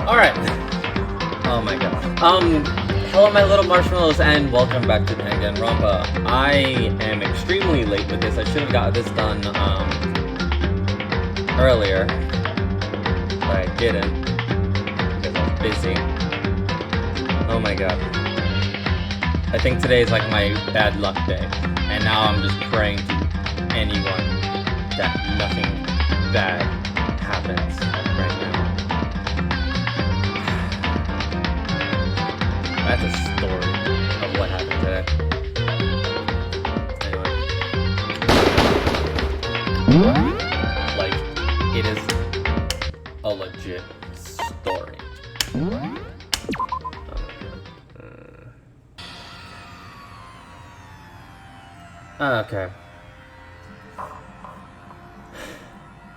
Alright. Oh my god. Hello my little marshmallows and welcome back to Danganrompa. I am extremely late with this. I should have got this done, earlier. But I didn't. Because I was busy. Oh my god. I think today is like my bad luck day. And now I'm just praying to anyone that nothing bad happens right now. That's a story of what happened today. Anyway. Like, it is a legit story. Okay.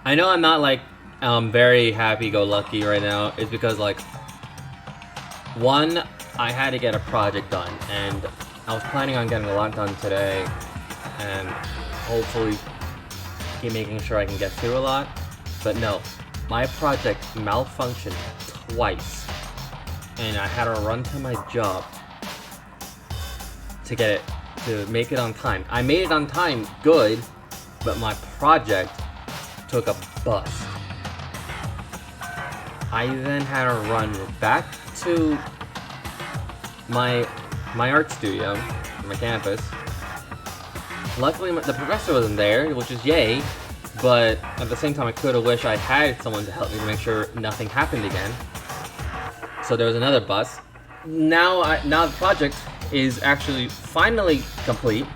I know I'm not like very happy-go-lucky right now. It's because like one, I had to get a project done, and I was planning on getting a lot done today, and hopefully keep making sure I can get through a lot. But no, my project malfunctioned twice, and I had to run to my job to get it, to make it on time. I made it on time, good, but my project took a bust. I then had to run back to my art studio, my campus. Luckily, the professor wasn't there, which is yay, but at the same time, I could have wished I had someone to help me to make sure nothing happened again. So there was another bus. Now the project is actually finally complete.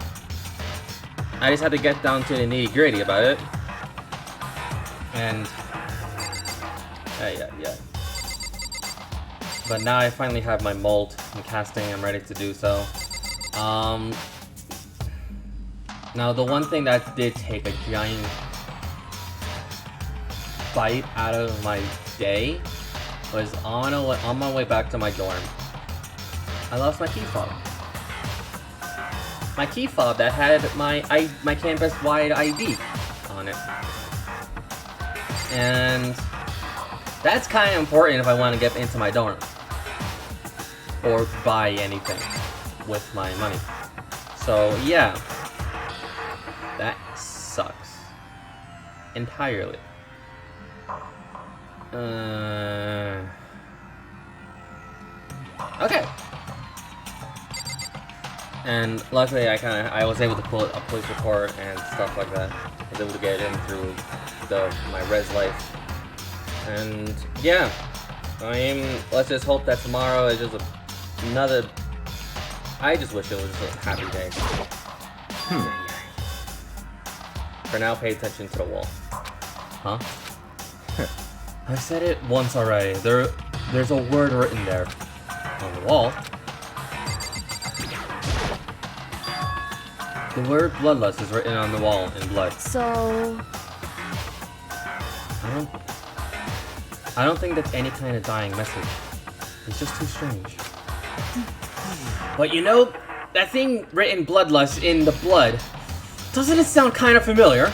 I just had to get down to the nitty-gritty about it. And yeah. But now I finally have my mold and casting. I'm ready to do so. Now the one thing that did take a giant bite out of my day was on my way back to my dorm. I lost my key fob. My key fob that had my campus-wide ID on it. And that's kind of important if I want to get into my dorm. Or buy anything with my money. So yeah. That sucks. Entirely. Okay. And luckily I was able to pull a police report and stuff like that. I was able to get in through my res life. And yeah. Let's just hope that tomorrow is just another. I just wish it was just a happy day. For now, pay attention to the wall. Huh? I said it once already. There's a word written there. On the wall. The word bloodlust is written on the wall in blood. So... I don't think that's any kind of dying message. It's just too strange. But you know, that thing written bloodlust in the blood, doesn't it sound kind of familiar?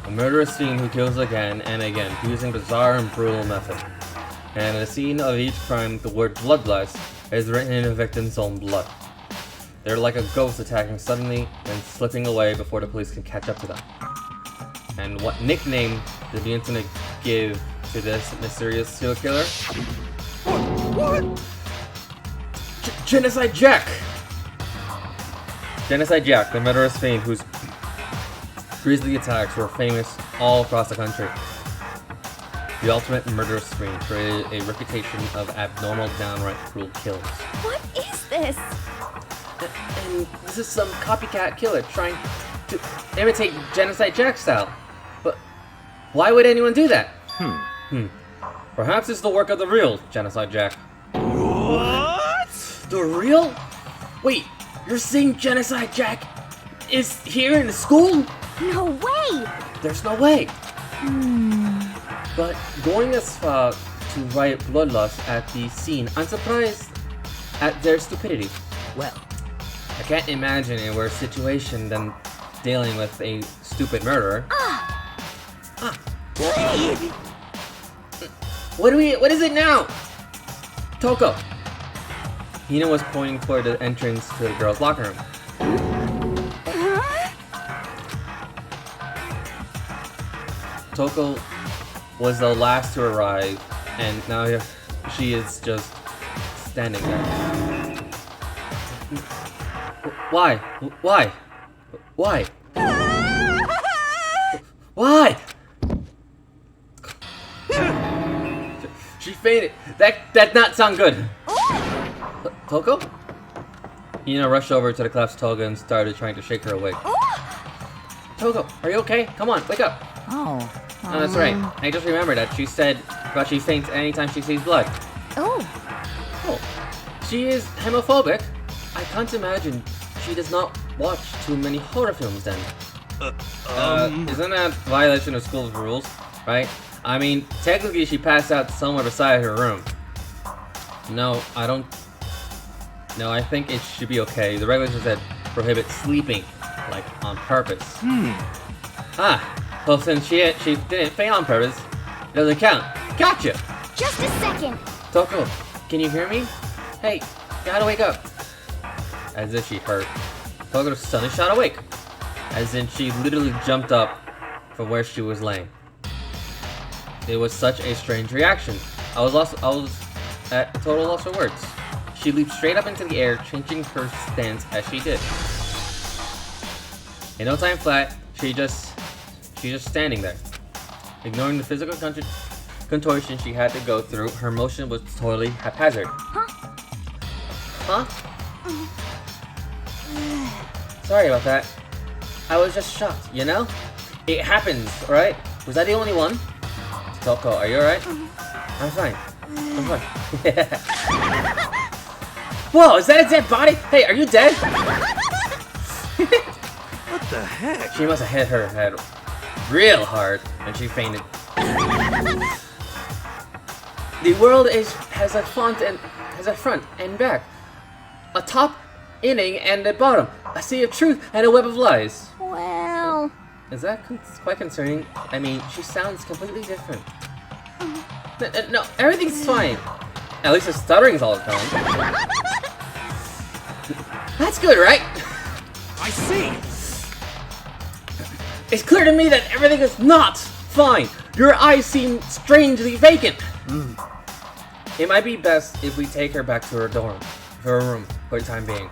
A murderous fiend who kills again and again, using bizarre and brutal methods. And at the scene of each crime, the word bloodlust is written in the victim's own blood. They're like a ghost attacking suddenly and slipping away before the police can catch up to them. And what nickname did the internet give to this mysterious serial killer? What? Genocide Jack! Genocide Jack, the murderous fiend whose grisly attacks were famous all across the country. The ultimate murderous fiend created a reputation of abnormal, downright cruel kills. What is this? And this is some copycat killer trying to imitate Genocide Jack style. But why would anyone do that? Perhaps it's the work of the real Genocide Jack. What? The real? Wait, you're saying Genocide Jack is here in the school? No way! There's no way. But going as far to write bloodlust at the scene, I'm surprised at their stupidity. Well, I can't imagine a worse situation than dealing with a stupid murderer. What is it now? Toko! Hina was pointing toward the entrance to the girls' locker room. Toko was the last to arrive, and now she is just standing there. Why? Why? Why? Why? She fainted. That not sound good. Toko? Hina rushed over to the collapsed Toga and started trying to shake her awake. Toko, are you okay? Come on, wake up. Oh. Oh, that's right. I just remembered that she said that she faints anytime she sees blood. Oh. Oh, she is homophobic. I can't imagine she does not watch too many horror films then. Isn't that violation of school's rules, right? I mean, technically she passed out somewhere beside her room. No, I don't... No, I think it should be okay. The regulations said prohibit sleeping, like, on purpose. Ah, well, since she didn't faint on purpose, it doesn't count. Gotcha! Just a second. Toko, can you hear me? Hey, gotta wake up. As if she hurt. Toko suddenly shot awake. As in she literally jumped up from where she was laying. It was such a strange reaction. I was at a total loss for words. She leaped straight up into the air, changing her stance as she did. In no time flat, she's just standing there. Ignoring the physical contortion she had to go through, her motion was totally haphazard. Huh? Sorry about that. I was just shocked, you know? It happens, right? Was I the only one? Toko, are you alright? I'm fine. I'm fine. Whoa, is that a dead body? Hey, are you dead? What the heck? She must have hit her head real hard when she fainted. The world has a front and back, a top inning and a bottom, a sea of truth and a web of lies. Well... Is that quite concerning? I mean, she sounds completely different. No, everything's fine. At least her stuttering's all gone. That's good, right? I see! It's clear to me that everything is not fine. Your eyes seem strangely vacant. It might be best if we take her back to her room for the time being.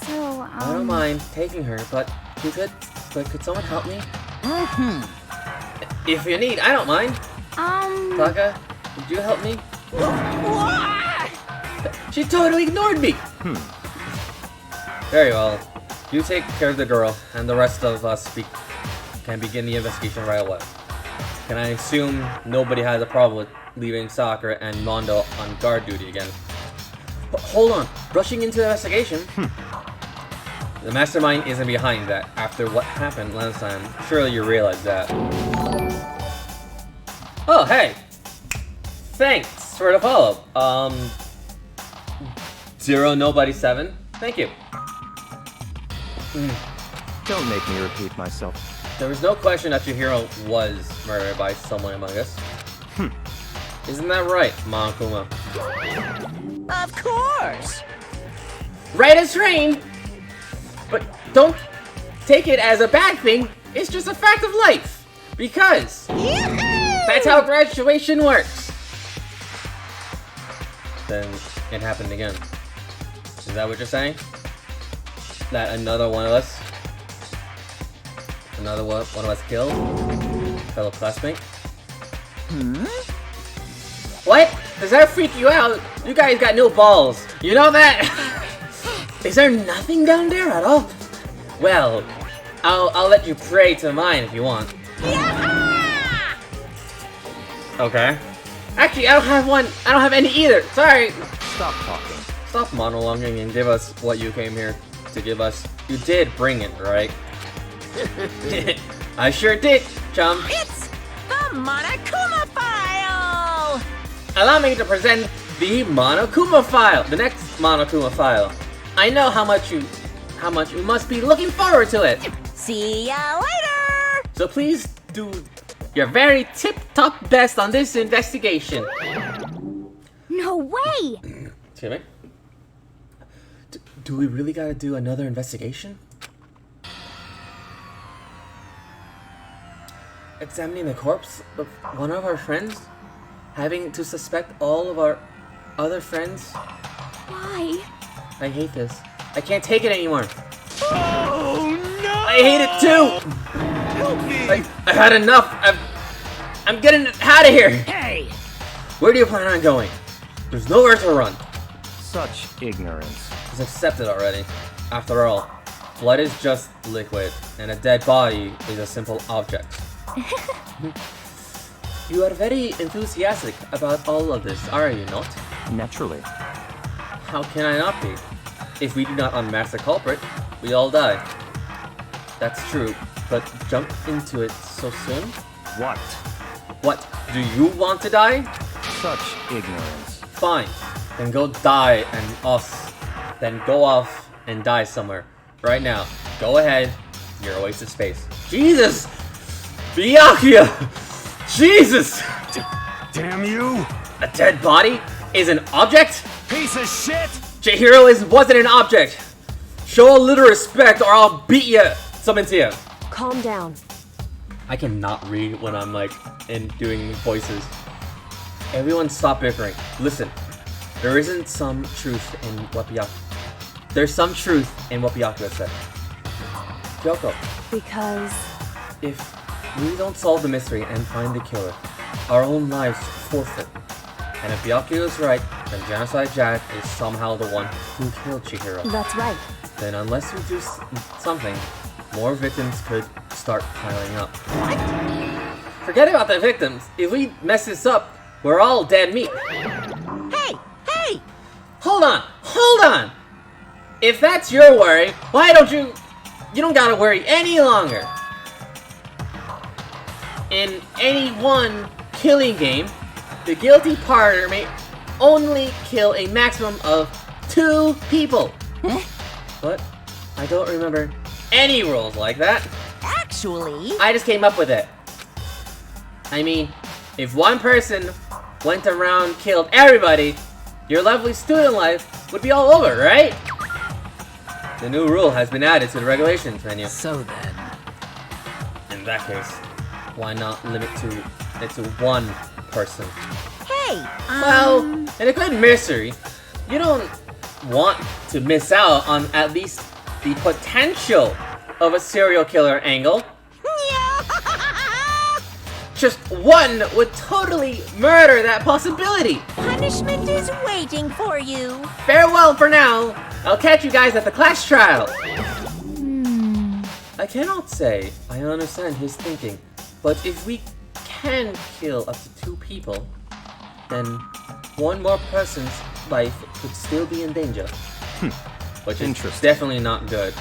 So, I don't mind taking her, but could someone help me? If you need, I don't mind. Taka, would you help me? She totally ignored me. Very well. You take care of the girl, and the rest of us can begin the investigation right away. Can I assume nobody has a problem with leaving Sakura and Mondo on guard duty again? But hold on, rushing into the investigation? The mastermind isn't behind that. After what happened last time, surely you realize that. Oh, hey! Thanks for the follow-up. 0nobody7. Thank you. Don't make me repeat myself. There was no question that your hero was murdered by someone among us. Isn't that right, Monokuma? Of course! Right as rain! But don't take it as a bad thing, it's just a fact of life. Because that's how graduation works. Then it happened again. Is that what you're saying? That another one of us killed? Fellow classmate? What? Does that freak you out? You guys got no balls. You know that? Is there nothing down there at all? Well, I'll let you pray to mine if you want. Okay. Actually, I don't have one. I don't have any either. Sorry. Stop talking. Stop monologuing and give us what you came here to give us. You did bring it, right? I sure did, chum. It's the Monokuma file! Allow me to present the Monokuma file. The next Monokuma file. I know how much you must be looking forward to it. See ya later! So please do You're very tip-top best on this investigation. No way! Excuse me? Do we really gotta do another investigation? Examining the corpse of one of our friends? Having to suspect all of our other friends? Why? I hate this. I can't take it anymore. Oh no! I hate it too! Help me! I had enough. I'm getting out of here. Hey! Where do you plan on going? There's nowhere to run. Such ignorance. It's accepted already. After all, blood is just liquid, and a dead body is a simple object. You are very enthusiastic about all of this, are you not? Naturally. How can I not be? If we do not unmask the culprit, we all die. That's true, but jump into it so soon? What? What, do you want to die? Such ignorance. Fine, then go die and us. Then go off and die somewhere. Right now, go ahead, you're a waste of space. Jesus! Byakuya! Jesus! Damn you! A dead body is an object? Piece of shit! Chihiro wasn't an object! Show a little respect or I'll beat you! Summon to you. Calm down. I cannot read when I'm like doing voices. Everyone stop bickering. Listen, there isn't some truth in what There's some truth in what Byakuya said. Kyoko, Because if we don't solve the mystery and find the killer, our own lives forfeit. And if Byakuya is right, then Genocide Jack is somehow the one who killed Chihiro. that's right. Then unless we do something, more victims could start piling up. What? Forget about the victims. If we mess this up, we're all dead meat. Hey! Hey! Hold on! Hold on! If that's your worry, why don't you... You don't gotta worry any longer. In any one killing game, the guilty partner may only kill a maximum of 2 people. But I don't remember any rules like that. Actually... I just came up with it. I mean, if one person went around killed everybody, your lovely student life would be all over, right? The new rule has been added to the regulations menu. So then... In that case, why not limit it to 1 person? Hey! Well, in a good mystery, you don't want to miss out on at least the potential of a serial killer angle. Just 1 would totally murder that possibility. Punishment is waiting for you. Farewell for now. I'll catch you guys at the class trial. I cannot say I understand his thinking, but if we can kill up to 2 people, then 1 more person's life could still be in danger. Which is Interesting. definitely not good.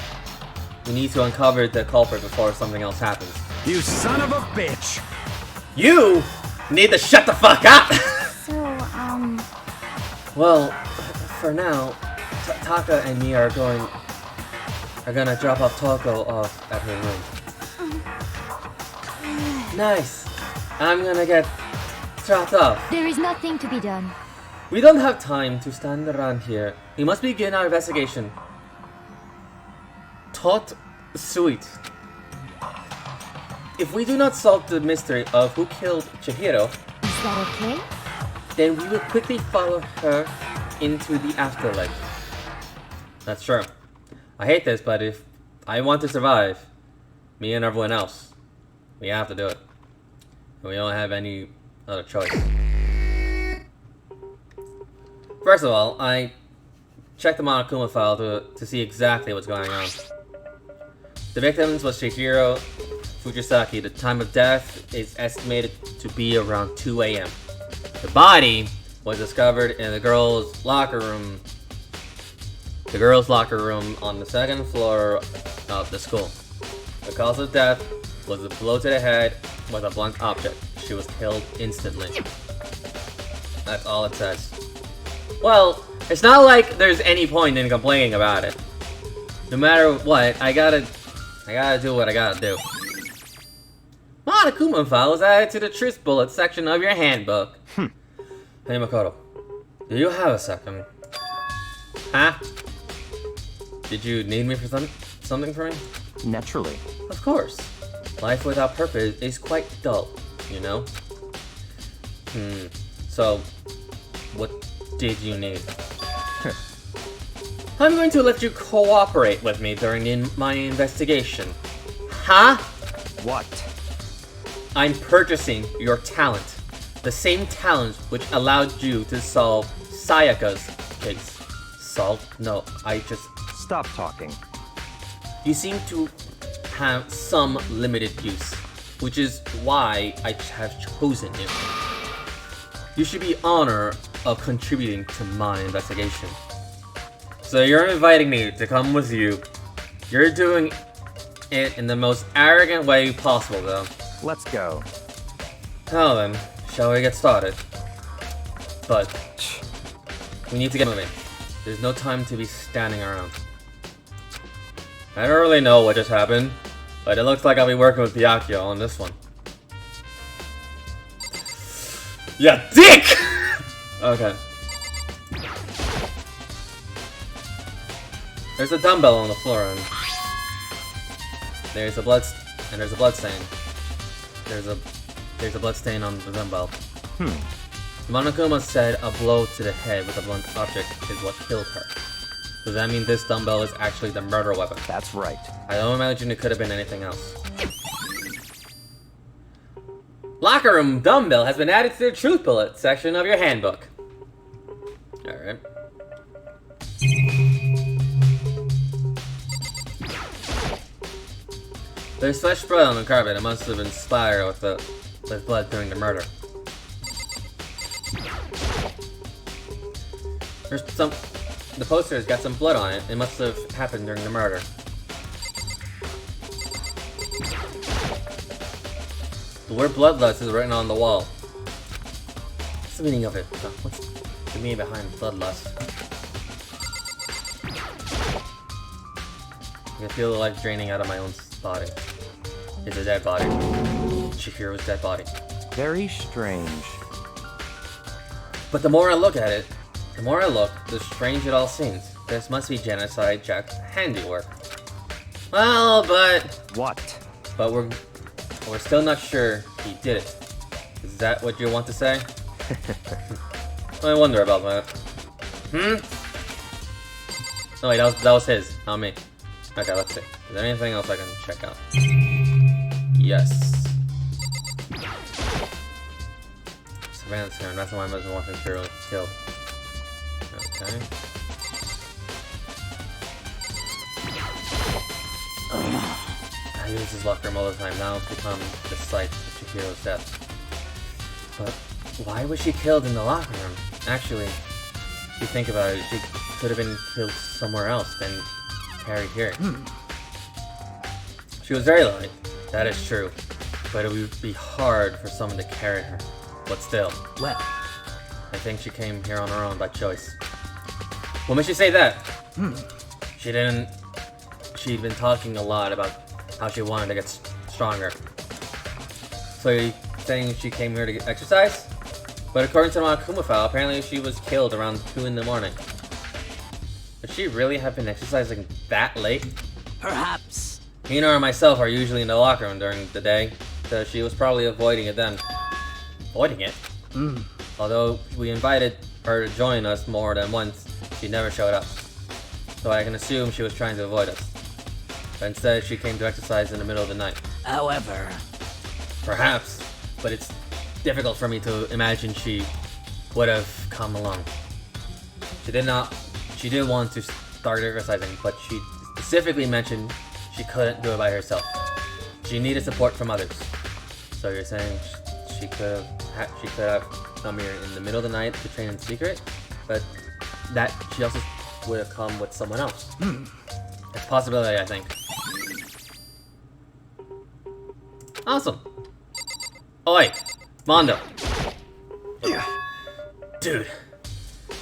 We need to uncover the culprit before something else happens. You son of a bitch! You need to shut the fuck up! So, Well, for now, Taka and me are gonna drop off Toko off at her room. Nice. I'm gonna get dropped off. there is nothing to be done. We don't have time to stand around here. We must begin our investigation. Tot sweet. If we do not solve the mystery of who killed Chihiro, Is that okay? then we will quickly follow her into the afterlife. That's true. I hate this, but if I want to survive, me and everyone else, we have to do it. We don't have any other choice. First of all, I checked the Monokuma file to see exactly what's going on. The victims was Chihiro Fujisaki. The time of death is estimated to be around 2 a.m. The body was discovered in the girls' locker room. The girls' locker room on the 2nd floor of the school. The cause of death was a blow to the head with a blunt object. She was killed instantly. That's all it says. Well, it's not like there's any point in complaining about it. No matter what, I gotta do what I gotta do. Monokuma file is added to the truth bullet section of your handbook. Hey Makoto, do you have a second? Huh? Did you need me for something for me? Naturally. Of course. Life without purpose is quite dull, you know? So, what did you need? I'm going to let you cooperate with me during my investigation. Huh? What? I'm purchasing your talent. The same talent which allowed you to solve Sayaka's case. Solve? No, I just... Stop talking. You seem to have some limited use, which is why I have chosen you. You should be honored of contributing to my investigation. So you're inviting me to come with you. You're doing it in the most arrogant way possible, though. Let's go. Now then, shall we get started? But we need to get moving. There's no time to be standing around. I don't really know what just happened, but it looks like I'll be working with Byakuya on this one. Yeah, dick! Okay. There's a dumbbell on the floor, and there's a blood stain. There's a blood stain on the dumbbell. Monokuma said a blow to the head with a blunt object is what killed her. Does that mean this dumbbell is actually the murder weapon? That's right. I don't imagine it could have been anything else. Locker room dumbbell has been added to the truth bullet section of your handbook. Alright. There's fresh blood on the carpet. It must have been splattered with blood during the murder. The poster's got some blood on it. It must have happened during the murder. The word bloodlust is written on the wall. What's the meaning of it? What's the meaning behind bloodlust? I can feel the life draining out of my own body. It's a dead body. Chihiro's dead body. Very strange. But the more I look at it, the strange it all seems. This must be Genocide Jack's handiwork. Well, but we're still not sure he did it. Is that what you want to say? I wonder about that. Oh wait, that was his, not me. Okay, let's see. Is there anything else I can check out? Yes. Surveillance camera, that's the one I was watching Shiro killed. Okay. I use his locker room all the time. Now it's become the site of Chihiro's death. But why was she killed in the locker room? Actually, if you think about it, she could have been killed somewhere else than carried here. She was very light, that is true. But it would be hard for someone to carry her. But still. Well, I think she came here on her own by choice. What makes you say that? She'd been talking a lot about how she wanted to get stronger. So you're saying she came here to get exercise? But according to the Monokuma file, apparently she was killed around 2 in the morning. Would she really have been exercising that late? perhaps. Hina and myself are usually in the locker room during the day, so she was probably avoiding it then. Avoiding it? Although we invited her to join us more than once, she never showed up. So I can assume she was trying to avoid us. But instead, she came to exercise in the middle of the night. However, Perhaps, but it's difficult for me to imagine she would have come along. She did want to start exercising, but she specifically mentioned she couldn't do it by herself. She needed support from others. So you're saying she could have come here in the middle of the night to train in secret, but that she also would have come with someone else. It's a possibility, I think. Awesome. Oh wait, Mondo. Dude,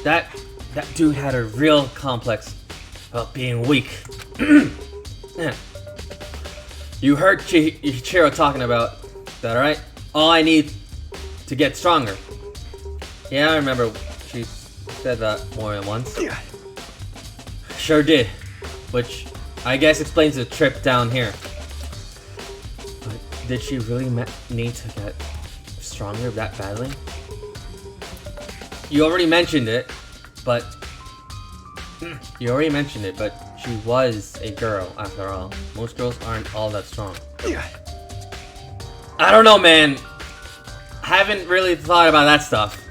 that dude had a real complex about being weak. You heard Ichiro talking about that alright? All I need to get stronger. Yeah, I remember she said that more than once. Sure did. Which, I guess explains the trip down here. But did she really need to get stronger that badly? You already mentioned it, but... she was a girl, after all. Most girls aren't all that strong. I don't know, man. Haven't really thought about that stuff.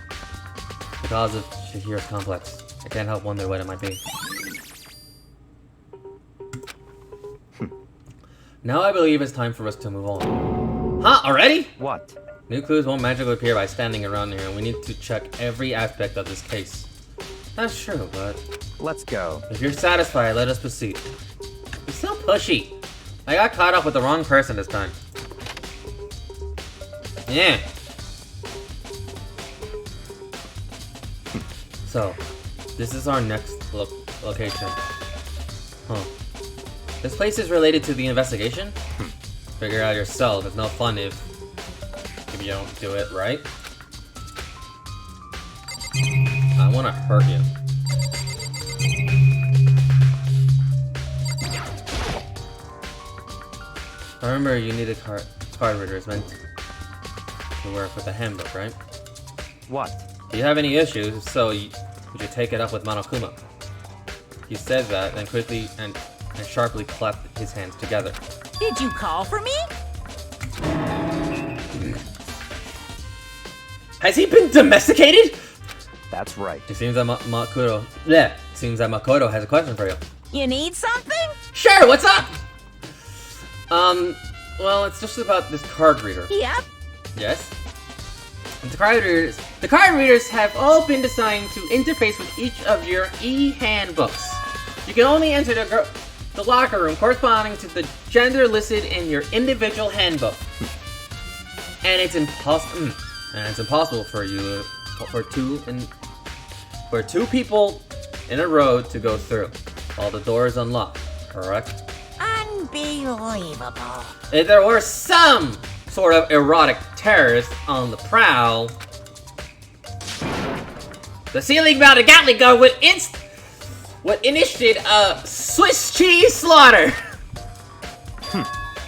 Because of Chihiro's complex. I can't help wonder what it might be. Now I believe it's time for us to move on. Huh? Already? What? New clues won't magically appear by standing around here, and we need to check every aspect of this case. That's true, but... Let's go. if you're satisfied, let us proceed. You're so pushy. I got caught up with the wrong person this time. Yeah. So, this is our next location. Huh. This place is related to the investigation? Figure it out yourself. It's no fun if you don't do it right. I want to hurt you. I remember you needed card readers meant to work with the handbook, right? What? Do you have any issues? If so, would you take it up with Monokuma? He said that, then quickly and sharply clapped his hands together. Did you call for me? Has he been domesticated? That's right. It seems that Makoto has a question for you. You need something? Sure, what's up? Well, it's just about this card reader. Yep. Yes? The card readers have all been designed to interface with each of your e-handbooks. You can only enter the locker room corresponding to the gender listed in your individual handbook. And it's impossible for two people in a row to go through while the door is unlocked, correct? Unbelievable. If there were some sort of erotic terrorist on the prowl, the ceiling mounted Gatling gun would initiate a Swiss cheese slaughter.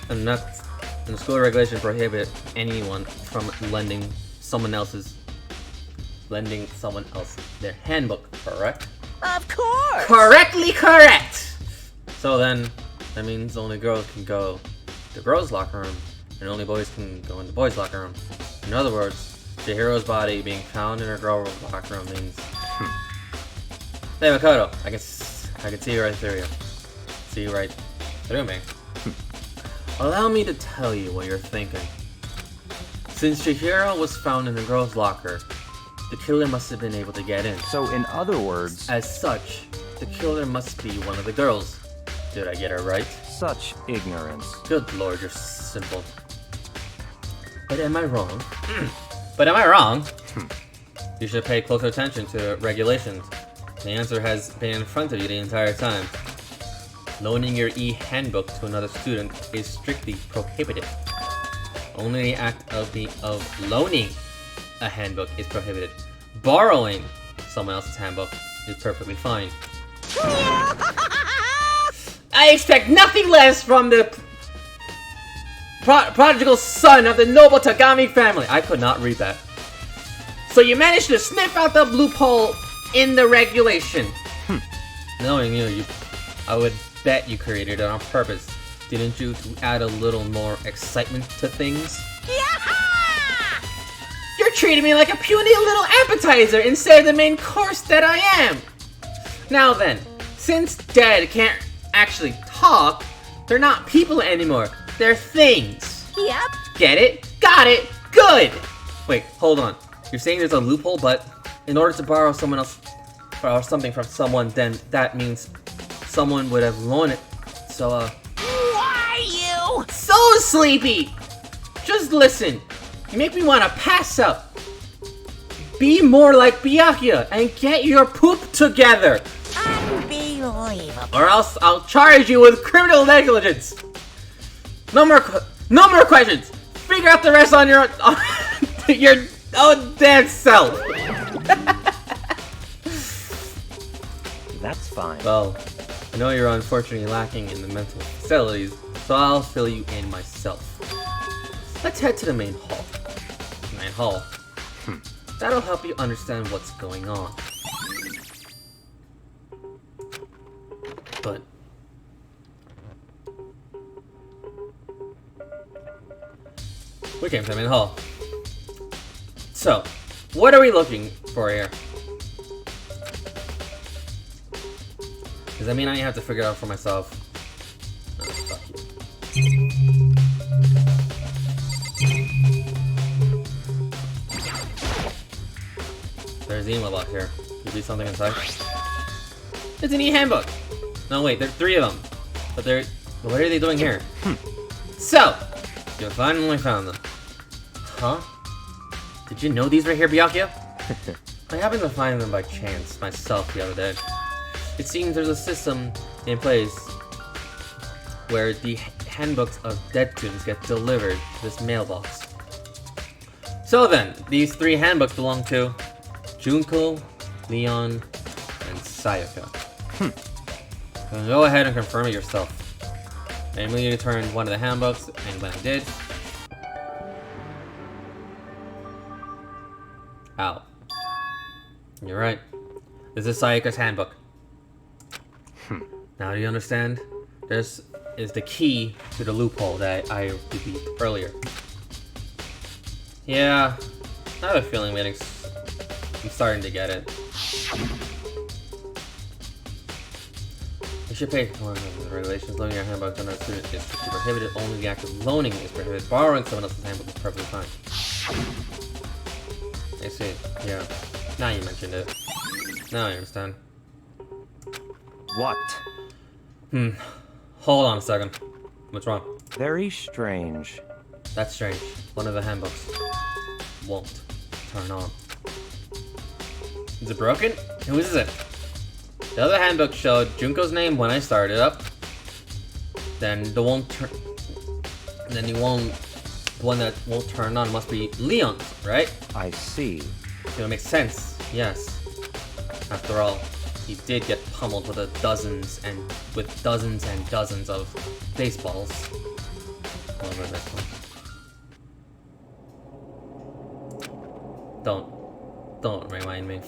And the school regulation prohibit anyone from lending someone else their handbook, correct? Of course. Correctly correct! So then, that means only girls can go to the girls' locker room, and only boys can go in the boys' locker room. In other words, Chihiro's body being found in her girls' locker room means... Hey Makoto, I can see right through you. See right through me. Allow me to tell you what you're thinking. Since Chihiro was found in the girls' locker, the killer must have been able to get in. So in other words... As such, the killer must be one of the girls. Did I get it right? Such ignorance. Good lord, you're simple. But am I wrong? You should pay closer attention to regulations. The answer has been in front of you the entire time. Loaning your e-handbook to another student is strictly prohibited. Only the act of loaning a handbook is prohibited. Borrowing someone else's handbook is perfectly fine. I expect nothing less from the prodigal son of the noble Tagami family. I could not read that. So you managed to sniff out the loophole in the regulation. Knowing you, I would bet you created it on purpose, didn't you, to add a little more excitement to things? You're treating me like a puny little appetizer instead of the main course that I am! Now then, since dead can't actually talk, they're not people anymore. They're things. Yep. Get it? Got it? Good! Wait, hold on. You're saying there's a loophole, but in order to borrow something from someone, then that means someone would have loaned it. So, Why you? So sleepy! Just listen. You make me want to pass out. Be more like Byakuya and get your poop together. Unbelievable. Or else I'll charge you with criminal negligence. No more questions. figure out the rest on your own damn self. That's fine. Well, I know you're unfortunately lacking in the mental facilities, so I'll fill you in myself. Let's head to the main hall. Main hall. That'll help you understand what's going on. But we came to the main hall. So, what are we looking for here? Does that mean I have to figure it out for myself? Oh, fuck you. There's an email lock here. Could be something inside. It's an e-handbook! No, wait, there's 3 of them. But what are they doing here? So, you finally found them. Huh? Did you know these were here, Byakuya? I happened to find them by chance myself the other day. It seems there's a system in place where the handbooks of dead students get delivered to this mailbox. So then, these 3 handbooks belong to Junko, Leon, and Sayaka. So go ahead and confirm it yourself. I immediately returned one of the handbooks, and when I did... Ow. You're right. This is Sayaka's handbook. Now do you understand? This is the key to the loophole that I repeated earlier. Yeah, I have a feeling I'm starting to get it. You should pay attention to the regulations. Loaning your handbook to another student is strictly prohibited. Only the act of loaning is prohibited. Borrowing someone else's handbook is perfectly fine. I see. Yeah. Now you mentioned it. Now I understand. What? Hold on a second. What's wrong? Very strange. That's strange. One of the handbooks won't turn on. Is it broken? Whose is it? The other handbook showed Junko's name when I started up. Then the one that won't turn on must be Leon's, right? I see. It makes sense. Yes. After all, he did get pummeled with dozens and dozens of baseballs. Over this one. Don't remind me.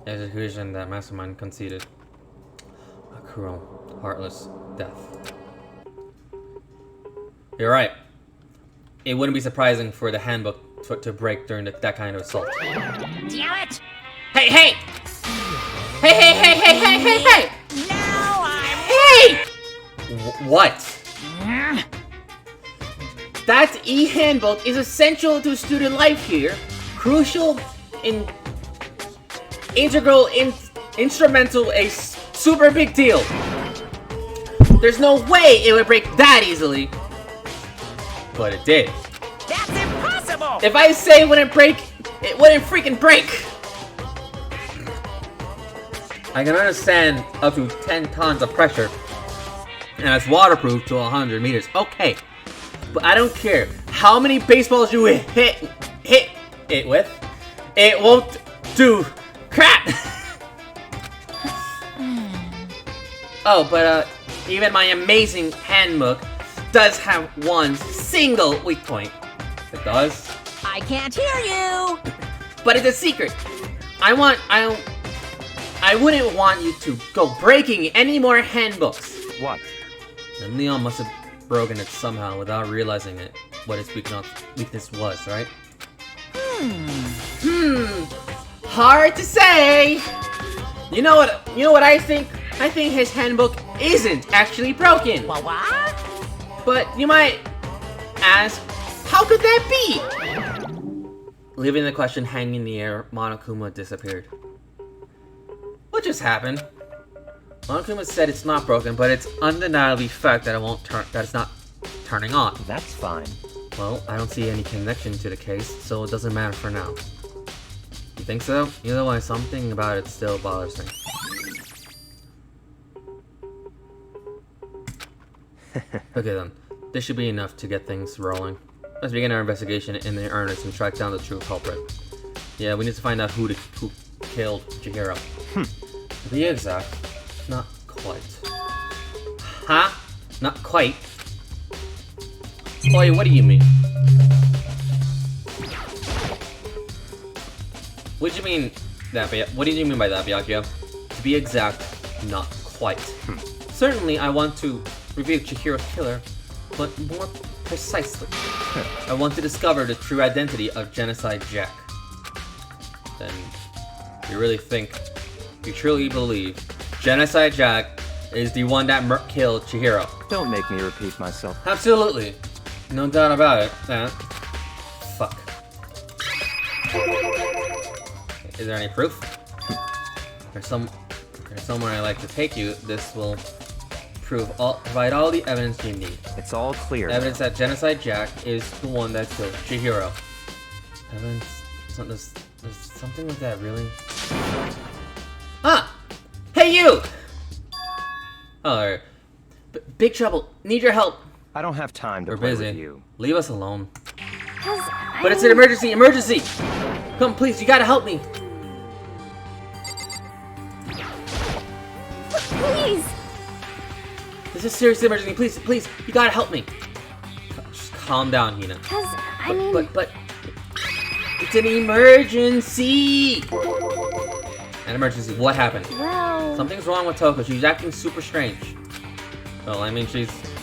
Execution that Mastermind conceded. A cruel, heartless death. You're right. It wouldn't be surprising for the handbook to break during that kind of assault. Damn it! Hey, hey! Hey! Now I'm... Hey! What? That e-handbook is essential to student life here. Crucial, integral, instrumental, a super big deal. There's no way it would break that easily. But it did. That's impossible! If I say it wouldn't break, it wouldn't freaking break. I can understand up to 10 tons of pressure, and it's waterproof to 100 meters. Okay, but I don't care how many baseballs you hit it with. It won't do crap. Oh, but even my amazing handbook does have one single weak point. It does. I can't hear you! But it's a secret. I wouldn't want you to go breaking any more handbooks. What? And Leon must have broken it somehow without realizing it, what his weakness was, right? Hard to say. You know what I think? I think his handbook isn't actually broken. What? But you might ask, how could that be? Leaving the question hanging in the air, Monokuma disappeared. What just happened? Monokuma said it's not broken, but it's undeniably fact that it's not turning on. That's fine. Well, I don't see any connection to the case, so it doesn't matter for now. You think so? Either way, something about it still bothers me. Okay then, this should be enough to get things rolling. let's begin our investigation in the earnest and track down the true culprit. Yeah, we need to find out who killed Chihiro. To be exact, not quite. Huh? Not quite? Oi, what do you mean? What do you mean that? What do you mean by that, Byakuya? To be exact, not quite. Certainly, I want to reveal Chihiro's killer, but more precisely, I want to discover the true identity of Genocide Jack. Then, you really think, you truly believe, Genocide Jack is the one that killed Chihiro? Don't make me repeat myself. Absolutely. No doubt about it. Fuck. Is there any proof? There's somewhere I like to take you. This will provide all the evidence you need. It's all clear. Evidence that Genocide Jack is the one that killed Chihiro. Evidence? There's something like that, really? Ah! Hey, you! Oh, big trouble. Need your help. I don't have time to We're play busy. with you. Leave us alone. Cause But it's an emergency! Emergency! Come, please, you gotta help me! Please! This is a serious emergency. Please, you gotta help me. Just calm down, Hina. Cause, I mean... But, it's an emergency! An emergency, what happened? Well... Something's wrong with Toko. She's acting super strange. Well, I mean,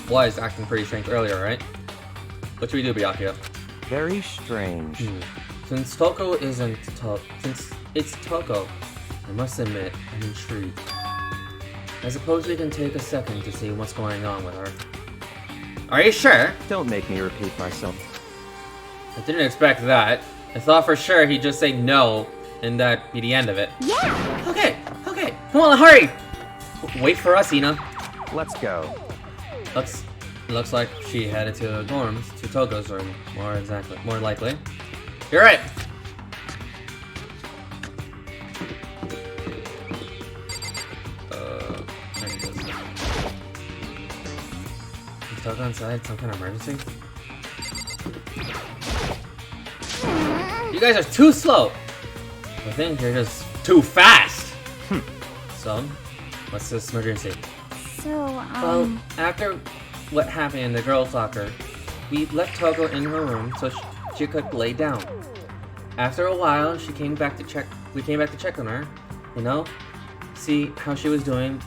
was acting pretty strange earlier, right? What should we do, Byakuya? Very strange. Since it's Toko, I must admit, I'm intrigued. I suppose we can take a second to see what's going on with her. Are you sure? Don't make me repeat myself. I didn't expect that. I thought for sure he'd just say no, and that'd be the end of it. Yeah! Okay. Come on, hurry! Wait for us, Hina. Let's go. Looks like she headed to the dorms, to Togo's room, more likely. You're right. Is Togo inside? Some kind of emergency? You guys are too slow. I think you're just too fast. So, what's this emergency? So, Well, after what happened in the girls' locker, we left Togo in her room so she could lay down. After a while, we came back to check on her, see how she was doing.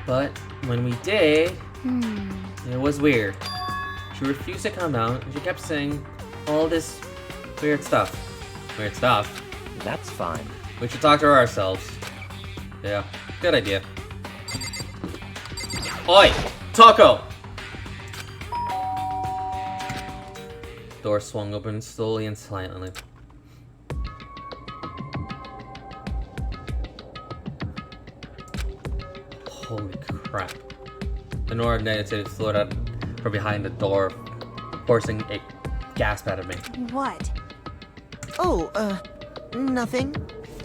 But when we did, it was weird. She refused to come down, and she kept saying all this weird stuff. Weird stuff? That's fine. We should talk to her ourselves. Yeah, good idea. Oi! Toko! Door swung open slowly and silently. Holy crap. The Nord-Native floated out from behind the door, forcing a gasp out of me. What? Oh, nothing.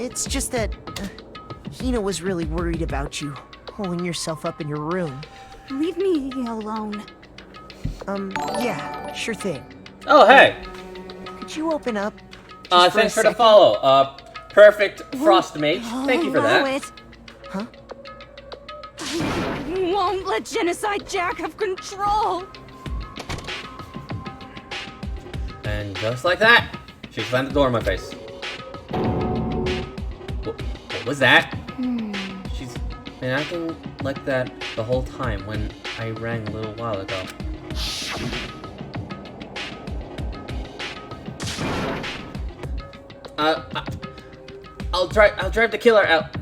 It's just that, Hina was really worried about you, holding yourself up in your room. leave me alone. Yeah, sure thing. Oh, hey! Could you open up? Just Thanks for a the second? follow. Perfect Frost Mage. Thank you for Allow that. it. Huh? I won't let Genocide Jack have control. And just like that, she slammed the door in my face. What was that? She's been acting like that the whole time when I rang a little while ago. I'll drive the killer out.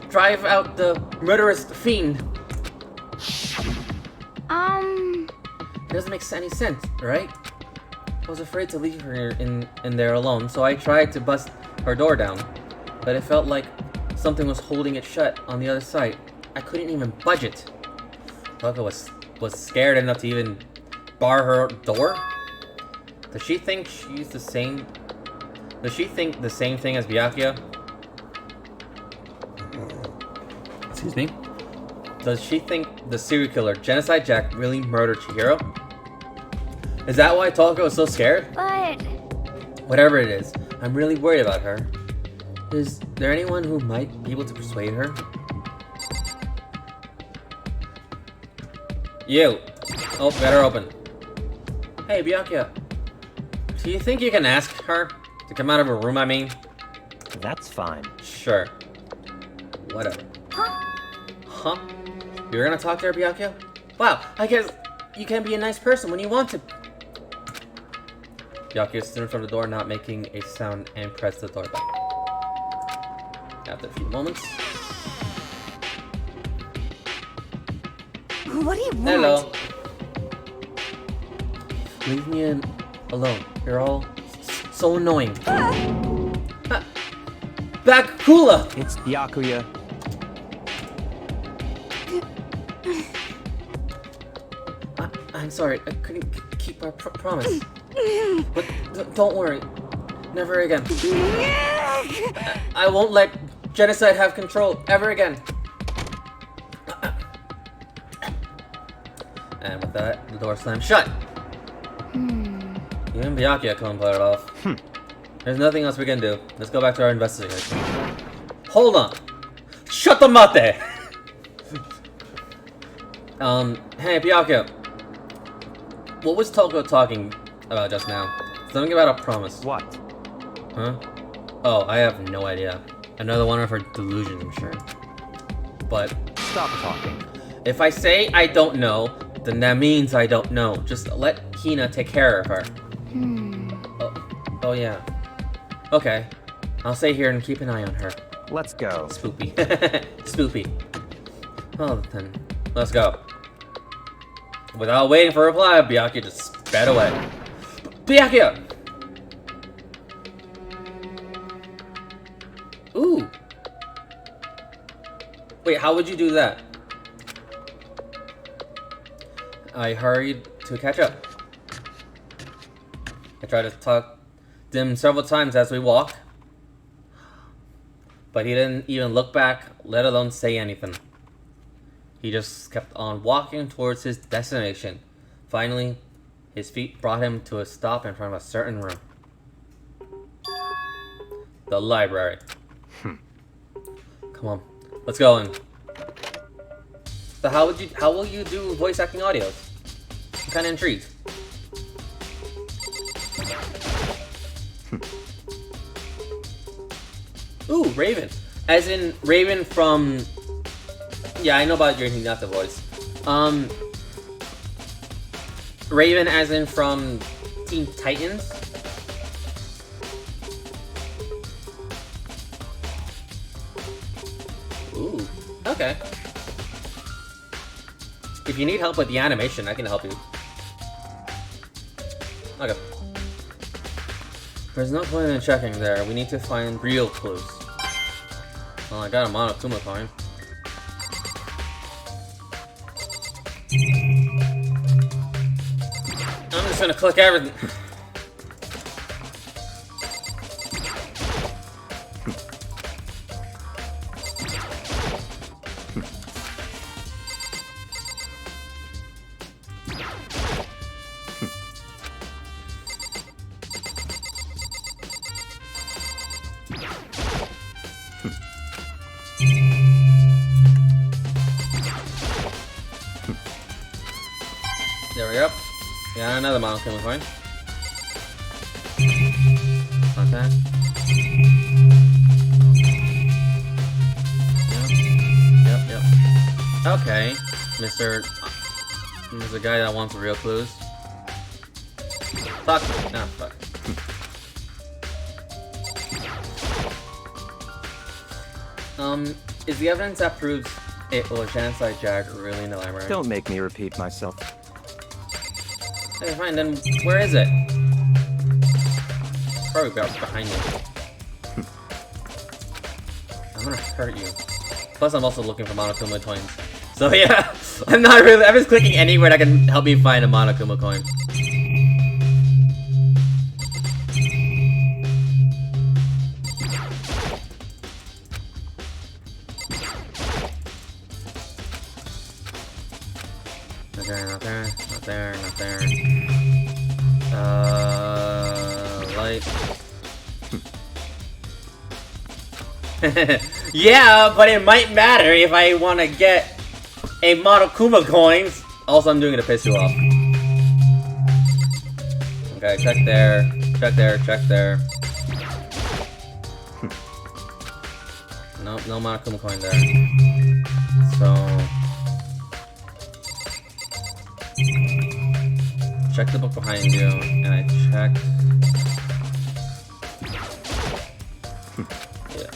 Drive out the murderous fiend. It doesn't make any sense, right? I was afraid to leave her in there alone, so I tried to bust her door down. But it felt like something was holding it shut on the other side. I couldn't even budge it. Loka was scared enough to even bar her door? Does she think she's the same? Does she think the same thing as Byakuya? Excuse me? Does she think the serial killer, Genocide Jack, really murdered Chihiro? Is that why Toko is so scared? But Whatever it is, I'm really worried about her. Is there anyone who might be able to persuade her? You! Oh, got her open. Hey, Byakuya. Do you think you can ask her to come out of her room, I mean? That's fine. Sure. Whatever. Huh? You're gonna talk to her, Byakuya? Wow, I guess you can be a nice person when you want to. Byakuya stood in front of the door, not making a sound, and pressed the door back. After a few moments. what do you want? Hello. Leave me alone. You're all so annoying. Bakula! It's Byakuya. I'm sorry, I couldn't keep our promise. But don't worry. Never again. I won't let genocide have control ever again. And with that, the door slammed shut. Even Byakuya couldn't put it off. There's nothing else we can do. Let's go back to our investigation. Hold on. Shut the mate! Hey, Byakuya. What was Toko talking about just now? Something about a promise. What? Huh? Oh, I have no idea. Another one of her delusions, I'm sure. But Stop talking. if I say I don't know, then that means I don't know. Just let Hina take care of her. Oh yeah. Okay. I'll stay here and keep an eye on her. Let's go. Spoopy. Spoopy. Oh, then. Let's go. Without waiting for a reply, Byakuya just sped away. Byakuya! Ooh. Wait, how would you do that? I hurried to catch up. I tried to talk to him several times as we walked, but he didn't even look back, let alone say anything. He just kept on walking towards his destination. Finally, his feet brought him to a stop in front of a certain room. The library. Come on, let's go in. So how will you do voice acting audios? I'm kinda intrigued. Ooh, Raven. As in Raven from... Yeah, I know about your Hinata voice. Raven as in from Teen Titans. Ooh, okay. If you need help with the animation, I can help you. Okay. There's no point in checking there. We need to find real clues. Well, I got a Monokuma coin. I'm just gonna click everything. There we go. Got another Monokuma coin. Okay. Yep. Okay, Mr. There's a guy that wants real clues. Fuck me. No, fuck. Is the evidence that proves it was genocide Jack really in the library? Don't make me repeat myself. Okay, fine, then where is it? Probably behind you. I'm gonna hurt you. Plus, I'm also looking for Monokuma coins. So yeah, I'm just clicking anywhere that can help me find a Monokuma coin. Not there, not there, not there, not there. Yeah, but it might matter if I want to get a Monokuma coins. Also, I'm doing it to piss you off. Okay, check there, check there, check there. No, no Monokuma coin there. So check the book behind you, and I checked. Yeah.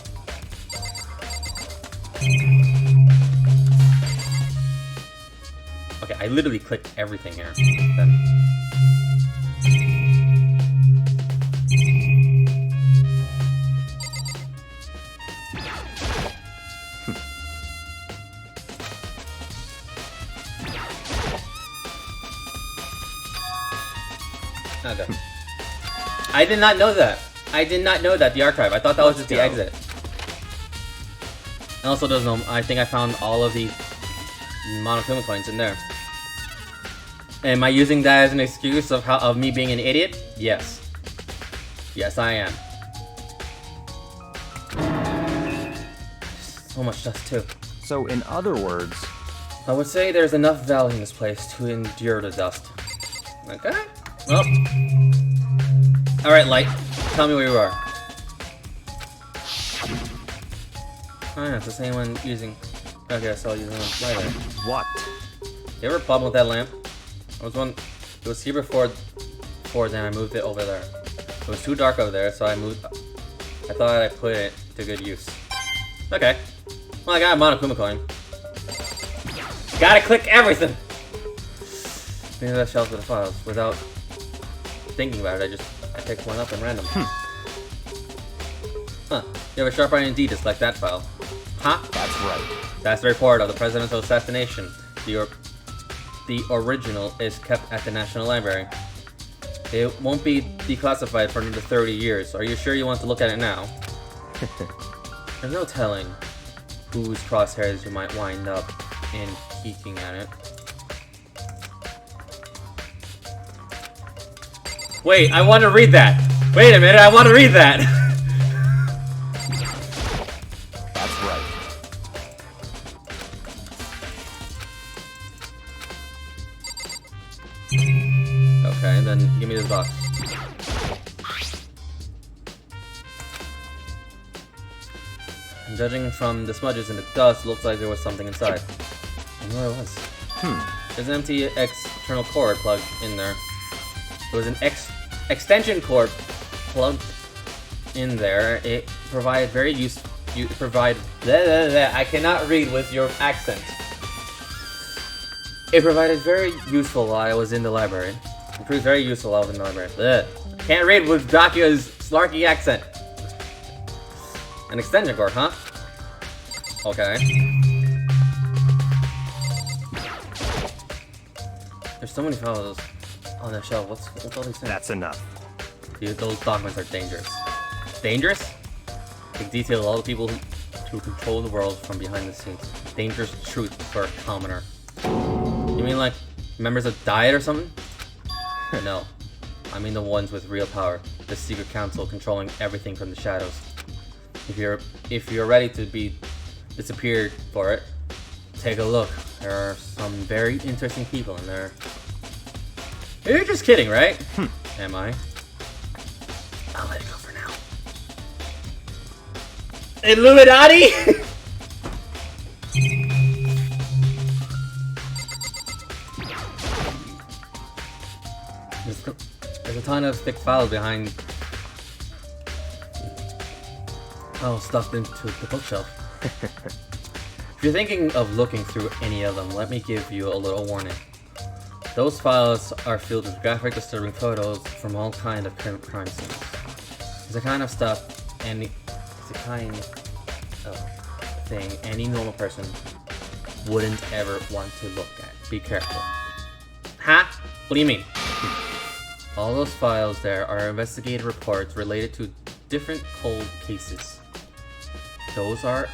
Okay, I literally clicked everything here. Then. Okay. I did not know that. I did not know that, the archive. I thought that was just the exit. And also, there's no. I think I found all of the Monokuma coins in there. Am I using that as an excuse of me being an idiot? Yes. Yes, I am. So much dust too. So, in other words, I would say there's enough value in this place to endure the dust. Okay. Well. Alright, Light. Tell me where you are. Oh yeah, it's the same one using... Okay, so I'll use one right there. what? You ever a problem with that lamp? It was here before, then I moved it over there. It was too dark over there, so I thought I'd put it to good use. Okay. Well, I got a Monokuma coin. Gotta click everything! Maybe that shelves with the files. Without thinking about it, I picked one up in random. Huh. You have a sharp eye indeed, just like that file. Huh? That's right. That's the report of the presidential assassination. The original is kept at the National Library. It won't be declassified for another 30 years. Are you sure you want to look at it now? There's no telling whose crosshairs you might wind up in peeking at it. Wait, I want to read that! Wait a minute, I want to read that! That's right. Okay, then give me this box. Judging from the smudges and the dust, looks like there was something inside. I know what it was. There's an empty external cord plugged in there. There was an extension cord plugged in there. It provided very useful. I cannot read with your accent. It provided very useful while I was in the library. It proved very useful while I was in the library. Ugh. Can't read with Dakuya's slarky accent. An extension cord, huh? Okay. There's so many files on that shelf. What's all these things? That's enough. Dude, those documents are dangerous. Dangerous? They detail all the people who control the world from behind the scenes. Dangerous truth for a commoner. You mean like members of Diet or something? No. I mean the ones with real power. The secret council controlling everything from the shadows. If you're ready to be disappeared for it, take a look. There are some very interesting people in there. You're just kidding, right? Am I? I'll let it go for now. Illuminati? There's a ton of thick files behind. Oh, stuffed into the bookshelf. If you're thinking of looking through any of them, let me give you a little warning. Those files are filled with graphic, disturbing photos from all kinds of crime scenes. It's the kind of thing any normal person wouldn't ever want to look at. Be careful. Huh? What do you mean? All those files there are investigative reports related to different cold cases. Those are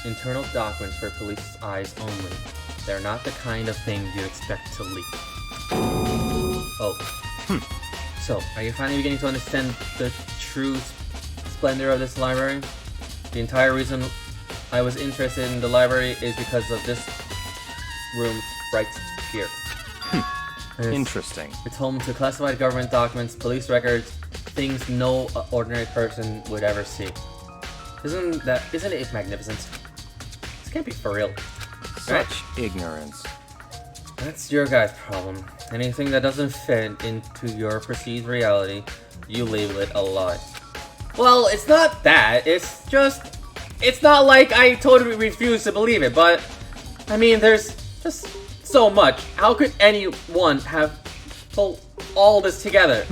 internal documents for police's eyes only. They're not the kind of thing you expect to leak. Oh. So, are you finally beginning to understand the true splendor of this library? The entire reason I was interested in the library is because of this room right here. Interesting. It's home to classified government documents, police records, things no ordinary person would ever see. Isn't it magnificent? This can't be for real. Such ignorance. That's your guys' problem. Anything that doesn't fit into your perceived reality, you label it a lie. Well, it's not that. It's just... It's not like I totally refuse to believe it, but... I mean, there's just so much. How could anyone have pulled all this together?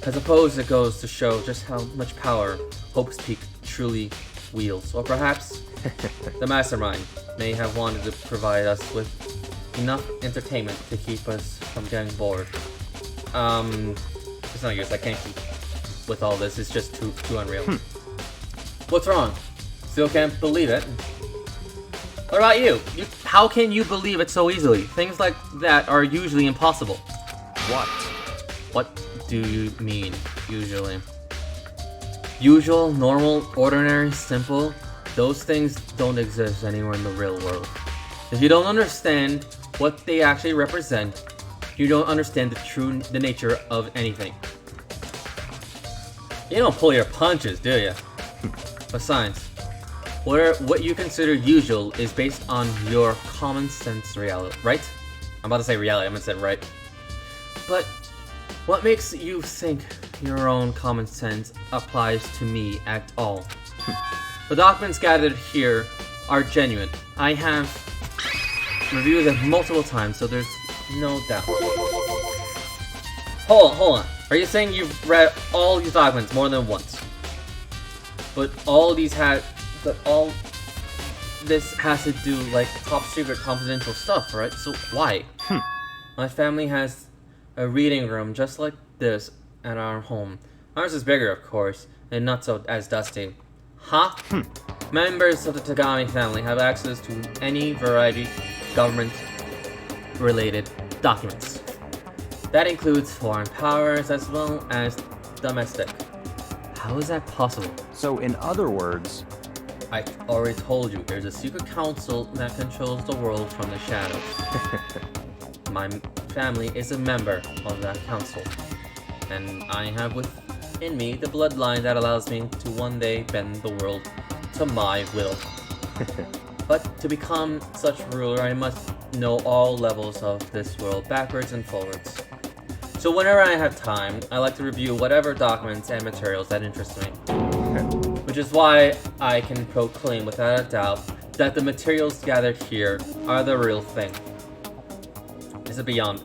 I suppose it goes to show just how much power Hope's Peak truly wields. Or perhaps the Mastermind may have wanted to provide us with enough entertainment to keep us from getting bored. It's no use. I can't keep with all this. It's just too unreal. What's wrong? Still can't believe it? What about you? How can you believe it so easily? Things like that are usually impossible. What? What do you mean, usually? Usual, normal, ordinary, simple, those things don't exist anywhere in the real world. If you don't understand what they actually represent, you don't understand the nature of anything. You don't pull your punches, do you? Besides, what you consider usual is based on your common sense reality, right? I'm about to say reality, I'm gonna say right. But what makes you think your own common sense applies to me at all? The documents gathered here are genuine. I have reviewed them multiple times, so there's no doubt. Hold on. Are you saying you've read all these documents more than once? But all this has to do like top secret confidential stuff, right? So why? My family has a reading room just like this at our home. Ours is bigger, of course, and not so as dusty. Members of the Tagami family have access to any variety government-related documents. That includes foreign powers as well as domestic. How is that possible? So in other words, I already told you, there's a secret council that controls the world from the shadows. My family is a member of that council, and I have within me the bloodline that allows me to one day bend the world to my will. But to become such ruler, I must know all levels of this world backwards and forwards. So whenever I have time, I like to review whatever documents and materials that interest me. Which is why I can proclaim without a doubt that the materials gathered here are the real thing. This is beyond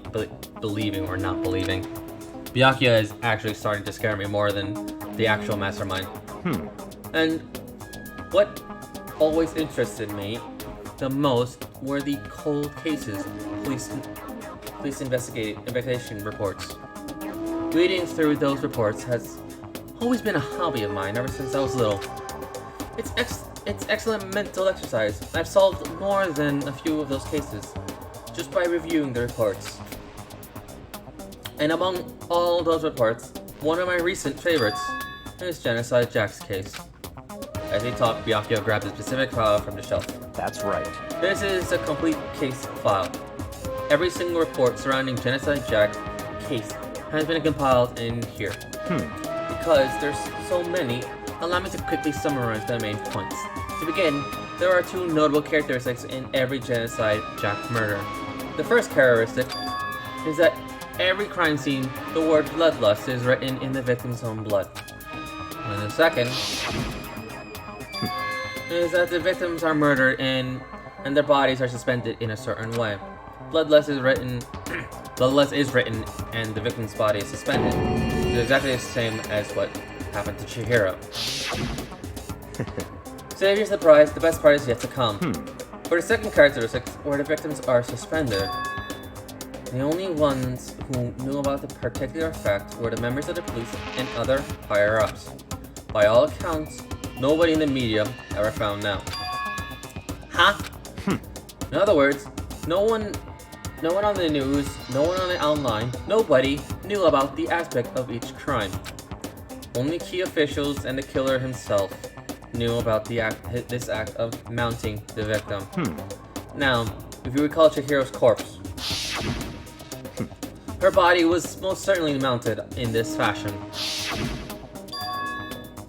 believing or not believing. Byakuya is actually starting to scare me more than the actual Mastermind. And what always interested me the most were the cold cases, police investigation reports. Reading through those reports has always been a hobby of mine ever since I was little. It's excellent mental exercise. I've solved more than a few of those cases just by reviewing the reports. And among all those reports, one of my recent favorites is Genocide Jack's case. As he talked, Byakuya grabbed a specific file from the shelf. that's right. This is a complete case file. Every single report surrounding Genocide Jack's case has been compiled in here. Because there's so many, allow me to quickly summarize the main points. To begin, there are two notable characteristics in every Genocide Jack murder. The first characteristic is that every crime scene, the word bloodlust is written in the victim's own blood. And the second is that the victims are murdered and their bodies are suspended in a certain way. Bloodlust is written and the victim's body is suspended. It's exactly the same as what happened to Chihiro. Save your surprise, the best part is yet to come. For the second characteristic, where the victims are suspended, the only ones who knew about the particular fact were the members of the police and other higher-ups. By all accounts, nobody in the media ever found out. In other words, no one on the news, no one on the online, nobody knew about the aspect of each crime. Only key officials and the killer himself. knew about this act of mounting the victim. Now, if you recall Chihiro's corpse, her body was most certainly mounted in this fashion.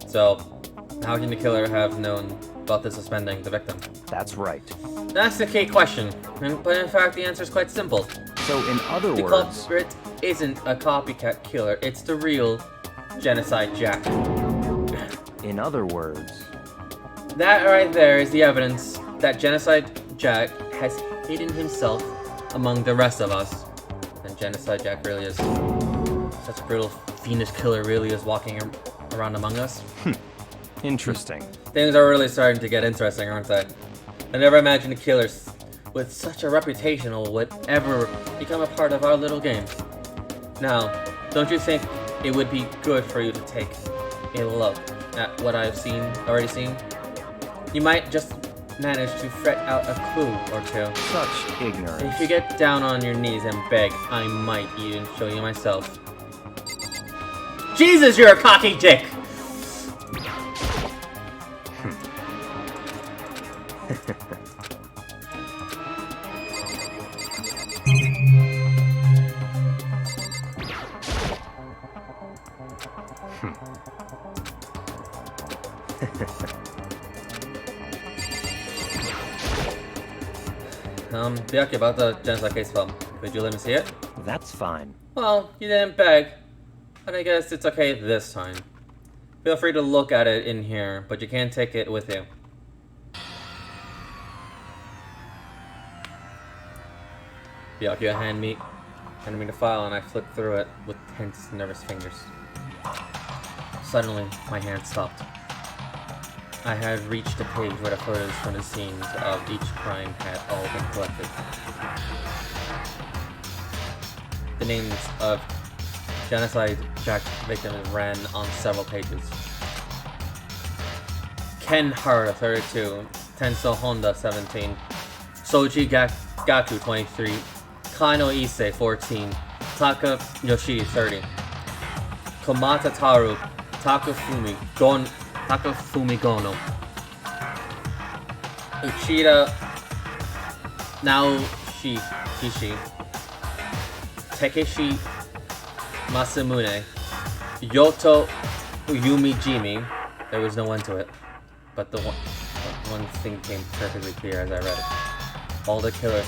So, how can the killer have known about the suspending the victim? That's right. That's the key question, but in fact the answer is quite simple. So in other The words, culprit isn't a copycat killer, it's the real Genocide Jack. in other words, That right there is the evidence that Genocide Jack has hidden himself among the rest of us. And Genocide Jack really is such a brutal fiendish killer, really is walking around among us. interesting. Things are really starting to get interesting, aren't they? I never imagined a killer with such a reputation would ever become a part of our little game. Now, don't you think it would be good for you to take a look at what I've already seen? You might just manage to fret out a clue or two. Such ignorance. If you get down on your knees and beg, I might even show you myself. Jesus, you're a cocky dick! Byakuya, about the genocide case file. Could you let me see it? That's fine. Well, you didn't beg. But I guess it's okay this time. Feel free to look at it in here, but you can't take it with you. Byakuya handed me the file and I flipped through it with tense, nervous fingers. Suddenly, my hand stopped. I had reached a page where the photos from the scenes of each crime had all been collected. The names of Genocide Jack victims ran on several pages. Ken Hara, 32, Tenso Honda, 17, Soji Gaku, 23, Kano Issei, 14, Taka Yoshi, 30, Komata Taru, Takafumi Gono, Uchida Naoshi, Takeshi Masamune, Yoto Yumijimi. There was no end to it, but the one thing became perfectly clear as I read it. All the killers,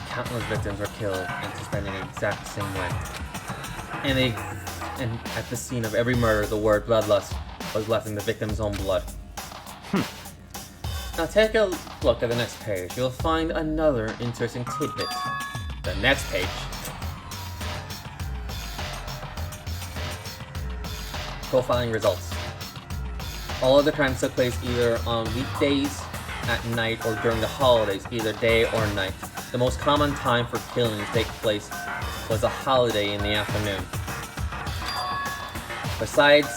countless victims were killed and suspended in the exact same way. And at the scene of every murder, the word bloodlust was left in the victim's own blood. Now take a look at the next page. You'll find another interesting tidbit. The next page. Profiling results. All of the crimes took place either on weekdays, at night, or during the holidays, either day or night. The most common time for killings to take place was a holiday in the afternoon. Besides,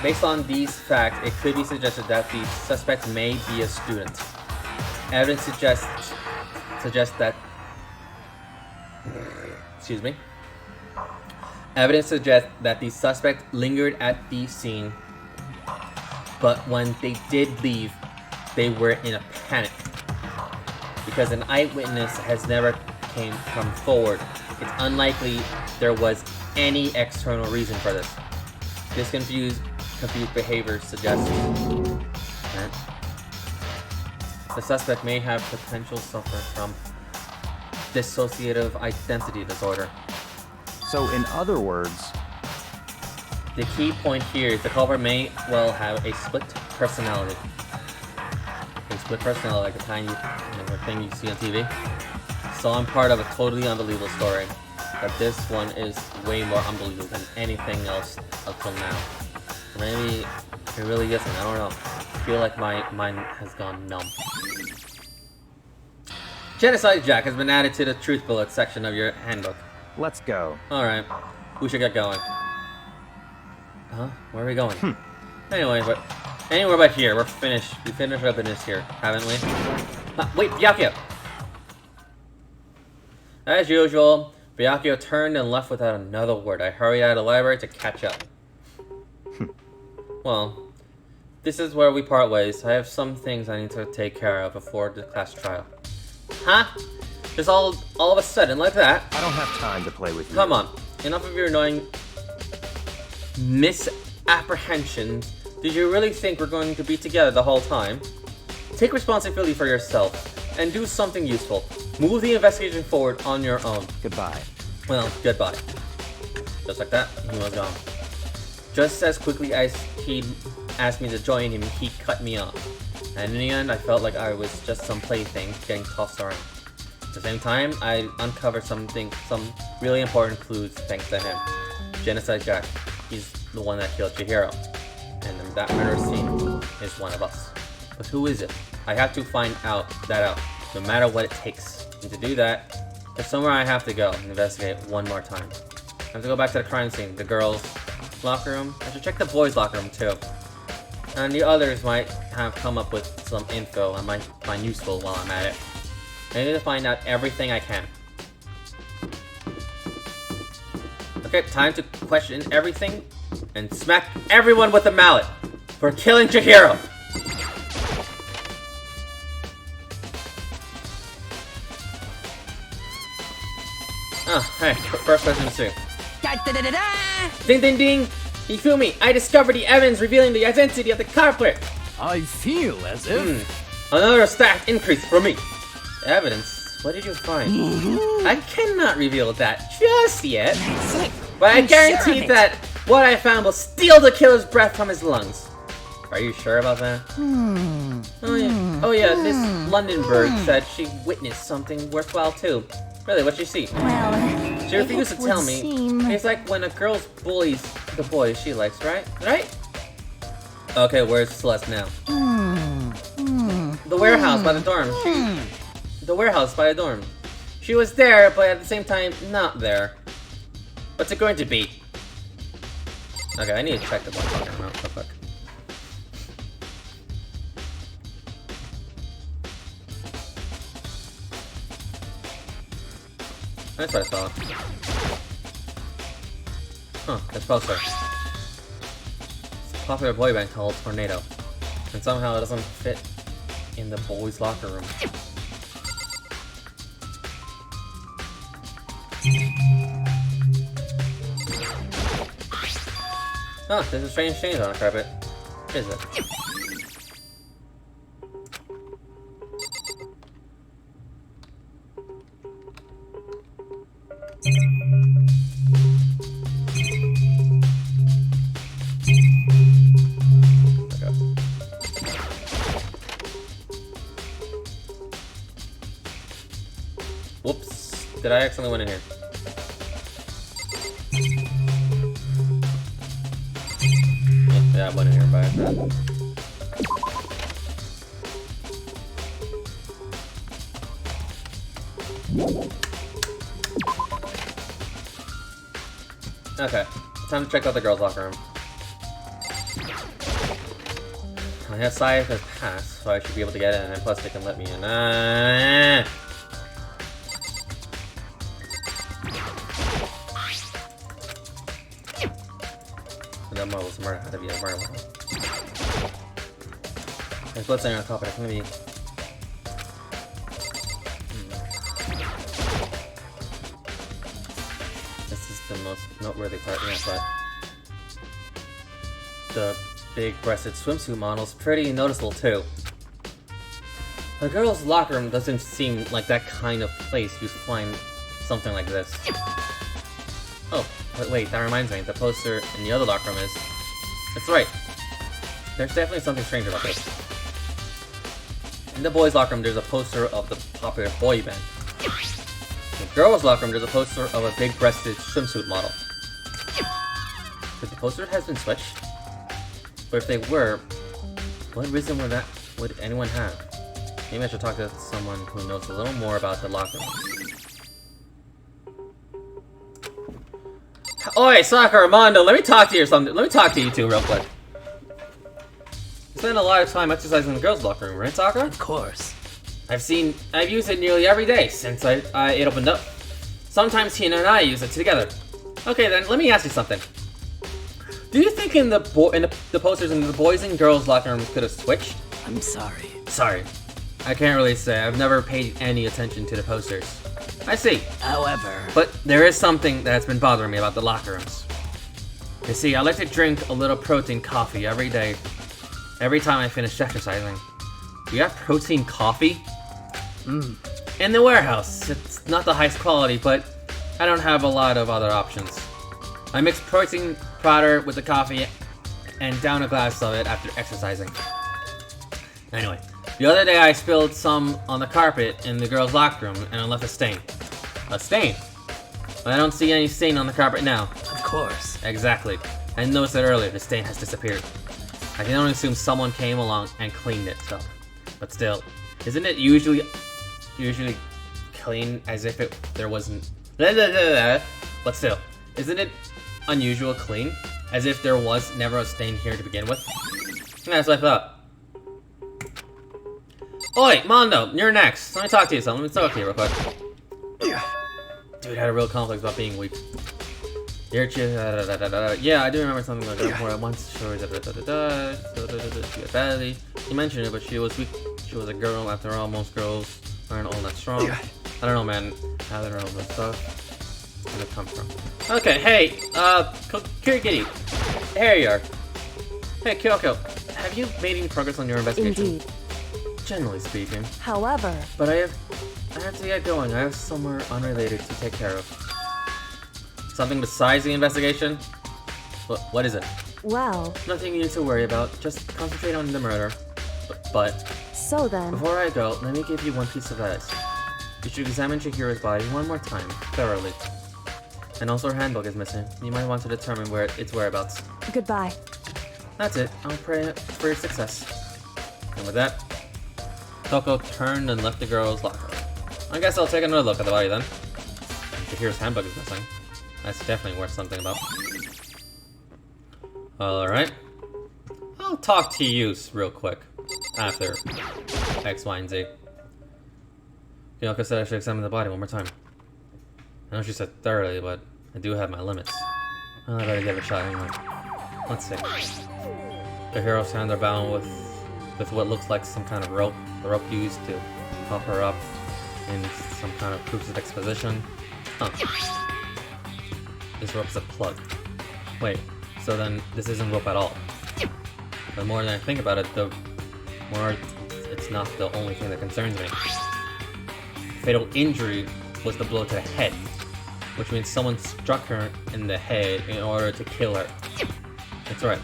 based on these facts, it could be suggested that the suspect may be a student. Evidence suggests that Evidence suggests that the suspect lingered at the scene, but when they did leave, they were in a panic. Because an eyewitness has never come forward, it's unlikely there was any external reason for this. This confused behavior suggests that the suspect may have potential suffer from dissociative identity disorder. So in other words, the key point here is the culprit may well have a split personality. A split personality, like the tiny thing you see on TV. So I'm part of a totally unbelievable story, but this one is way more unbelievable than anything else up till now. Or maybe it really isn't, I don't know. I feel like my mind has gone numb. Genocide Jack has been added to the Truth Bullet section of your handbook. let's go. Alright, we should get going. Huh? Where are we going? Anywhere but here. We're finished. We finished up in this here, haven't we? Wait, Byakuya! As usual, Byakuya turned and left without another word. I hurried out of the library to catch up. Well, this is where we part ways. I have some things I need to take care of before the class trial. Huh? Just all of a sudden like that? I don't have time to play with you. Come on. Enough of your annoying misapprehensions. Did you really think we're going to be together the whole time? Take responsibility for yourself and do something useful. Move the investigation forward on your own. Goodbye. Well, goodbye. Just like that, he was gone. Just as quickly as he asked me to join him, he cut me off. And in the end, I felt like I was just some plaything getting tossed around. At the same time, I uncovered some really important clues thanks to him. Genocide Jack. He's the one that killed Chihiro. And that murder scene is one of us. But who is it? I have to find that out, no matter what it takes. And to do that, there's somewhere I have to go and investigate one more time. I have to go back to the crime scene, the girls' locker room. I should check the boys' locker room too. And the others might have come up with some info I might find useful while I'm at it. I need to find out everything I can. Okay, time to question everything and smack everyone with a mallet for killing Chihiro. Oh, hey, first person to see. Da-da-da-da-da! Ding ding ding! Ifumi, I discovered the evidence revealing the identity of the culprit! I feel as if... Another stack increase for me! Evidence? What did you find? I cannot reveal that just yet. But I guarantee that what I found will steal the killer's breath from his lungs. Are you sure about that? Oh yeah, Miss Londonberg said she witnessed something worthwhile too. Really, what'd you see? Well, She refused to tell me. It's like when a girl bullies the boys she likes, right? Right? Okay, where's Celeste now? The warehouse by the dorm. The warehouse by the dorm. She was there, but at the same time, not there. What's it going to be? Okay, I need to check the one talking about real quick. That's what I saw. Huh, this poster. It's a popular boy band called Tornado. And somehow it doesn't fit in the boys' locker room. Oh, there's a strange change on the carpet. What is it? Whoops. Did I accidentally went in here? Yeah, I went in here by accident. Okay, time to check out the girls' locker room. I have Sai has passed, so I should be able to get in, and plus they can let me in. That model was murder. Had to be a murder. There's blood stain on top, but it's gonna be. This is the most noteworthy part, but the big-breasted swimsuit model's pretty noticeable too. The girls' locker room doesn't seem like that kind of place you'd find something like this. Oh, but wait, that reminds me, the poster in the other locker room is... That's right. There's definitely something strange about this. In the boys' locker room, there's a poster of the popular boy band. In the girls' locker room, there's a poster of a big-breasted swimsuit model. But the poster has been switched? But if they were, what reason would anyone have? Maybe I should talk to someone who knows a little more about the locker room. Oi, Sakura, Armando, let me talk to you or something. Let me talk to you two real quick. You spend a lot of time exercising in the girls' locker room, right, Sakura? Of course. I've used it nearly every day since it opened up. Sometimes Hina and I use it together. Okay then, let me ask you something. Do you think in the posters in the boys and girls locker rooms could have switched? I'm sorry. Sorry, I can't really say. I've never paid any attention to the posters. I see. However, But there is something that's been bothering me about the locker rooms. You see, I like to drink a little protein coffee every day, every time I finish exercising. Do you have protein coffee? In the warehouse. It's not the highest quality, but I don't have a lot of other options. I mix protein powder with the coffee and down a glass of it after exercising. Anyway, the other day I spilled some on the carpet in the girls' locker room and I left a stain. A stain? I don't see any stain on the carpet now. of course. Exactly. I noticed it earlier, the stain has disappeared. I can only assume someone came along and cleaned it up. But still, isn't it usually clean as if there wasn't... But still, isn't it unusual clean? As if there was never a stain here to begin with? That's what I thought. Oi, Mondo, you're next. Let me talk to you something. Let me talk to you real quick. Dude had a real complex about being weak. Yeah, I do remember something like that where I once showed badly. You mentioned it, but she was weak. She was a girl. After all, most girls aren't all that strong. I don't know, man. I don't know that stuff. Where'd it come from? Okay, hey, Kirigiri. Here you are. Hey, Kyoko. Have you made any progress on your investigation? Indeed. Generally speaking. However, But I have to get going. I have somewhere unrelated to take care of. Something besides the investigation? What is it? well, Nothing you need to worry about. Just concentrate on the murder. But so then, before I go, let me give you one piece of advice. You should examine Chihiro's body one more time, thoroughly. And also her handbook is missing. You might want to determine its whereabouts. goodbye. That's it. I'll pray for your success. And with that, Toko turned and left the girl's locker. I guess I'll take another look at the body then. Chihiro's handbook is missing. That's definitely worth something about. Alright. I'll talk to you real quick. After X, Y, and Z. Kyoko said I should examine the body one more time. I know she said thoroughly, but I do have my limits. I better give it a shot anyway. Let's see. The hero's hands are bound with what looks like some kind of rope. The rope used to help her up in some kind of crucifix position. Huh. This rope's a plug. Wait, so then this isn't rope at all. The more that I think about it, the more it's not the only thing that concerns me. Fatal injury was the blow to the head, which means someone struck her in the head in order to kill her. That's right.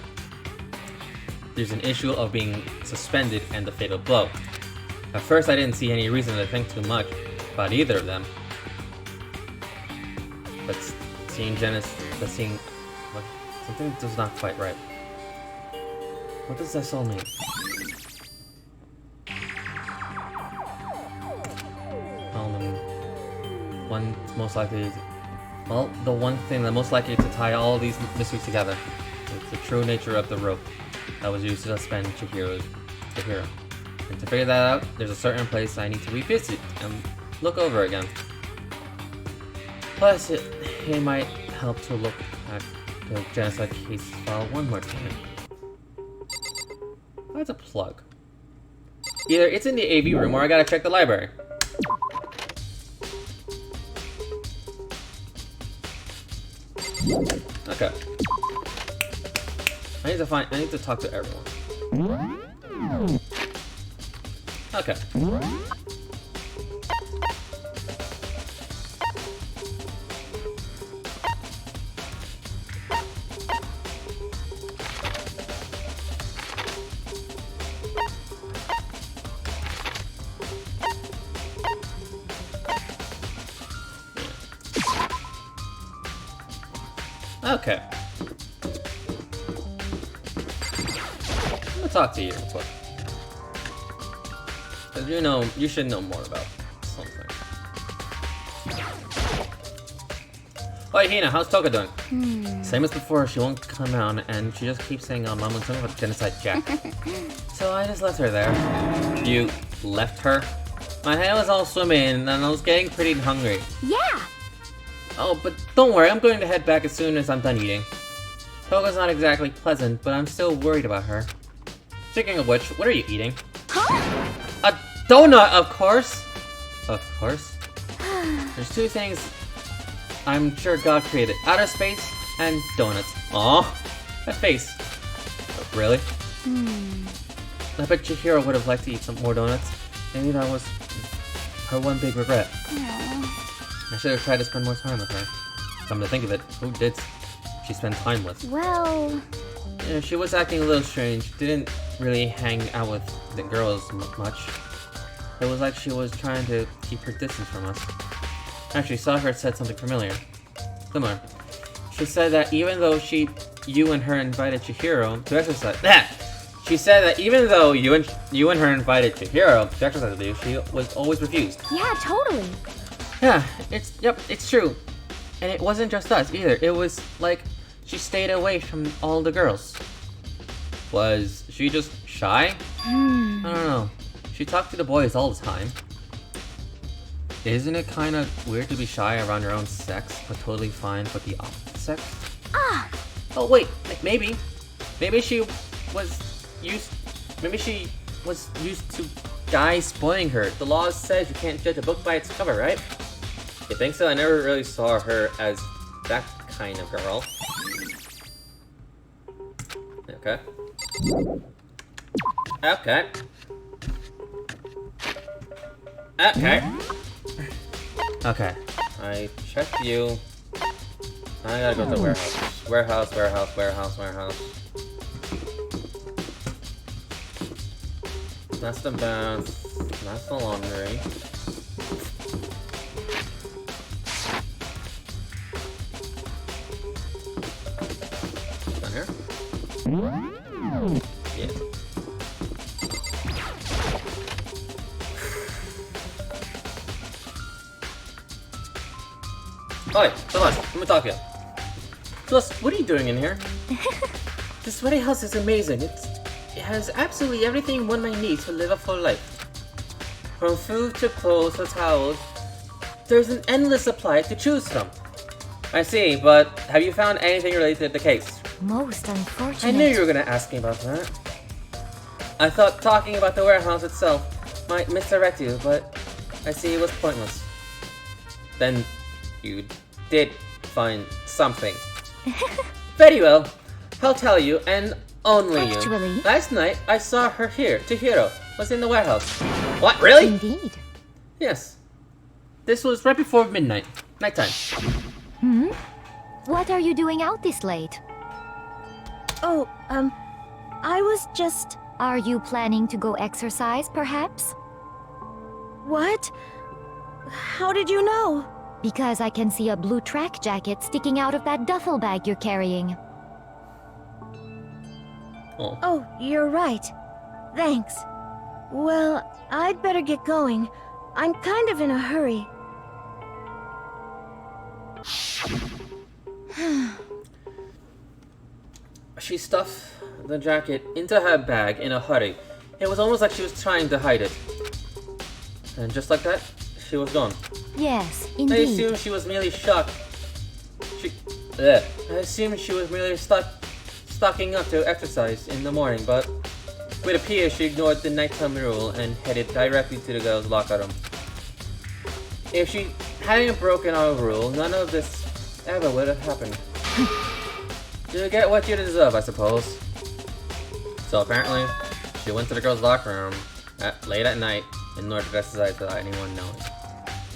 There's an issue of being suspended and the fatal blow. At first I didn't see any reason to think too much about either of them. But seeing look, something does not quite right. What does this all mean? The one thing that most likely to tie all these mysteries together is the true nature of the rope that was used to suspend Chihiro. And to figure that out, there's a certain place I need to revisit and look over again. Plus, it might help to look at the genocide case file one more time. That's a plug. Either it's in the AV room or I gotta check the library. Okay. I need to talk to everyone. Okay. Okay. I'm gonna talk to you real quick. Because you should know more about something. Oi, Hina, how's Toka doing? Same as before, she won't come out, and she just keeps saying, Mom wants something about Genocide Jack. So I just left her there. You left her? My head was all swimming, and I was getting pretty hungry. Yeah. Oh, but don't worry, I'm going to head back as soon as I'm done eating. Toga's not exactly pleasant, but I'm still worried about her. Speaking of which, what are you eating? Huh? A donut, of course! Of course. There's two things I'm sure God created. Outer space and donuts. Aw, that face. Really? I bet Chihiro would have liked to eat some more donuts. Maybe that was her one big regret. I should have tried to spend more time with her. Come to think of it, who did she spend time with? Well... Yeah, she was acting a little strange. Didn't really hang out with the girls much. It was like she was trying to keep her distance from us. Actually, Sakura said something familiar. Similar. She said that even though you and her invited Chihiro to exercise. She said that even though you and her invited Chihiro to exercise with you, she was always refused. Yeah, totally. Yeah, it's true. And it wasn't just us either. It was like she stayed away from all the girls. Was she just shy? I don't know. She talked to the boys all the time. Isn't it kind of weird to be shy around your own sex, but totally fine with the opposite sex? Oh wait, maybe she was used to guys spoiling her. The law says you can't judge a book by its cover, right? You think so? I never really saw her as that kind of girl. Okay. Okay. Okay. I checked you. I gotta go to the warehouse. Warehouse. That's the bath. That's the laundry. Down here? Yeah. Oi, Celeste, let me talk to you. Celeste, what are you doing in here? This sweaty house is amazing. It has absolutely everything one might need to live a full life. From food to clothes to towels, there's an endless supply to choose from. I see, but have you found anything related to the case? Most unfortunate. I knew you were gonna ask me about that. I thought talking about the warehouse itself might misdirect you, but I see it was pointless. Then you did find something. Very well. I'll tell you, and only Actually. you. Last night, I saw her here. Chihiro was in the warehouse. What, really? Indeed. Yes. This was right before midnight. Nighttime. What are you doing out this late? Oh, I was just... Are you planning to go exercise, perhaps? What? How did you know? Because I can see a blue track jacket sticking out of that duffel bag you're carrying. Oh. Oh, you're right. Thanks. Well, I'd better get going. I'm kind of in a hurry. She stuffed the jacket into her bag in a hurry. It was almost like she was trying to hide it. And just like that, she was gone. Yes, I indeed. assume she was merely shocked. I assume she was merely stocking up to exercise in the morning, but it would appear she ignored the nighttime rule and headed directly to the girls' locker room. If she hadn't broken our rule, none of this ever would have happened. You get what you deserve, I suppose. So apparently, she went to the girls' locker room late at night in order to exercise without anyone knowing.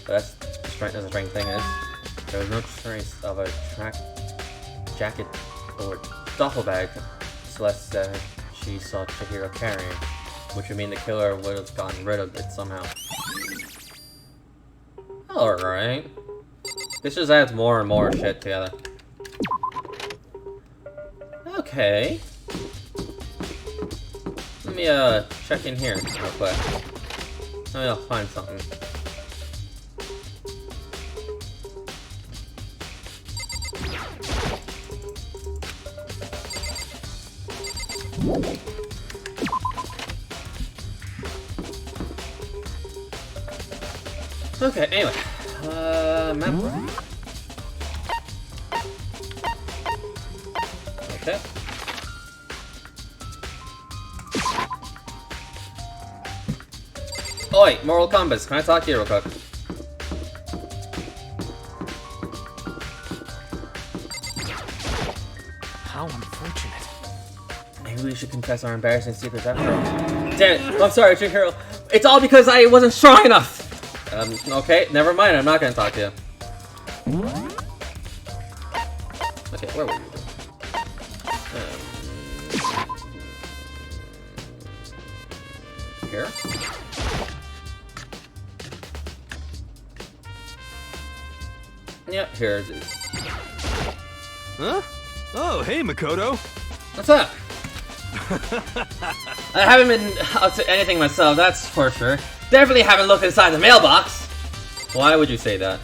But that's the strange thing is, there was no trace of a jacket or duffel bag Celeste said she saw Chihiro carrying, which would mean the killer would have gotten rid of it somehow. Alright. This just adds more and more shit together. Okay. Let me check in here real quick. Maybe I'll find something. Okay, anyway. Map. Okay. Oi, moral compass. Can I talk to you real quick? How unfortunate. Maybe we should confess our embarrassing secrets after all. Damn it! I'm sorry, Trick Hero. It's all because I wasn't strong enough! Okay, never mind. I'm not gonna talk to you. Okay, where were you? Here? Yep, here it is. Huh? Oh, hey, Makoto. What's up? I haven't been up to anything myself, that's for sure. Definitely haven't looked inside the mailbox. Why would you say that?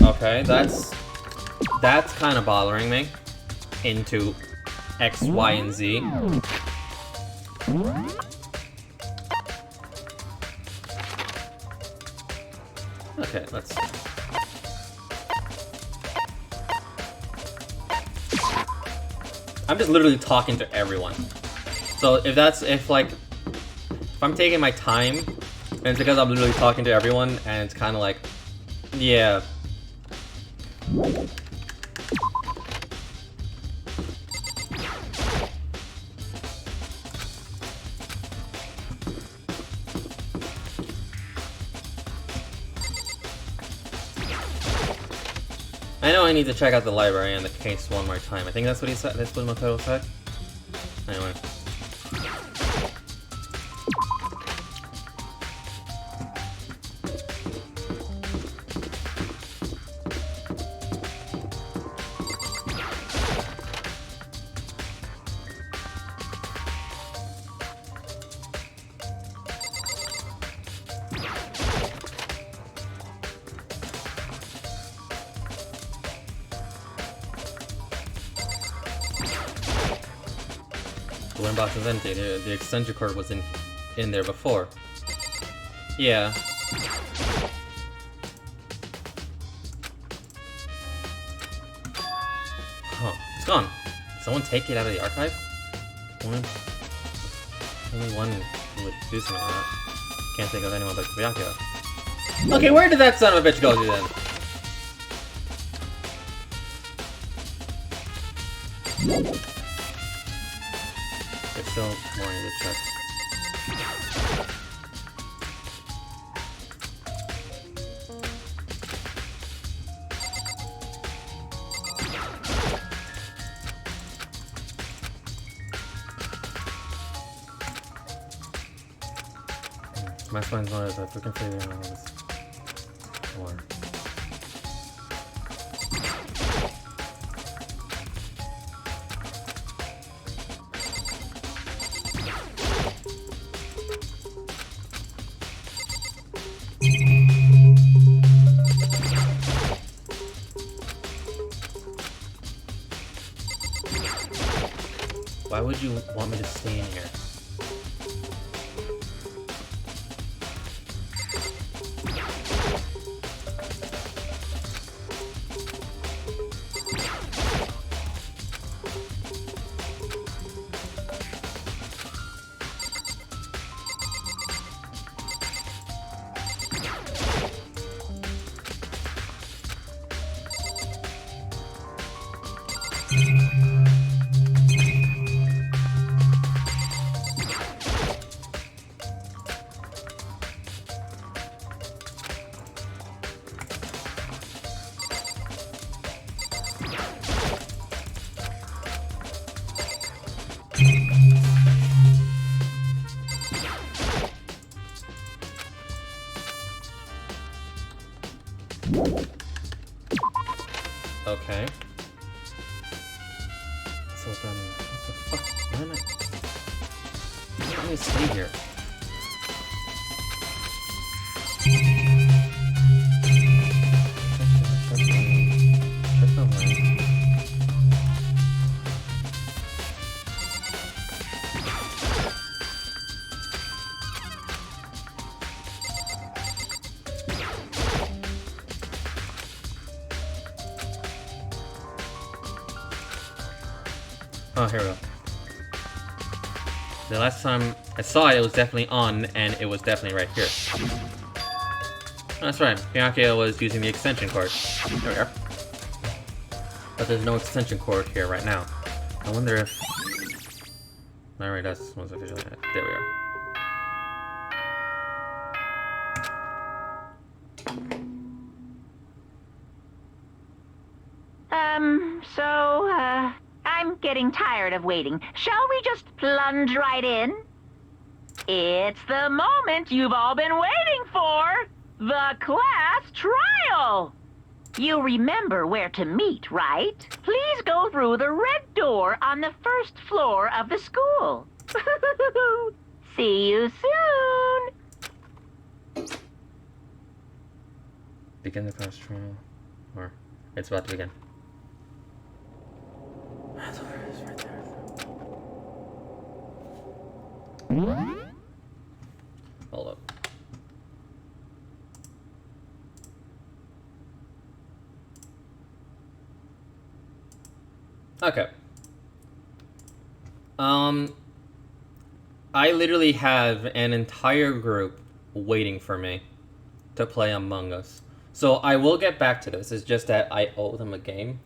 Okay, that's kind of bothering me. Into X, Y, and Z. Okay, let's see. I'm just literally talking to everyone. So if I'm taking my time, and it's because I'm literally talking to everyone, and it's kind of like, yeah. I know I need to check out the library and the case one more time. I think that's what he said. That's what Makoto said. Anyway. The one box is empty. The extension cord was in there before. Yeah. Huh. It's gone. Did someone take it out of the archive? Only one would do something like that. Can't think of anyone but Ryakyo. Okay, where did that son of a bitch go to then? There's still more I need to check. My phone's not as a freaking favorite on this. Or why would you want me to stay in here? Okay. So then, what the fuck? Why am I? Why am I stay here? Oh, here we go. The last time I saw it was definitely on, and it was definitely right here. Oh, that's right. Pinocchio was using the extension cord. There we are. But there's no extension cord here right now. I wonder if... Alright, that's one's officially... There we are. I'm getting tired of waiting. Shall we just plunge right in? It's the moment you've all been waiting for! The class trial! You remember where to meet, right? Please go through the red door on the first floor of the school. See you soon! Begin the class trial. Or, it's about to begin. It's right there. Hold up. Okay. I literally have an entire group waiting for me to play Among Us. So I will get back to this. It's just that I owe them a game,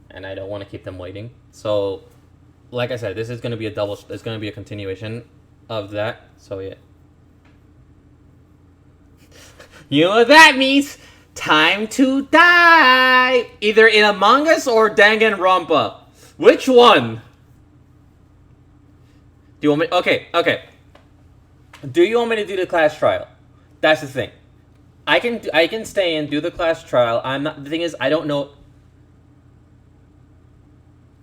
and I don't want to keep them waiting. So, like I said, this is going to be a double... It's going to be a continuation of that. So, yeah. You know what that means? Time to die! Either in Among Us or Danganrompa. Which one? Do you want me... Okay. Do you want me to do the class trial? That's the thing. I can stay and do the class trial. I'm not... The thing is, I don't know...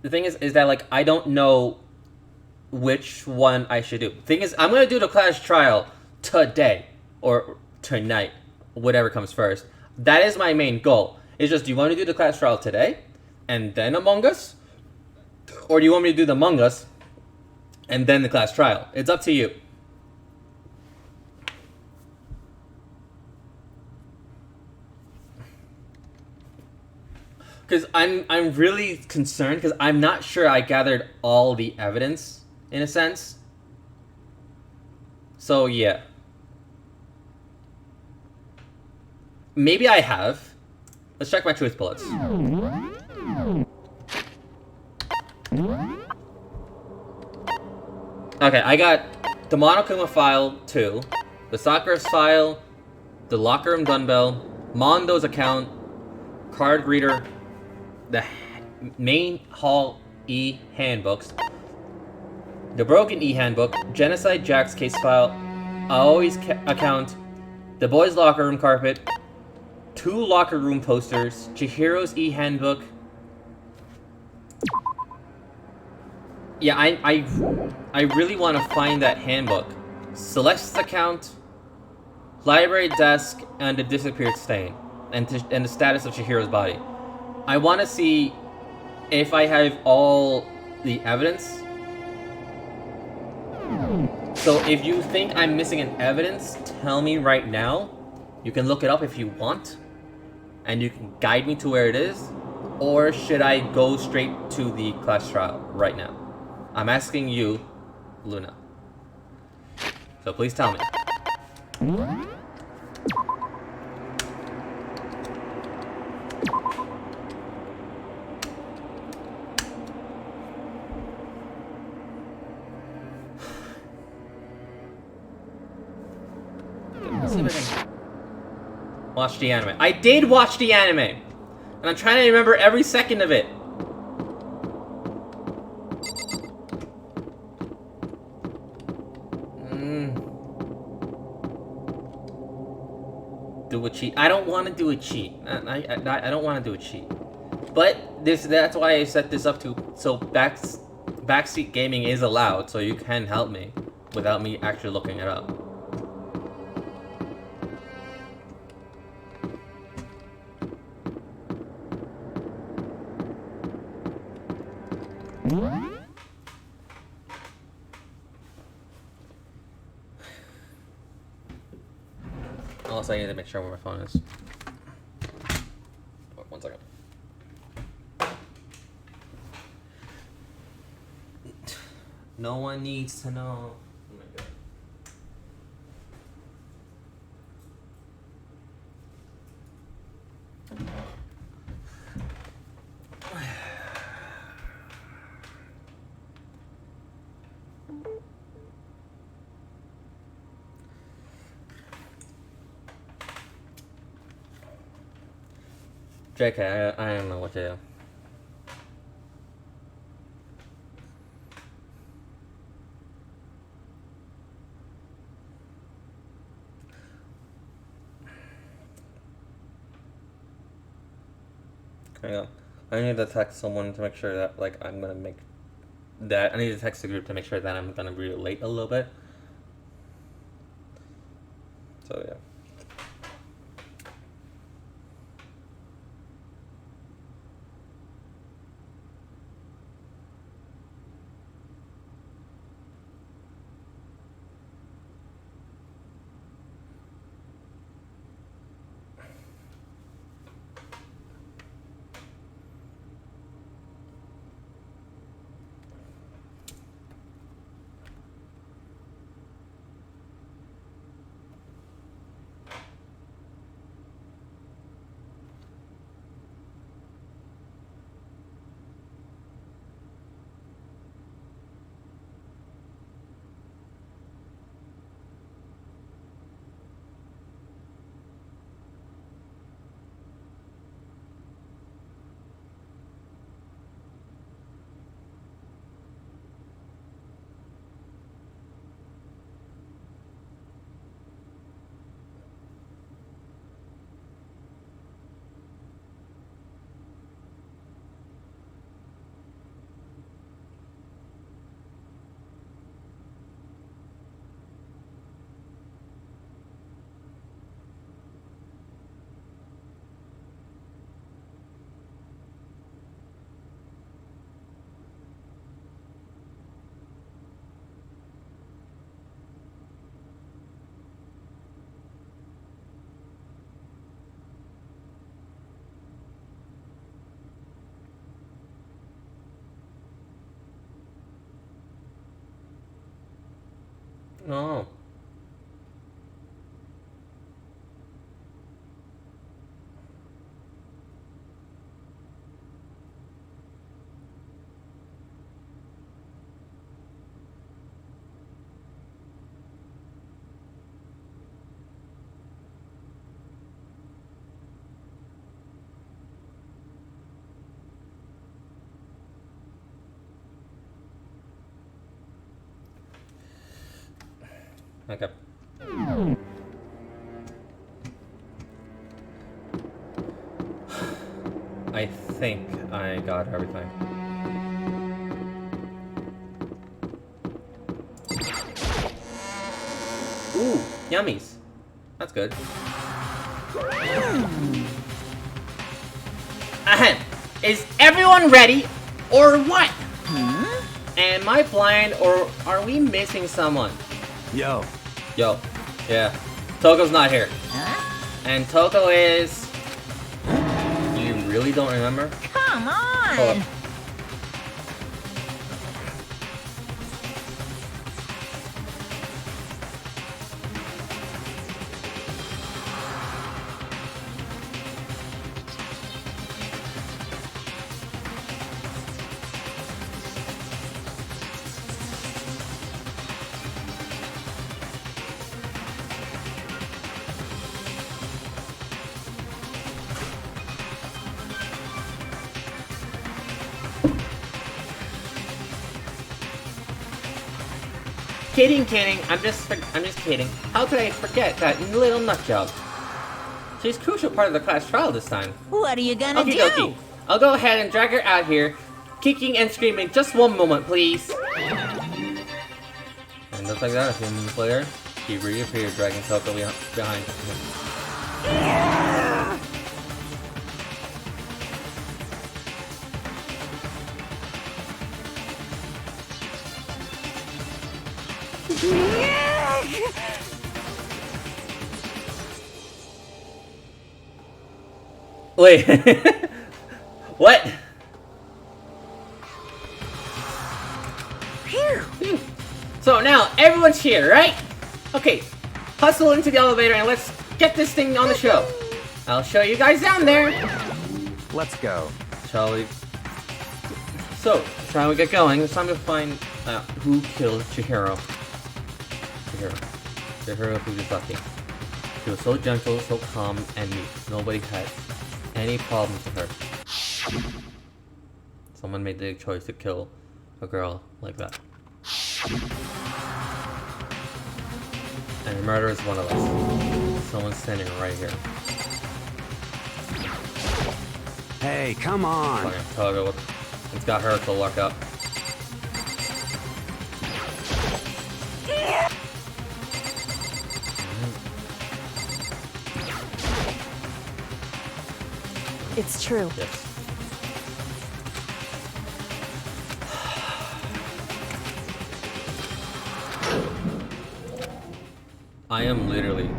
The thing is that, like, I don't know which one I should do. The thing is, I'm going to do the class trial today. Or tonight. Whatever comes first. That is my main goal. It's just, do you want me to do the class trial today? And then Among Us? Or do you want me to do the Among Us? And then the class trial? It's up to you. Because I'm really concerned, because I'm not sure I gathered all the evidence, in a sense. So, yeah. Maybe I have. Let's check my truth bullets. Okay, I got the Monokuma file 2, the Sakura's file, the locker room dumbbell, Mondo's account, card reader, the main hall E handbooks, the broken E handbook, Genocide Jack's case file, Aoi's account, the boys' locker room carpet, 2 locker room posters, Chihiro's E handbook. Yeah, I really want to find that handbook. Celeste's account, library desk, and the disappeared stain, and the status of Chihiro's body. I want to see if I have all the evidence. So if you think I'm missing an evidence, tell me right now. You can look it up if you want, and you can guide me to where it is. Or should I go straight to the class trial right now? I'm asking you, Luna. So please tell me. Let's see if I can watch the anime. I did watch the anime! And I'm trying to remember every second of it. Do a cheat. I don't want to do a cheat. I don't want to do a cheat. But that's why I set this up to so backseat gaming is allowed, so you can help me without me actually looking it up. Also, I need to make sure where my phone is. Oh, 1 second. No one needs to know. Oh my god. JK, I don't know what to do. Hang on. I need to text someone to make sure that, like, I'm gonna make that. I need to text the group to make sure that I'm gonna be late a little bit. So, yeah. No. Okay. I think I got everything. Ooh, yummies. That's good. Ahem. Is everyone ready, or what? Am I blind, or are we missing someone? Yo. Yo. Yeah. Toko's not here. Huh? And Toko is... You really don't remember? Come on! Hold up. Kidding. I'm just kidding. How could I forget that little nut job? She's a crucial part of the class trial this time. What are you gonna Okie do? dokie. I'll go ahead and drag her out here, kicking and screaming. Just one moment, please. And just like that, a few minutes later, she reappeared, dragging Toko behind her. Wait. What? Phew. So now everyone's here, right? Okay, hustle into the elevator and let's get this thing on the show. I'll show you guys down there. Let's go. Shall we? So, shall we get going? It's time to find out who killed Chihiro. Chihiro Fujisaki. She was so gentle, so calm, and meek. Nobody had any problems with her. Someone made the choice to kill a girl like that. And the murderer is one of us. Someone's standing right here. Hey, come on. Fucking Togo. It's got her to lock up. It's true. Yes. I am literally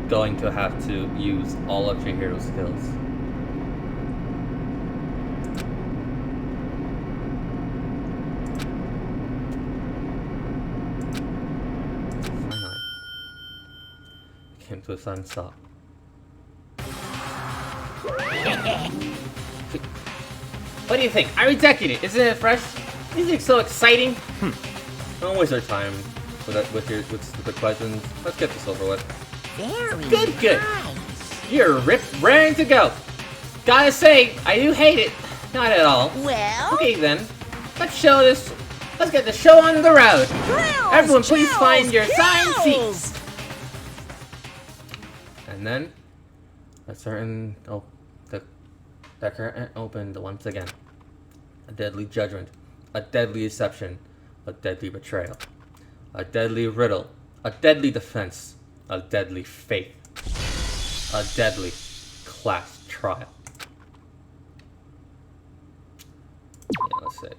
going to have to use all of Chihiro's skills. Why not? Came to a sudden stop. What do you think? I rejected it. Isn't it fresh? Isn't it so exciting? Don't waste our time with the questions. Let's get this over with. Very Good. nice. You're ripped, raring to go. Gotta say, I do hate it. Not at all. Well, Okay then, let's get the show on the road. Grills, Everyone please chills, find your assigned kills. seats. And then, the curtain opened once again. A deadly judgment, a deadly deception, a deadly betrayal, a deadly riddle, a deadly defense, a deadly faith, a deadly class trial. Yeah, let's save.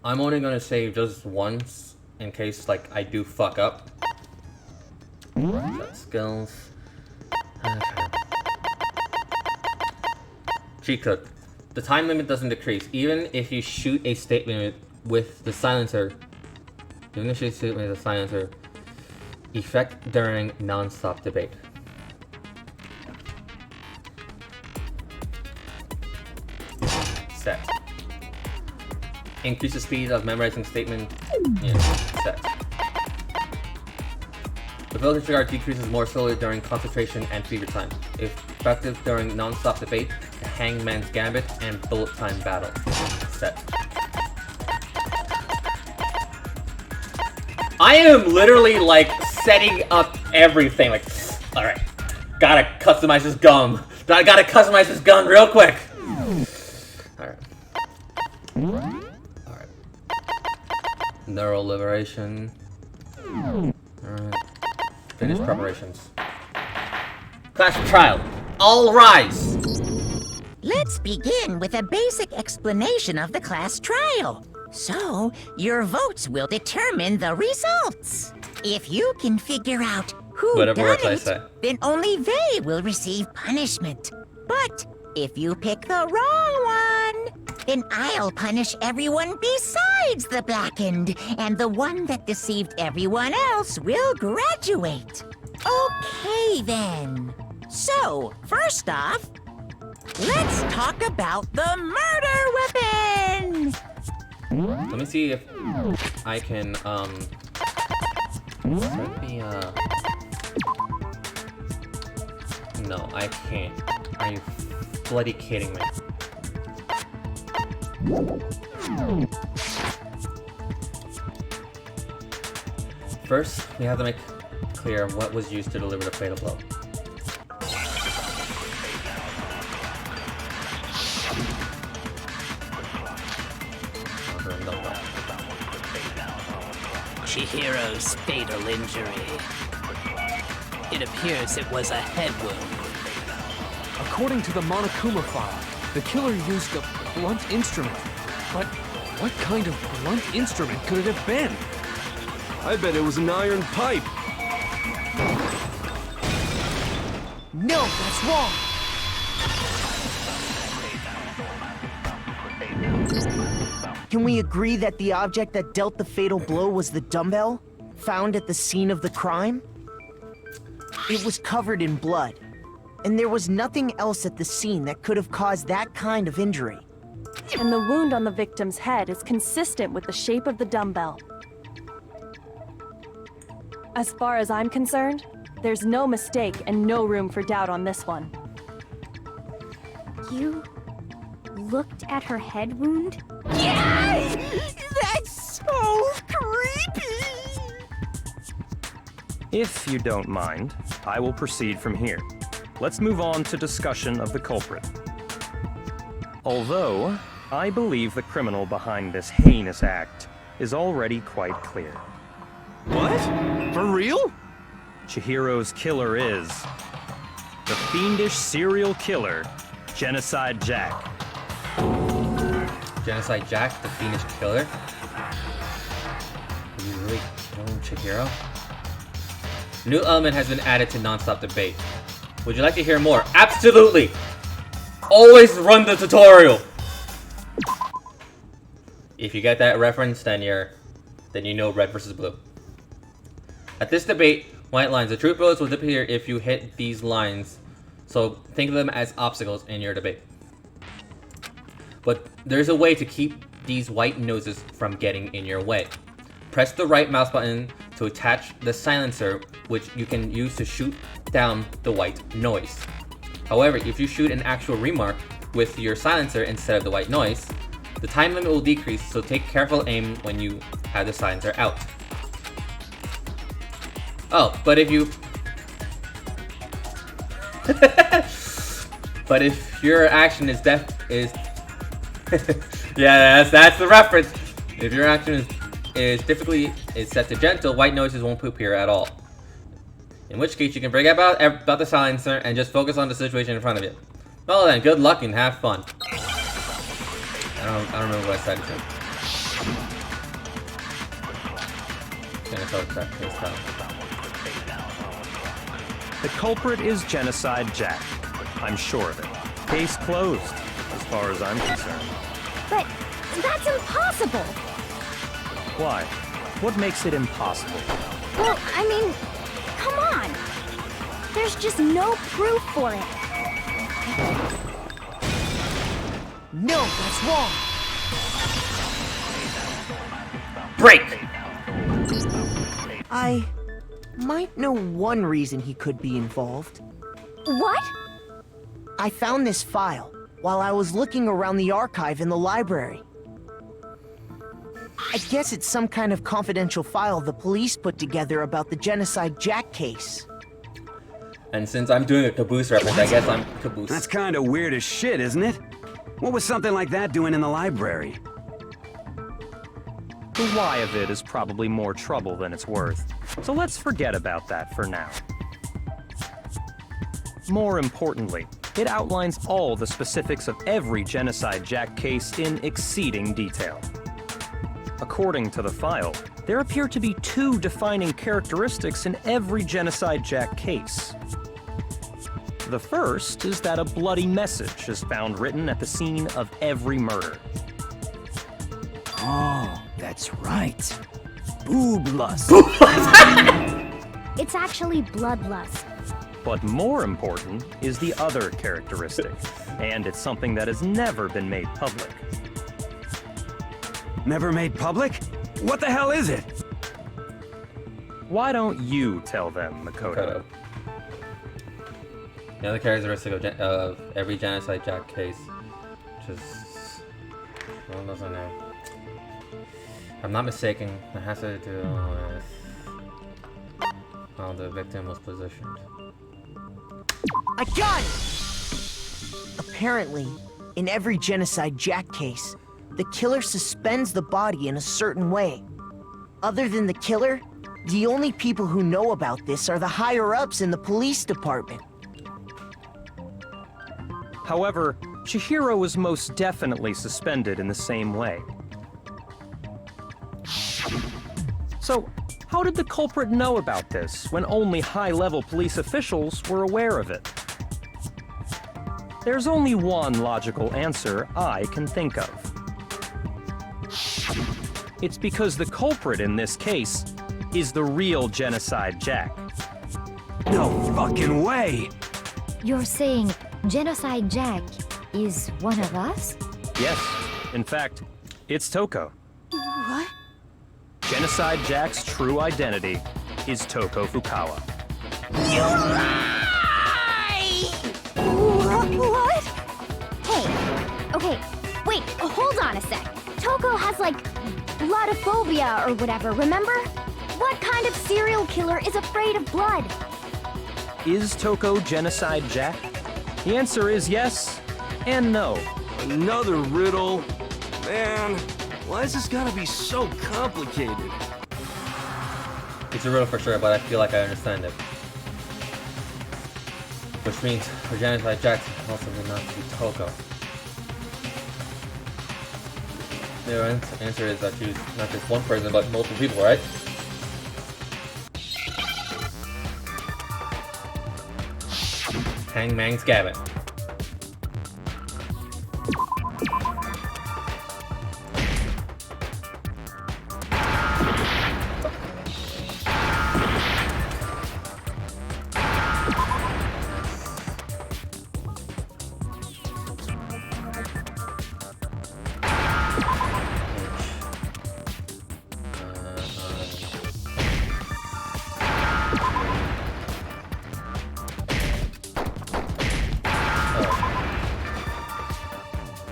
I'm only gonna save just once in case, like, I do fuck up. Set skills. Cheat code. The time limit doesn't decrease, even if you shoot a statement with the silencer. Even if you shoot a statement with a silencer. Effect during non-stop debate. Set. Increase the speed of memorizing statement. Yeah, set. The ability to guard decreases more slowly during concentration and fever time. Effective during non-stop debate, the Hangman's Gambit, and bullet time battle. Set. I am literally like setting up everything. Like, alright, gotta customize this gun. I gotta customize this gun real quick. Alright. Alright. Neural liberation. Alright. Finish preparations. Class trial. All rise! Let's begin with a basic explanation of the class trial. So, your votes will determine the results. If you can figure out who Whatever done words I it, say. then only they will receive punishment. But if you pick the wrong one, then I'll punish everyone besides the blackened, and the one that deceived everyone else will graduate. Okay then. So, first off, let's talk about the murder weapon! Let me see if I can, set the, No, I can't. Are you bloody kidding me? First, we have to make clear what was used to deliver the fatal blow. Chihiro's fatal injury. It appears it was a head wound. According to the Monokuma file, the killer used a blunt instrument. But what kind of blunt instrument could it have been? I bet it was an iron pipe. No, that's wrong. Can we agree that the object that dealt the fatal blow was the dumbbell, found at the scene of the crime? It was covered in blood, and there was nothing else at the scene that could have caused that kind of injury. And the wound on the victim's head is consistent with the shape of the dumbbell. As far as I'm concerned, there's no mistake and no room for doubt on this one. You looked at her head wound? Yes! That's so creepy! If you don't mind, I will proceed from here. Let's move on to discussion of the culprit. Although, I believe the criminal behind this heinous act is already quite clear. What? For real? Chihiro's killer is the fiendish serial killer, Genocide Jack. Genocide Jack, the fiendish killer? Do you really know Chihiro? New element has been added to non-stop debate. Would you like to hear more? Absolutely! Always run the tutorial! If you get that reference, then you know red versus blue. At this debate, white lines. The truth bullets will disappear if you hit these lines, so think of them as obstacles in your debate. But there's a way to keep these white noses from getting in your way. Press the right mouse button to attach the silencer, which you can use to shoot down the white noise. However, if you shoot an actual remark with your silencer instead of the white noise, the time limit will decrease, so take careful aim when you have the silencer out. Oh, but if you... but if your action is yeah, that's the reference. If your action is set to gentle, white noises won't appear at all. In which case, you can forget about the silencer and just focus on the situation in front of you. Well then, good luck and have fun. I don't remember what I said. The culprit is Genocide Jack. I'm sure of it. Case closed, as far as I'm concerned. But that's impossible! Why? What makes it impossible? Well, I mean, come on! There's just no proof for it. No, that's wrong! Break! I might know one reason he could be involved. What? I found this file while I was looking around the archive in the library. I guess it's some kind of confidential file the police put together about the Genocide Jack case. And since I'm doing a Caboose reference, I guess I'm Caboose. That's kind of weird as shit, isn't it? What was something like that doing in the library? The why of it is probably more trouble than it's worth, so let's forget about that for now. More importantly, it outlines all the specifics of every Genocide Jack case in exceeding detail. According to the file, there appear to be two defining characteristics in every Genocide Jack case. The first is that a bloody message is found written at the scene of every murder. Oh, that's right. Boob lust. It's actually bloodlust. But more important is the other characteristic, and it's something that has never been made public. Never made public? What the hell is it? Why don't you tell them, Makoto? The other characteristic of every Genocide Jack case, which is... well, doesn't know. If I'm not mistaken, it has to do with how the victim was positioned. I got it! Apparently, in every Genocide Jack case, the killer suspends the body in a certain way. Other than the killer, the only people who know about this are the higher-ups in the police department. However, Chihiro was most definitely suspended in the same way. So, how did the culprit know about this when only high-level police officials were aware of it? There's only one logical answer I can think of. it's because the culprit in this case is the real Genocide Jack. No fucking way! You're saying Genocide Jack is one of us? Yes, in fact, it's Toko. What? Genocide Jack's true identity is Toko Fukawa. You lie! What? Hey, okay, wait, hold on a sec. Toko has, like, bloodophobia or whatever, remember? What kind of serial killer is afraid of blood? Is Toko Genocide Jack? The answer is yes and no. Another riddle? Man, why is this gotta be so complicated? It's a riddle for sure, but I feel like I understand it. Which means for Genocide Jack also did not be Toko. The answer is that she's not just one person, but multiple people, right? Hangman's Gavin.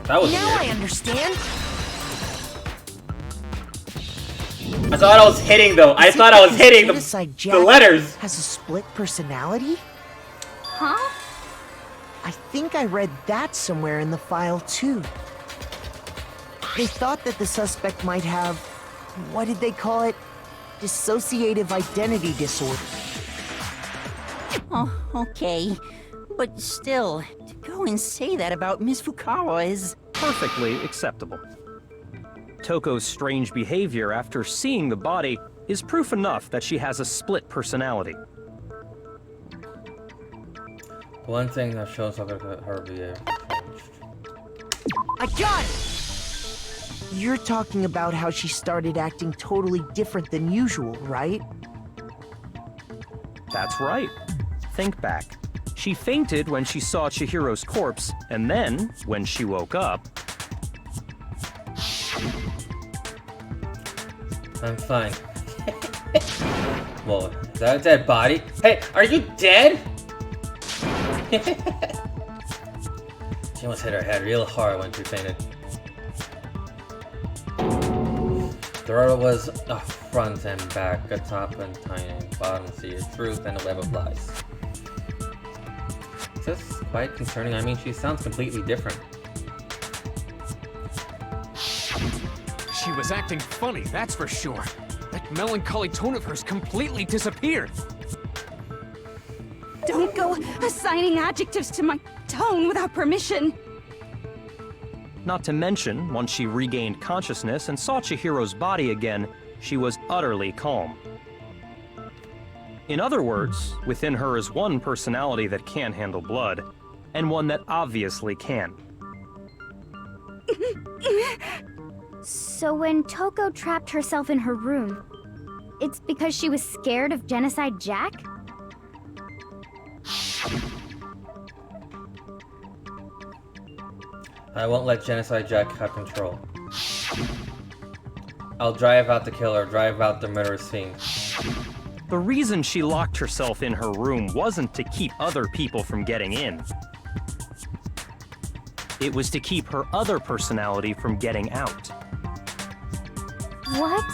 That was now weird. I understand. I thought I was hitting though. I thought I was hitting the letters. Has a split personality? Huh? I think I read that somewhere in the file too. They thought that the suspect might have, what did they call it? Dissociative identity disorder. Oh, okay. But still, to go and say that about Miss Fukawa is... Perfectly acceptable. Toko's strange behavior after seeing the body is proof enough that she has a split personality. One thing that shows up her behavior changed. I got it! You're talking about how she started acting totally different than usual, right? That's right. Think back. She fainted when she saw Chihiro's corpse, and then, when she woke up... I'm fine. Whoa, is that a dead body? Hey, are you dead? She almost hit her head real hard when she fainted. The road was a front and back, a top and tiny, bottom sea, a truth and a web of lies. Is this quite concerning? I mean, she sounds completely different. She was acting funny, that's for sure. That melancholy tone of hers completely disappeared. Don't go assigning adjectives to my tone without permission. Not to mention, once she regained consciousness and saw Chihiro's body again, she was utterly calm. In other words, within her is one personality that can't handle blood, and one that obviously can. So when Toko trapped herself in her room, it's because she was scared of Genocide Jack? I won't let Genocide Jack have control. I'll drive out the killer, drive out the murderous fiend. The reason she locked herself in her room wasn't to keep other people from getting in. It was to keep her other personality from getting out. What?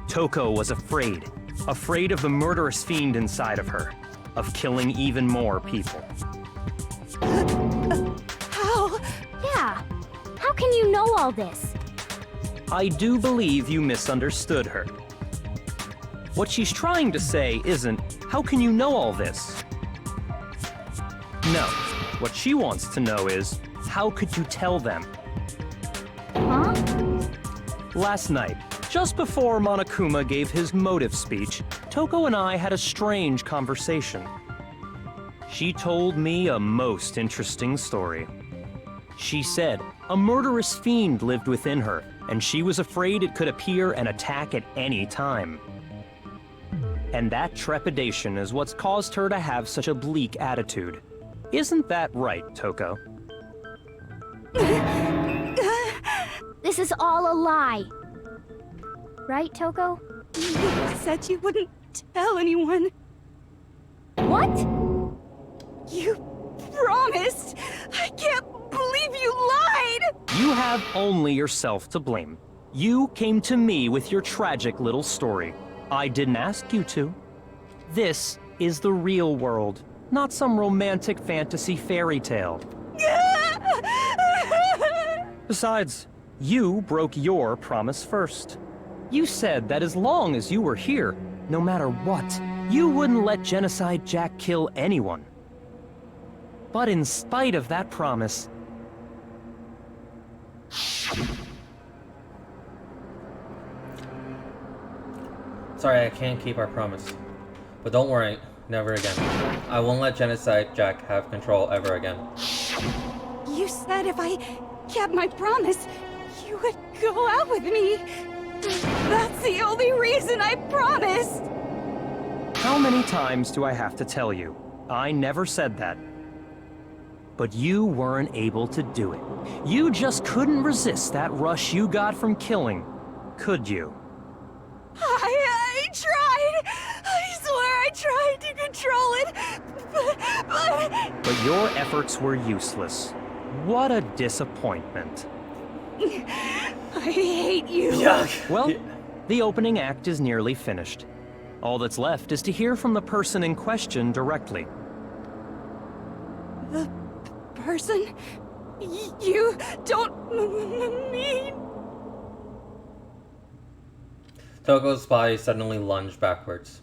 Toko was afraid. Afraid of the murderous fiend inside of her. Of killing even more people. How? Yeah. How can you know all this? I do believe you misunderstood her. What she's trying to say isn't, how can you know all this? No. What she wants to know is, how could you tell them? Huh? Last night, just before Monokuma gave his motive speech, Toko and I had a strange conversation. She told me a most interesting story. She said a murderous fiend lived within her, and she was afraid it could appear and attack at any time. And that trepidation is what's caused her to have such a bleak attitude. Isn't that right, Toko? This is all a lie. Right, Toko? You said you wouldn't tell anyone. What? You promised! I can't believe you lied! You have only yourself to blame. You came to me with your tragic little story. I didn't ask you to. This is the real world, not some romantic fantasy fairy tale. Besides, you broke your promise first. You said that as long as you were here, no matter what, you wouldn't let Genocide Jack kill anyone. But in spite of that promise... Sorry, I can't keep our promise. But don't worry, never again. I won't let Genocide Jack have control ever again. You said if I kept my promise, you would go out with me. That's the only reason I promised. How many times do I have to tell you? I never said that. But you weren't able to do it. You just couldn't resist that rush you got from killing, could you? I tried. I swear I tried to control it, But your efforts were useless. What a disappointment. I hate you. Yuck! Well, the opening act is nearly finished. All that's left is to hear from the person in question directly. The person you don't mean... Toko's body suddenly lunged backwards.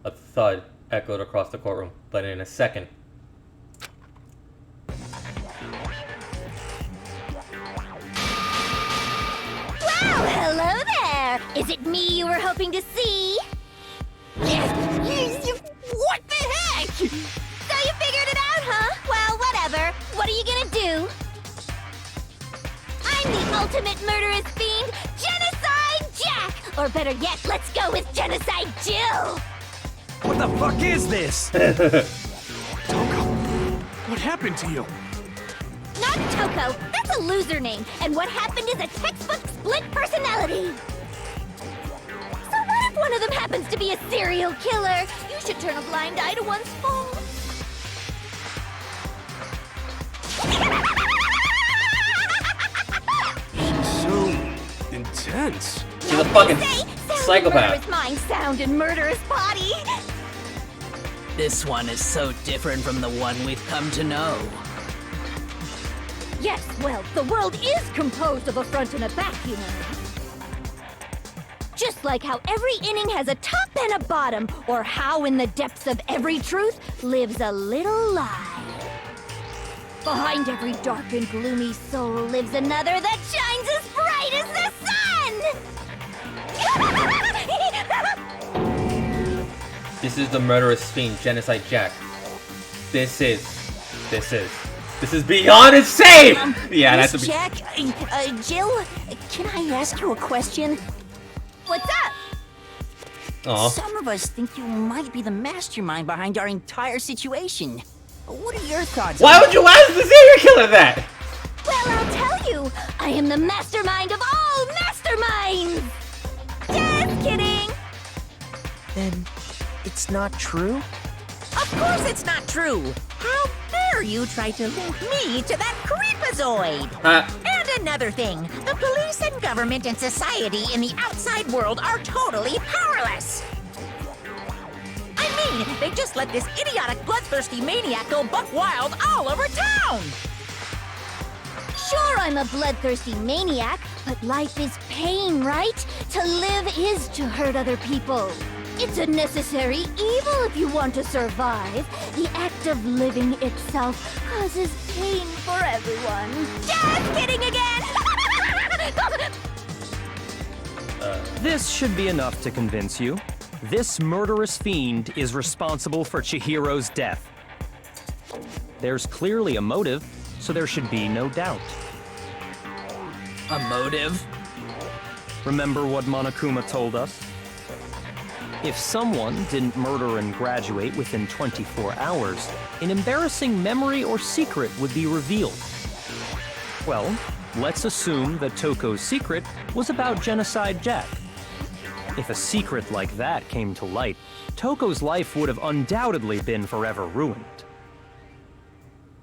A thud echoed across the courtroom, but in a second... Well, hello there! Is it me you were hoping to see? What the heck? So you figured it out, huh? Well, whatever. What are you gonna do? I'm the ultimate murderous fiend, Genocide Jack! Or better yet, let's go with Genocide Jill! What the fuck is this? Toko, what happened to you? Not Toko, that's a loser name, and what happened is a textbook split personality. So what if one of them happens to be a serial killer? You should turn a blind eye to one's faults. So intense. She's a fucking psychopath. Murderous mind, sound, and murderous body. This one is so different from the one we've come to know. Yes, well, the world is composed of a front and a back, you know. Just like how every inning has a top and a bottom, or how in the depths of every truth lives a little lie. Behind every dark and gloomy soul lives another that shines as bright as the sun! This is the murderous fiend, Genocide Jack. This is beyond insane! Yeah, that's Miss Jack, Jill, can I ask you a question? What's up? Aw. Some of us think you might be the mastermind behind our entire situation. What are your thoughts Why would you ask the serial killer that? Well, I'll tell you. I am the mastermind of all masterminds! Just kidding! Then it's not true? Of course it's not true! How dare you try to link me to that creepazoid? And another thing, the police and government and society in the outside world are totally powerless! I mean, they just let this idiotic, bloodthirsty maniac go buck wild all over town! Sure, I'm a bloodthirsty maniac, but life is pain, right? To live is to hurt other people. It's a necessary evil if you want to survive. The act of living itself causes pain for everyone. Just kidding again! This should be enough to convince you. This murderous fiend is responsible for Chihiro's death. There's clearly a motive, so there should be no doubt. A motive? Remember what Monokuma told us? If someone didn't murder and graduate within 24 hours, an embarrassing memory or secret would be revealed. Well, let's assume that Toko's secret was about Genocide Jack. If a secret like that came to light, Toko's life would have undoubtedly been forever ruined.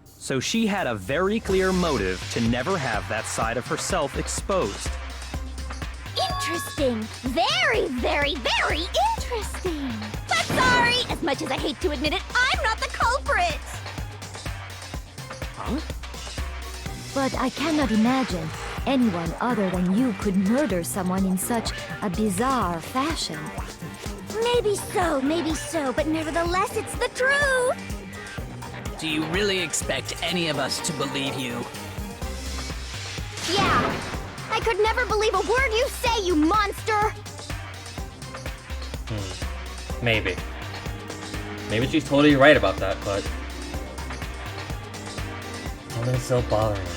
So she had a very clear motive to never have that side of herself exposed. Interesting. Very, very, very interesting. But sorry, as much as I hate to admit it, I'm not the culprit. Huh? But I cannot imagine anyone other than you could murder someone in such a bizarre fashion. Maybe so, but nevertheless, it's the truth. Do you really expect any of us to believe you? Yeah. I could never believe a word you say, you monster! Maybe. Maybe she's totally right about that, but something's still bothering her.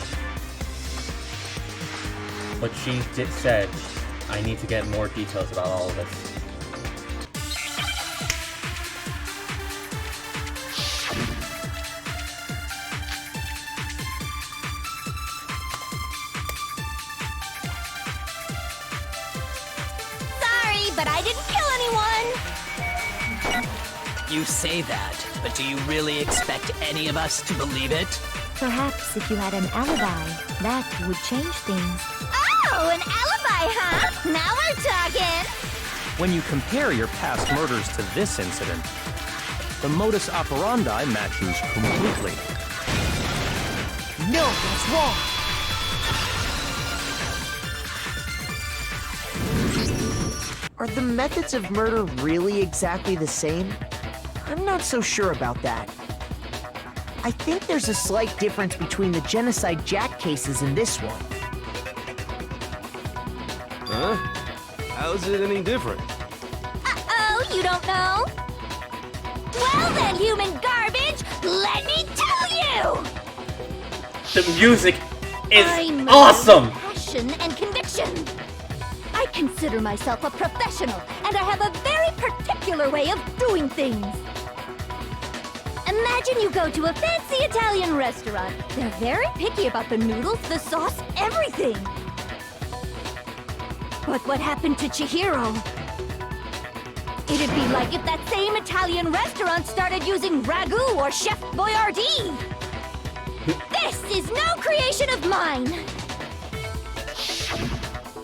But she said, I need to get more details about all of this. But I didn't kill anyone! You say that, but do you really expect any of us to believe it? Perhaps if you had an alibi, that would change things. Oh, an alibi, huh? Now we're talking! When you compare your past murders to this incident, the modus operandi matches completely. No, that's wrong! Are the methods of murder really exactly the same? I'm not so sure about that. I think there's a slight difference between the Genocide Jack cases and this one. Huh? How's it any different? Uh-oh, you don't know? Well then, human garbage, let me tell you! The music is I'm awesome! Passion and conviction. I consider myself a professional, and I have a very particular way of doing things. Imagine you go to a fancy Italian restaurant. They're very picky about the noodles, the sauce, everything. But what happened to Chihiro? It'd be like if that same Italian restaurant started using ragu or Chef Boyardee. This is no creation of mine.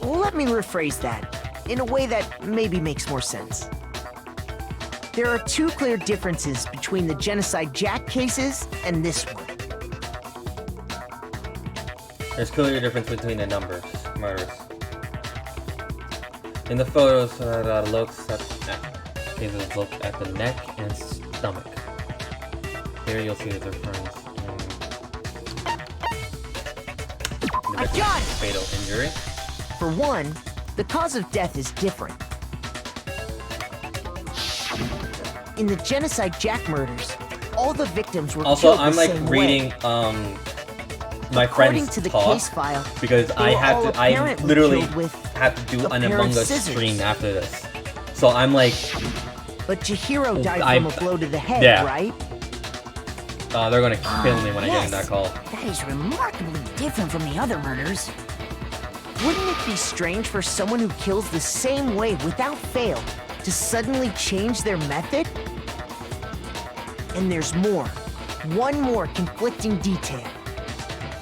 Let me rephrase that, in a way that maybe makes more sense. There are two clear differences between the Genocide Jack cases and this one. There's clearly a difference between the murders. In the photos, cases look at the neck and stomach. Here you'll see the difference in the fatal injury. For one, the cause of death is different. In the Genocide Jack murders, all the victims were also, killed I'm the like same reading way. my According friend's to the talk case file, because I literally have to do an Among Us scissors. stream after this. So I'm like, but Chihiro died from a blow to the head, yeah. right? They're gonna kill me when I get in that call. That is remarkably different from the other murders. Wouldn't it be strange for someone who kills the same way without fail to suddenly change their method? And there's more. One more conflicting detail.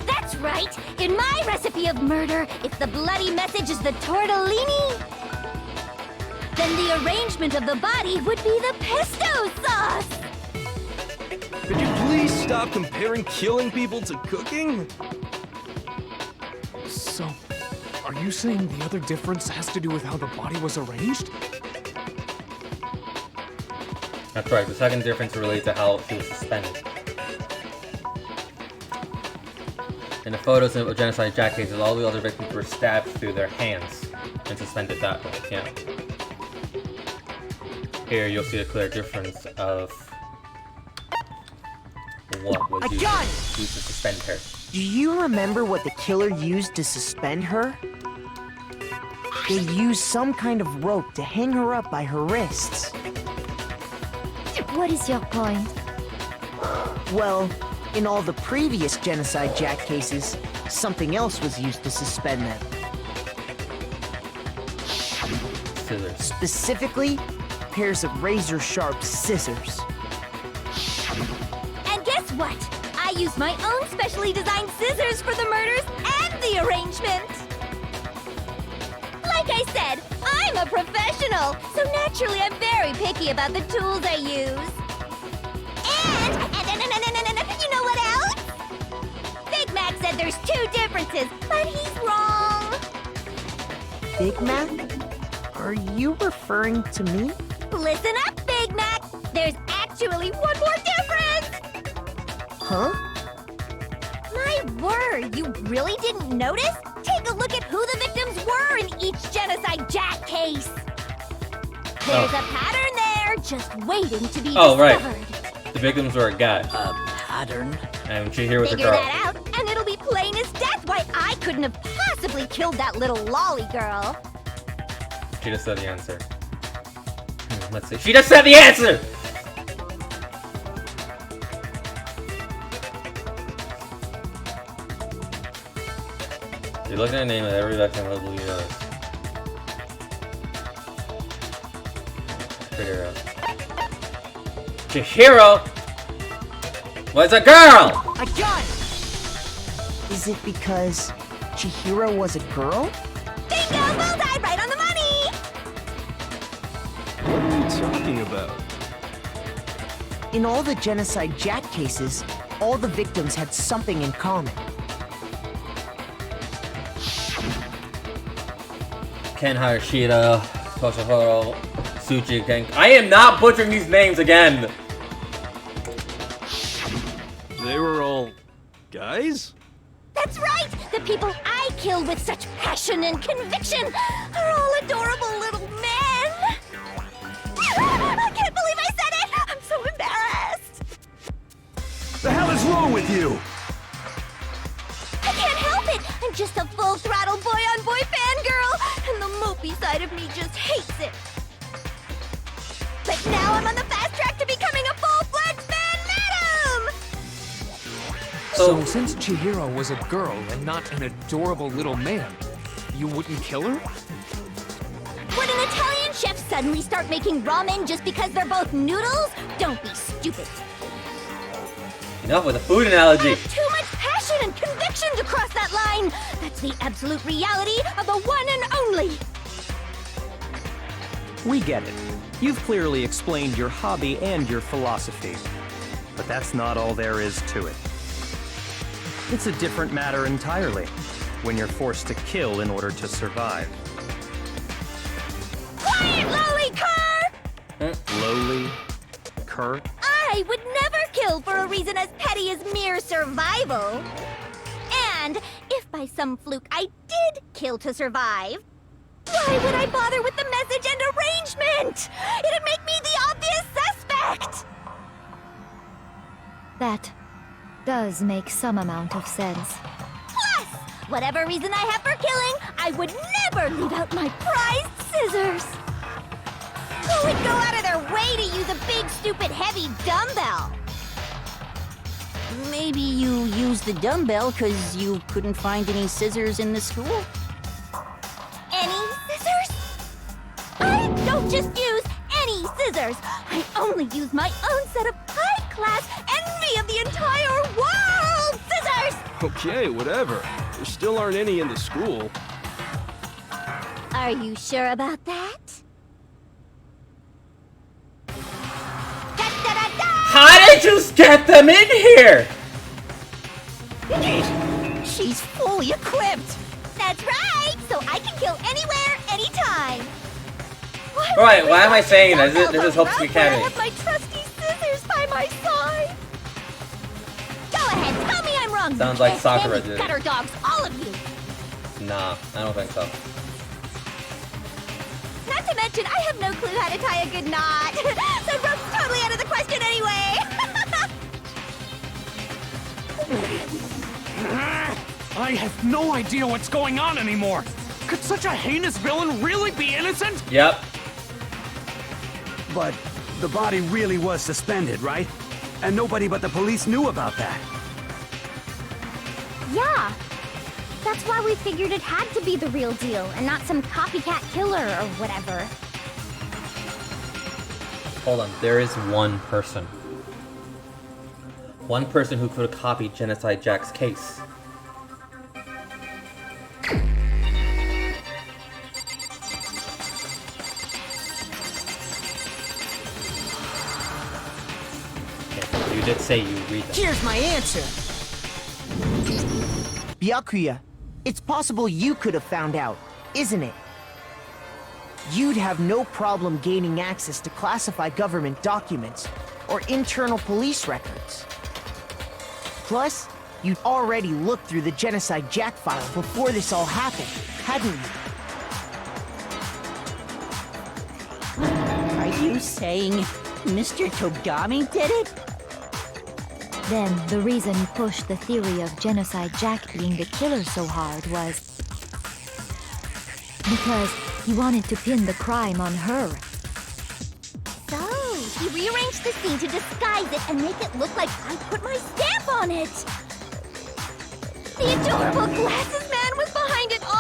That's right! In my recipe of murder, if the bloody message is the tortellini, then the arrangement of the body would be the pesto sauce! Could you please stop comparing killing people to cooking? So, are you saying the other difference has to do with how the body was arranged? That's right, the second difference relates to how she was suspended. In the photos of Genocide Jack cases, all the other victims were stabbed through their hands and suspended that way, yeah. Here you'll see a clear difference of what was used to suspend her. Do you remember what the killer used to suspend her? They used some kind of rope to hang her up by her wrists. What is your point? Well, in all the previous Genocide Jack cases, something else was used to suspend them. Scissors. Specifically, pairs of razor-sharp scissors. And guess what? I used my own specially designed scissors for the murders and the arrangement. Like I said, I'm a professional, so naturally I'm very picky about the tools I use. And you know what else? Big Mac said there's 2 differences, but he's wrong. Big Mac? Are you referring to me? Listen up, Big Mac. There's actually one more difference. Huh? My word, you really didn't notice? Take a look at who the victims were in each Genocide Jack case. There's a pattern there, just waiting to be discovered. Right. The victims were a guy. A pattern? And Chihiro was a Figure girl. that out, and it'll be plain as death why I couldn't have possibly killed that little lolly girl. She just said the answer. Let's see. She just said the answer! You look at the name of every victim of the others. Figure it out. Chihiro was a girl! I got it! Is it because Chihiro was a girl? Bingo! Bullseye! Right on the money! What are you talking about? In all the Genocide Jack cases, all the victims had something in common. Ken Hayashida, Toshihiro, Tsuchi Ken. I am not butchering these names again! They were all guys? That's right! The people I killed with such passion and conviction are all adorable little men! I can't believe I said it! I'm so embarrassed! The hell is wrong with you? I can't help it! I'm just a full-throttle boy-on-boy fangirl, and the mopey side of me just hates it. But now I'm on the fast track to becoming a full-fledged fan madam! So since Chihiro was a girl and not an adorable little man, you wouldn't kill her? Would an Italian chef suddenly start making ramen just because they're both noodles? Don't be stupid. Enough with the food analogy. I have too much passion and conviction to cross that line. That's the absolute reality of the one and only. We get it. You've clearly explained your hobby and your philosophy. But that's not all there is to it. It's a different matter entirely, when you're forced to kill in order to survive. Quiet, lowly cur! Lowly? Cur? I would never kill for a reason as petty as mere survival. And if by some fluke I did kill to survive, why would I bother with the message and arrangement? It'd make me the obvious suspect! That does make some amount of sense. Plus, whatever reason I have for killing, I would never leave out my prized scissors. Who would go out of their way to use a big, stupid, heavy dumbbell? Maybe you used the dumbbell because you couldn't find any scissors in the school? Any scissors? I don't just use any scissors. I only use my own set of high-class envy of the entire world scissors! Okay, whatever. There still aren't any in the school. Are you sure about that? How did you get them in here? She's fully equipped! That's right! So I can kill anywhere, anytime! Alright, why am I saying this? This is Hope's I Academy. have my trusty scissors by my side! Go ahead, tell me I'm wrong! Sounds like soccer Handy resident. gutter dogs, all of you! Nah, I don't think so. Not to mention, I have no clue how to tie a good knot. So rope's totally out of the question anyway. I have no idea what's going on anymore. Could such a heinous villain really be innocent? Yep. But the body really was suspended, right? And nobody but the police knew about that. Yeah. That's why we figured it had to be the real deal and not some copycat killer or whatever. Hold on, there is one person. One person who could have copied Genocide Jack's case. Okay, you did say you read that. Here's my answer. Byakuya, it's possible you could have found out, isn't it? You'd have no problem gaining access to classified government documents or internal police records. Plus, you'd already looked through the Genocide Jack file before this all happened, hadn't you? Are you saying Mr. Togami did it? Then the reason he pushed the theory of Genocide Jack being the killer so hard was because he wanted to pin the crime on her. So, he rearranged the scene to disguise it and make it look like I put my stamp on it. The adorable glasses man was behind it all.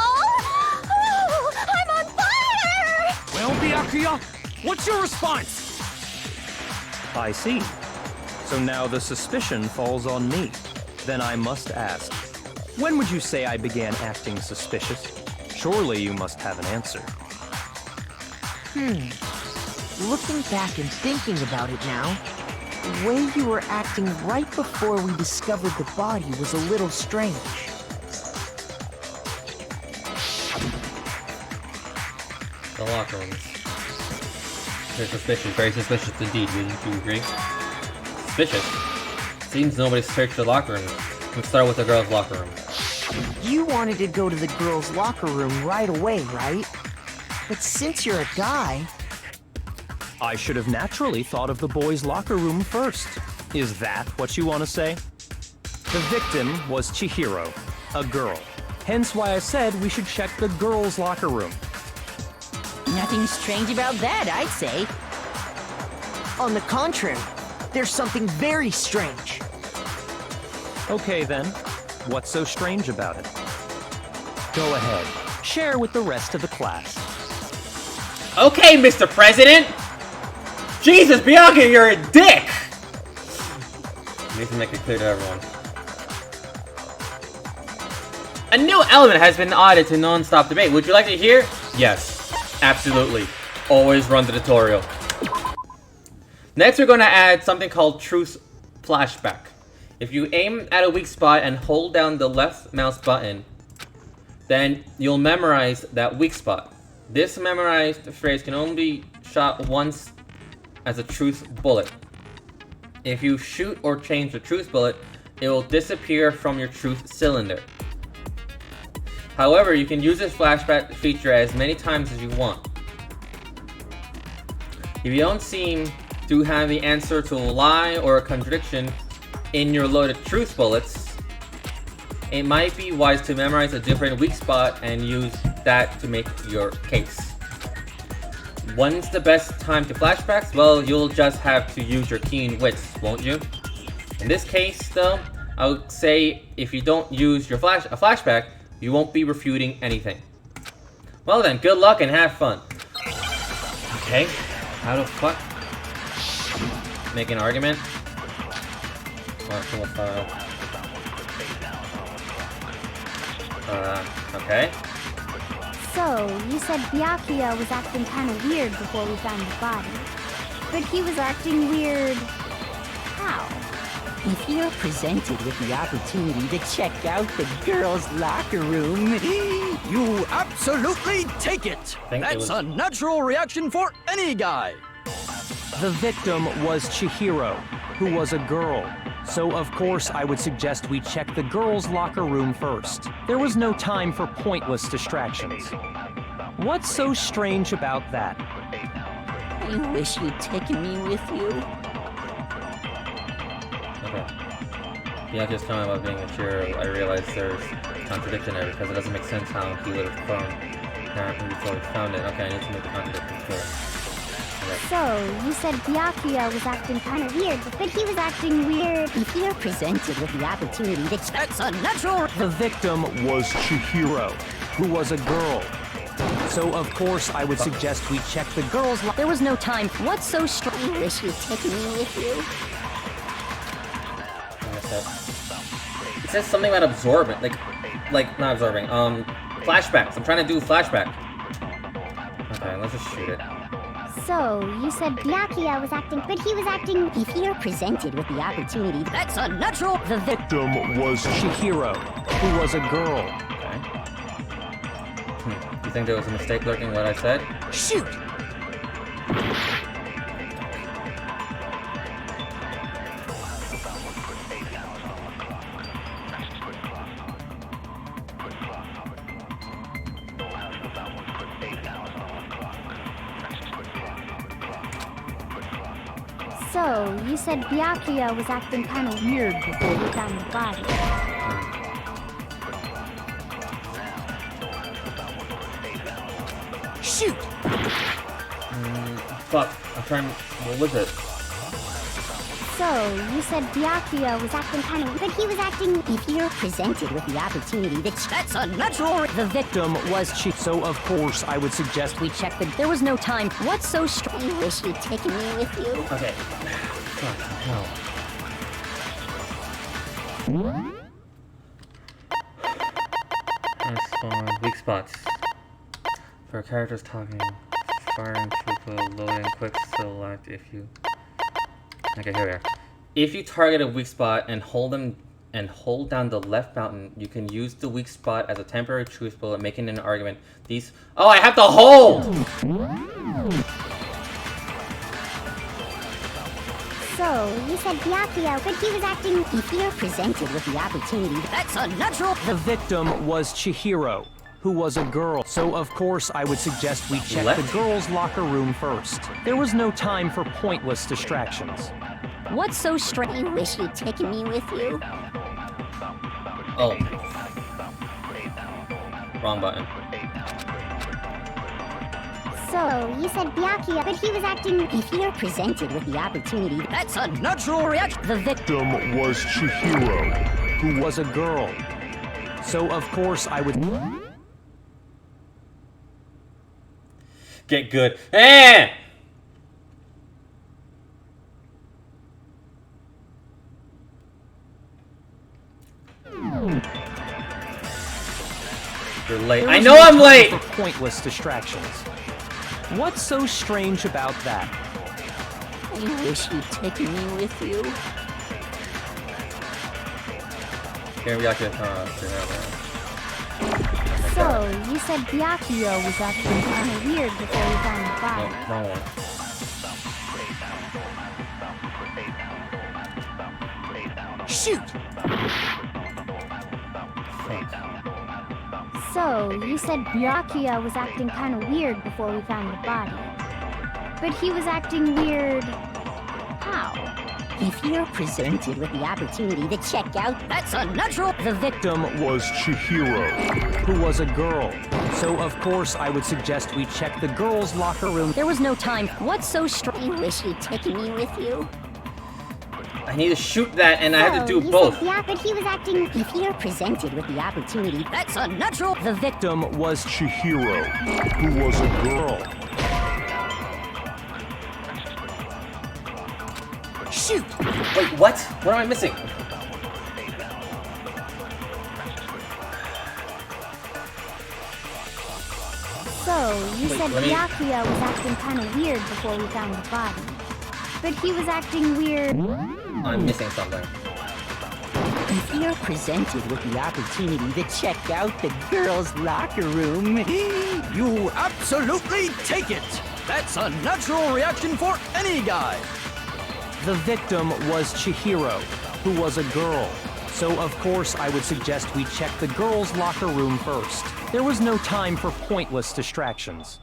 Oh, I'm on fire! Well, Byakuya, what's your response? I see. So now the suspicion falls on me. Then I must ask, when would you say I began acting suspicious? Surely you must have an answer. Looking back and thinking about it now, the way you were acting right before we discovered the body was a little strange. The locker rooms. They're suspicious, very suspicious indeed. Wouldn't you agree? Suspicious? Seems nobody searched the locker room. Let's start with the girls' locker room. You wanted to go to the girls' locker room right away, right? But since you're a guy... I should have naturally thought of the boys' locker room first. Is that what you want to say? The victim was Chihiro, a girl. Hence why I said we should check the girls' locker room. Nothing strange about that, I'd say. On the contrary, there's something very strange. Okay then, what's so strange about it? Go ahead, share with the rest of the class. Okay, Mr. President! Jesus, Bianca, you're a dick! I need to make it clear to everyone. A new element has been added to non-stop debate. Would you like to hear? Yes, absolutely. Always run the tutorial. Next, we're going to add something called Truth Flashback. If you aim at a weak spot and hold down the left mouse button, then you'll memorize that weak spot. This memorized phrase can only be shot once as a truth bullet. If you shoot or change the truth bullet, it will disappear from your truth cylinder. However, you can use this flashback feature as many times as you want. If you don't seem to have the answer to a lie or a contradiction in your loaded truth bullets, it might be wise to memorize a different weak spot and use that to make your case. When's the best time to flashbacks? Well, you'll just have to use your keen wits, won't you? In this case, though, I would say if you don't use your flashback, you won't be refuting anything. Well then, good luck and have fun. Okay, how the fuck? Make an argument? Okay. So, you said Byakuya was acting kind of weird before we found the body. But he was acting weird... how? If you're presented with the opportunity to check out the girls' locker room, you absolutely take it! That's a natural reaction for any guy! The victim was Chihiro, who was a girl. So of course I would suggest we check the girls' locker room first. There was no time for pointless distractions. What's so strange about that? I wish you'd taken me with you. Okay. Byakuya's comment about being a cheer, I realized there's contradiction there because it doesn't make sense how he would have thrown apparently before he found it. Okay, I need to make the contradiction clear. Okay. So, you said Byakuya was acting kind of weird, but he was acting weird. If you're presented with the opportunity that's unnatural. The victim was Chihiro, who was a girl. So, of course, I would suggest we check the girl's life. There was no time. What's so strange? You wish you'd taken me with you. It says something about absorbing, like not absorbing, flashbacks. I'm trying to do flashback. Okay, let's just shoot it. So, you said Byakuya was acting, but he was acting... If you're presented with the opportunity that's unnatural. The victim was Chihiro, who was a girl. Okay. You think there was a mistake lurking in what I said? Shoot! So, you said Byakuya was acting kind of weird before we found the body. Shoot! Fuck. I'm trying... What was it? So, you said Byakuya was acting kind of... But he was acting... If you're presented with the opportunity that's unnatural. The victim was So, of course, I would suggest we check the... There was no time. What's so strange? You wish you'd taken me with you. Okay. Fuck, no. Let's spawn weak spots. For characters talking, firing throughput, loading, quick select if you... Okay, here we are. If you target a weak spot and hold down the left button, you can use the weak spot as a temporary truce bullet, making an argument. These... Oh, I have to hold! So, you said Byakuya, but he was acting... If you're presented with the opportunity that's unnatural. The victim was Chihiro, who was a girl. So, of course, I would suggest we check the girls' locker room first. There was no time for pointless distractions. What's so strange? You wish you'd taken me with you. Oh. Wrong button. So, you said Byakuya, but he was acting... If you're presented with the opportunity that's unnatural reaction. The victim was Chihiro, who was a girl. So, of course, I would... Get good. Eh! You're late. I know I'm late! For pointless distractions. What's so strange about that? You wish you'd taken me with you. Here we are. So, you said Byakuya was acting kind of weird before we found the body. No, wrong one. Shoot! So, you said Byakuya was acting kind of weird before we found the body. But he was acting weird... How? If you're presented with the opportunity to check out that's unnatural. The victim was Chihiro, who was a girl. So, of course, I would suggest we check the girls' locker room. There was no time. What's so strange? You wish you'd taken me with you. I need to shoot that, and I have to do both. Yeah, but he was acting... If you're presented with the opportunity that's unnatural. The victim was Chihiro, who was a girl. Shoot! Wait, what? What am I missing? So, you said Byakuya was acting kind of weird before we found the body. But he was acting weird... I'm missing something. If you're presented with the opportunity to check out the girls' locker room, you absolutely take it! That's a natural reaction for any guy! The victim was Chihiro, who was a girl. So, of course, I would suggest we check the girls' locker room first. There was no time for pointless distractions.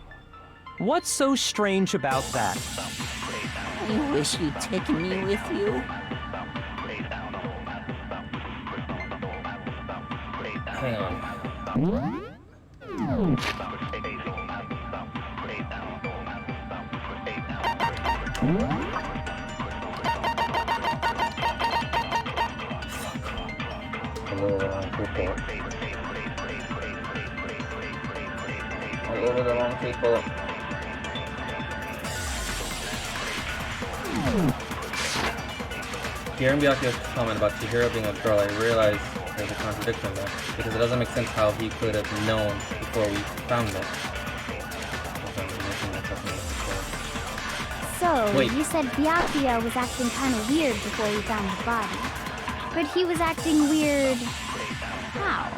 What's so strange about that? You wish you'd taken me with you. hang on. All over the wrong people. Hearing Byakuya's comment about Chihiro being a girl, I realized there's a contradiction there, because it doesn't make sense how he could have known before we found it. So, Wait. you said Byakuya was acting kind of weird before we found the body. But he was acting weird... how?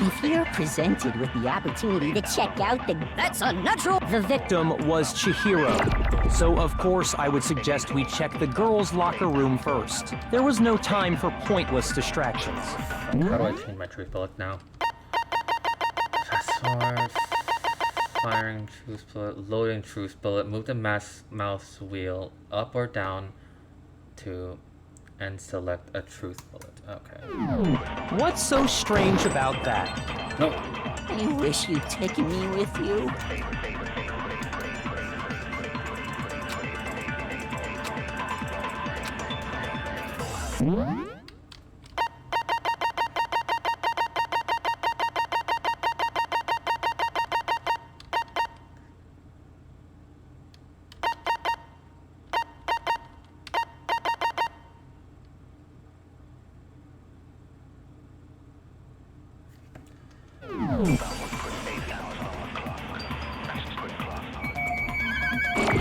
If you're presented with the opportunity to check out the... That's unnatural! The victim was Chihiro. So, of course, I would suggest we check the girls' locker room first. There was no time for pointless distractions. How do I change my truth bullet now? Fast forward, firing truth bullet, loading truth bullet, move the mouse wheel up or down to, and select a truth bullet. Okay. What's so strange about that? Nope. I wish you'd taken me with you.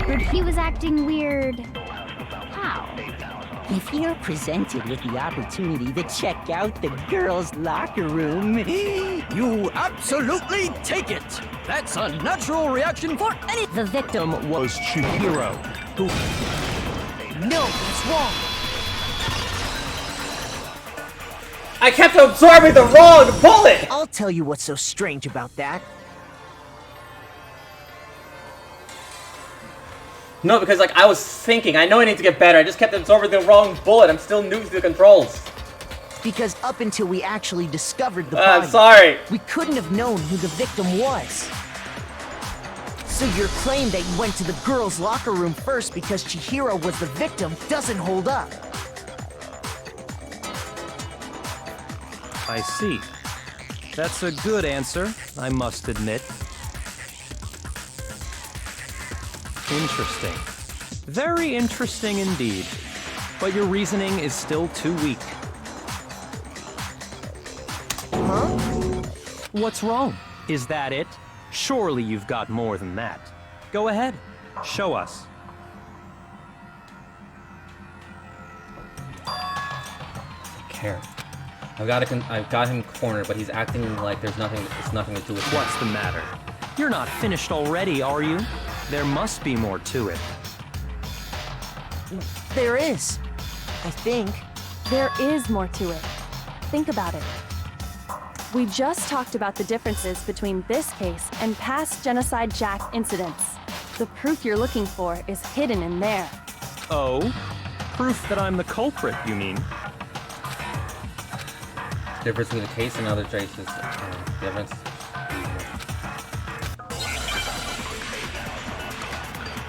But he was acting weird... how? If you're presented with the opportunity to check out the girls' locker room... You absolutely take it! That's a natural reaction for any... The victim was Chihiro, who... No, that's wrong! I kept absorbing the wrong bullet! I'll tell you what's so strange about that. No, because like I was thinking, I know I need to get better. I just kept absorbing the wrong bullet. I'm still new to the controls. Because up until we actually discovered the I'm body, sorry. we couldn't have known who the victim was. So your claim that you went to the girls' locker room first because Chihiro was the victim doesn't hold up. I see. That's a good answer, I must admit. Interesting. Very interesting indeed. But your reasoning is still too weak. Huh? What's wrong? Is that it? Surely you've got more than that. Go ahead. Show us. Care. I've got him cornered, but he's acting like there's nothing. It's nothing to do with him. What's the matter? You're not finished already, are you? There must be more to it. There is. I think. There is more to it. Think about it. We just talked about the differences between this case and past Genocide Jack incidents. The proof you're looking for is hidden in there. Oh? Proof that I'm the culprit, you mean? Difference between the case and other traces. Difference.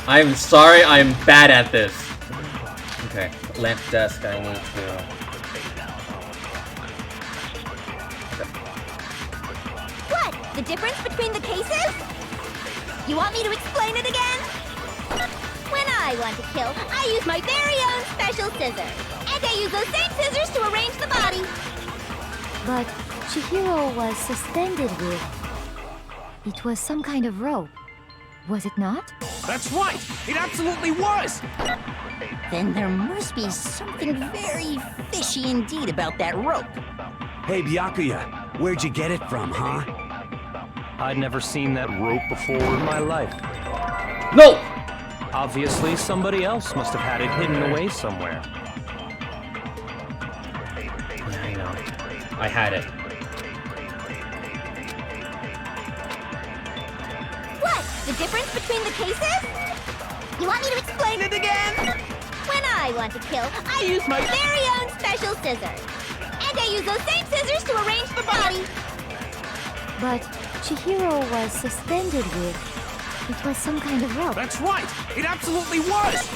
I'm sorry, I'm bad at this. Okay, lamp desk, I need to... What? The difference between the cases? You want me to explain it again? When I want to kill, I use my very own special scissors. And I use those same scissors to arrange the body. But Chihiro was suspended with... It was some kind of rope. Was it not? That's right! It absolutely was! Then there must be something very fishy indeed about that rope. Hey, Byakuya, where'd you get it from, huh? I'd never seen that rope before in my life. No! Obviously, somebody else must have had it hidden away somewhere. I know. I had it. What? The difference between the cases? You want me to explain it again? When I want to kill, I use my very own special scissors. And I use those same scissors to arrange the body. But Chihiro was suspended with... It was some kind of rope. That's right! It absolutely was!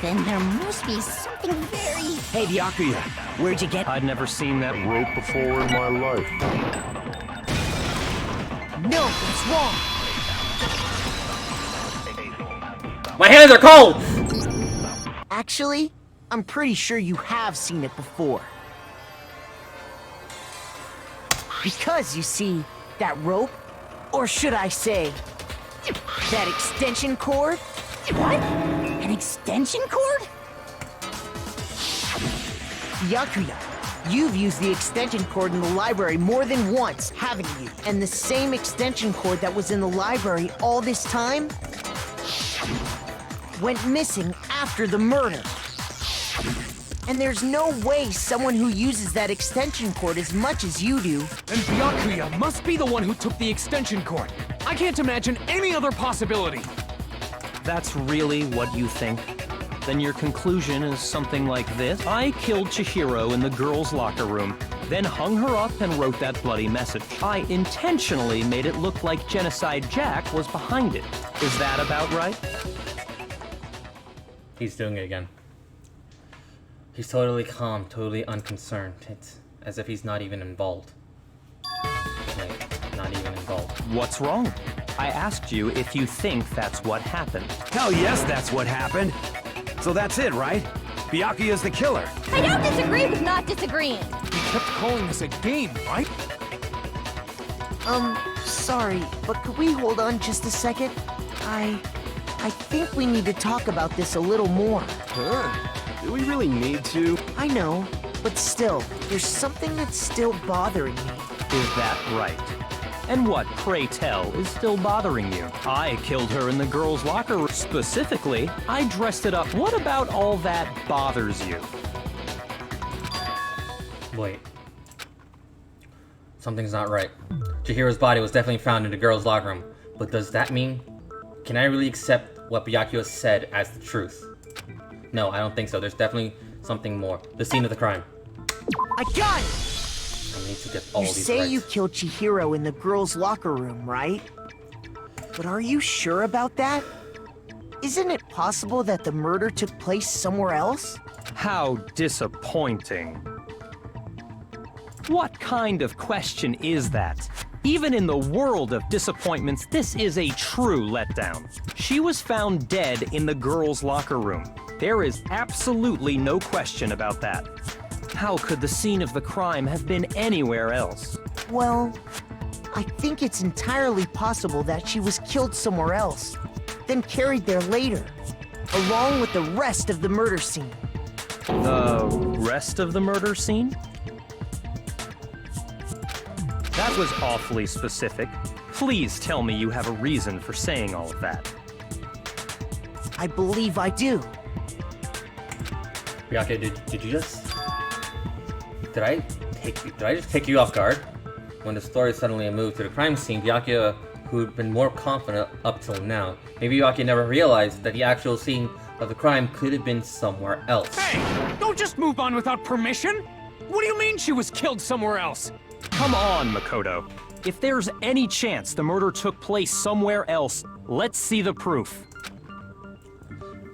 Then there must be something very... Hey, Byakuya, where'd you get... I'd never seen that rope before in my life. No, that's wrong! My hands are cold! Actually, I'm pretty sure you have seen it before. Because, you see, that rope, or should I say, that extension cord? What? An extension cord? Byakuya, you've used the extension cord in the library more than once, haven't you? And the same extension cord that was in the library all this time went missing after the murder. And there's no way someone who uses that extension cord as much as you do... And Byakuya must be the one who took the extension cord. I can't imagine any other possibility. That's really what you think? Then your conclusion is something like this. I killed Chihiro in the girls' locker room, then hung her up and wrote that bloody message. I intentionally made it look like Genocide Jack was behind it. Is that about right? He's doing it again. He's totally calm, totally unconcerned. It's as if he's not even involved. Like, not even involved. What's wrong? I asked you if you think that's what happened. Hell yes, that's what happened. So that's it, right? Byakuya's the killer. I don't disagree with not disagreeing. You kept calling this a game, right? Sorry, but could we hold on just a second? I think we need to talk about this a little more. Huh? Do we really need to? I know, but still, there's something that's still bothering me. Is that right? And what, pray tell, is still bothering you? I killed her in the girls' locker room. Specifically, I dressed it up. What about all that bothers you? Wait. Something's not right. Chihiro's body was definitely found in the girls' locker room. But does that mean... Can I really accept what Byakuya said as the truth? No, I don't think so. There's definitely something more. The scene of the crime. I got it! I need to get all you these say right. you killed Chihiro in the girls' locker room, right? But are you sure about that? Isn't it possible that the murder took place somewhere else? How disappointing. What kind of question is that? Even in the world of disappointments, this is a true letdown. She was found dead in the girls' locker room. There is absolutely no question about that. How could the scene of the crime have been anywhere else? Well, I think it's entirely possible that she was killed somewhere else, then carried there later, along with the rest of the murder scene. The rest of the murder scene? That was awfully specific. Please tell me you have a reason for saying all of that. I believe I Byakuya, did you just... Did I just take you off guard? When the story suddenly moved to the crime scene, Byakuya, who'd been more confident up till now, maybe Byakuya never realized that the actual scene of the crime could have been somewhere else. Hey! Don't just move on without permission! What do you mean she was killed somewhere else? Come on, Makoto. If there's any chance the murder took place somewhere else, let's see the proof.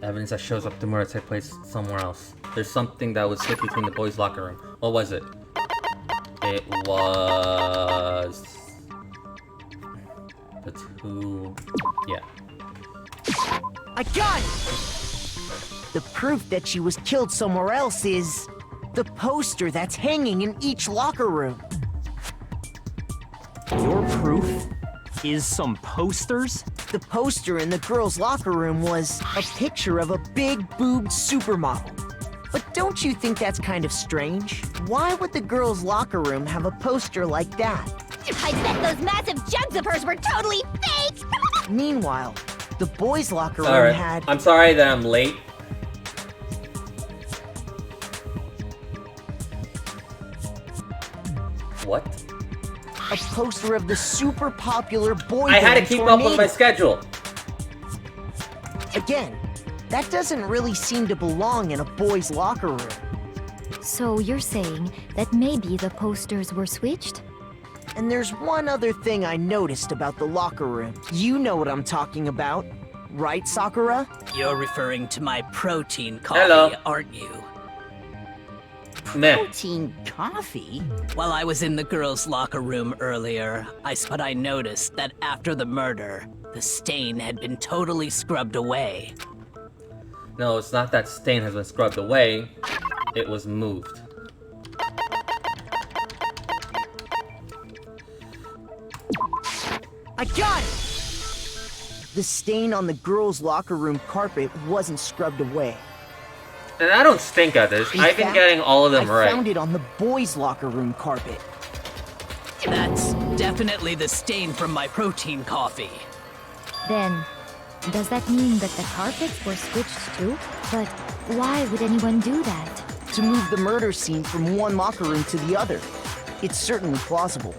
Evidence that shows up the murder took place somewhere else. There's something that was slipped between the boys' locker room. What was it? It was... the two... yeah. I got it! The proof that she was killed somewhere else is... the poster that's hanging in each locker room. Your proof is some posters? The poster in the girls' locker room was a picture of a big-boobed supermodel. But don't you think that's kind of strange? Why would the girls' locker room have a poster like that? I bet those massive jugs of hers were totally fake! Meanwhile, the boys' locker room Alright, had... I'm sorry that I'm late. What? a poster of the super popular boy I had to band keep up with my Tornado. schedule. Again, that doesn't really seem to belong in a boy's locker room. So you're saying that maybe the posters were switched? And there's one other thing I noticed about the locker room. You know what I'm talking about, right, Sakura? You're referring to my protein coffee, Hello. aren't you? Meh. Protein coffee? While I was in the girls' locker room earlier, I noticed that after the murder, the stain had been totally scrubbed away. No, it's not that stain has been scrubbed away. It was moved. I got it! The stain on the girls' locker room carpet wasn't scrubbed away. And I don't stink at this. In I've been fact, getting all of them I right. found it on the boys' locker room carpet. That's definitely the stain from my protein coffee. Then, does that mean that the carpets were switched too? But why would anyone do that? To move the murder scene from one locker room to the other. It's certainly plausible,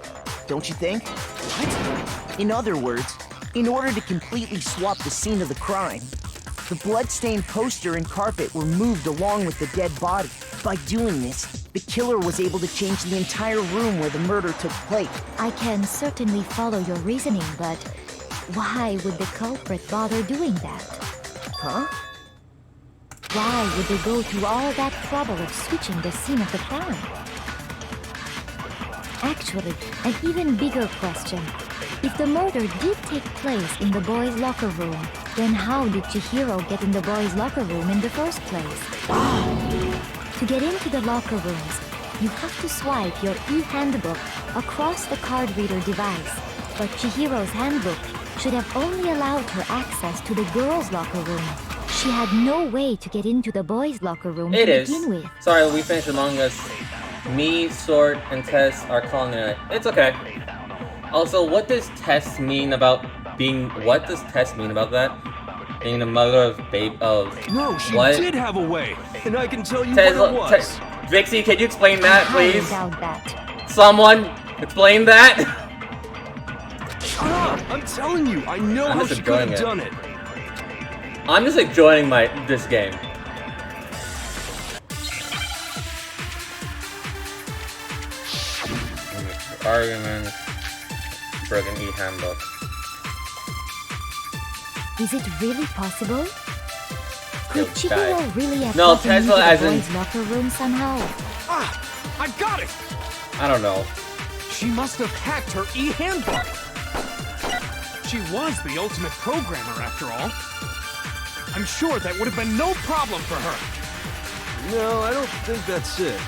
don't you think? What? In other words, in order to completely swap the scene of the crime, the blood-stained poster and carpet were moved along with the dead body. By doing this, the killer was able to change the entire room where the murder took place. I can certainly follow your reasoning, but why would the culprit bother doing that? Huh? Why would they go through all that trouble of switching the scene of the crime? Actually, an even bigger question. If the murder did take place in the boys' locker room, then how did Chihiro get in the boys' locker room in the first place? To get into the locker rooms, you have to swipe your e-handbook across the card reader device. But Chihiro's handbook should have only allowed her access to the girls' locker room. She had no way to get into the boys' locker room to begin with. Sorry, we finished Among Us. Me, Sword, and Tess are calling it. It's okay. Also, what does Tess mean about being... What does Tess mean about that? Being the mother of No, she what? did have a way, and I can tell you Tess, what it was. Vixie, can you explain that, please? Doubt that. Someone, explain that! Shut up! I'm telling you, I know I'm how just she could have enjoying done it. I'm just enjoying this game. Argument. Broken e-handbook. Is it really possible? Could You'll Chihiro die. really have No, gotten into Tesla as the in... boys' locker room somehow? Ah! I got it! I don't know. She must have hacked her e-handbook. She was the ultimate programmer, after all. I'm sure that would have been no problem for her. No, I don't think that's it.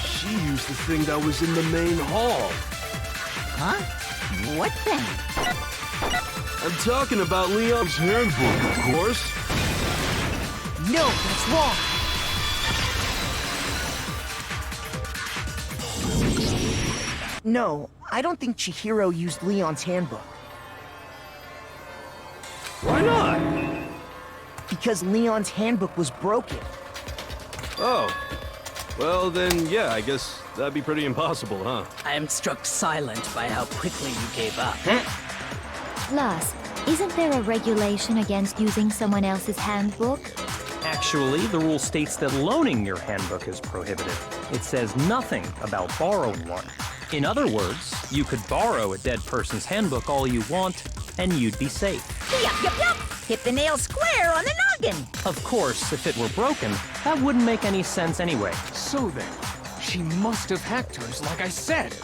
She used the thing that was in the main hall. Huh? What thing? I'm talking about Leon's handbook, of course. No, that's wrong. No, I don't think Chihiro used Leon's handbook. Why not? Because Leon's handbook was broken. Oh. Well, then, yeah, I guess that'd be pretty impossible, huh? I am struck silent by how quickly you gave up. Plus, isn't there a regulation against using someone else's handbook? Actually, the rule states that loaning your handbook is prohibited. It says nothing about borrowing one. In other words, you could borrow a dead person's handbook all you want, and you'd be safe. Yup, yup, yup! Hit the nail square on the noggin! Of course, if it were broken, that wouldn't make any sense anyway. So then, she must have hacked hers like I said.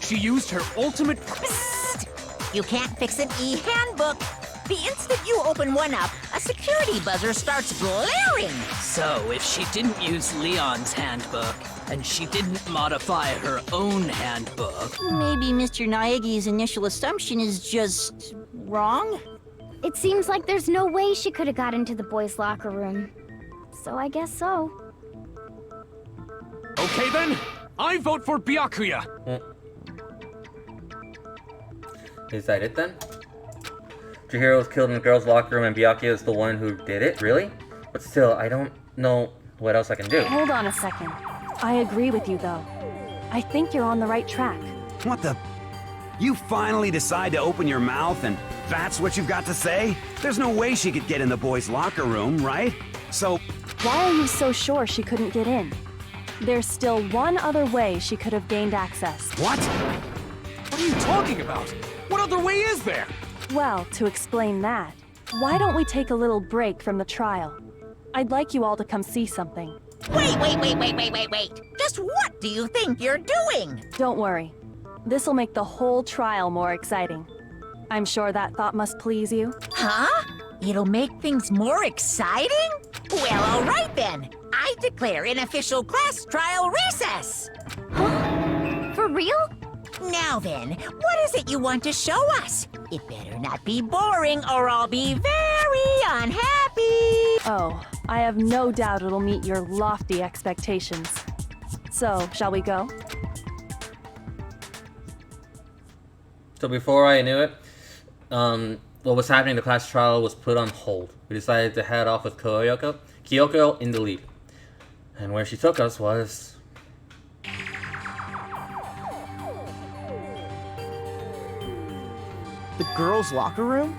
She used her ultimate... Psst! You can't fix an e-handbook. The instant you open one up, a security buzzer starts blaring. So, if she didn't use Leon's handbook, and she didn't modify her own handbook... Maybe Mr. Naegi's initial assumption is just... wrong? It seems like there's no way she could have got into the boys' locker room. So I guess so. Okay then, I vote for Byakuya. Is that it then? Chihiro was killed in the girls' locker room and Byakuya is the one who did it? Really? But still, I don't know what else I can do. Hold on a second. I agree with you, though. I think you're on the right track. What the? You finally decide to open your mouth and that's what you've got to say? There's no way she could get in the boys' locker room, right? So... Why are you so sure she couldn't get in? There's still one other way she could have gained access. What? What are you talking about? What other way is there? Well, to explain that, why don't we take a little break from the trial? I'd like you all to come see something. Wait. Just what do you think you're doing? Don't worry. This'll make the whole trial more exciting. I'm sure that thought must please you. Huh? It'll make things more exciting? Well, all right then. I declare an official class trial recess. For real? Now then, what is it you want to show us? It better not be boring or I'll be very unhappy. Oh, I have no doubt it'll meet your lofty expectations. So, shall we go? So before I knew it, what was happening, the class trial was put on hold. We decided to head off with Kyoko in the lead. And where she took us was... The girls' locker room?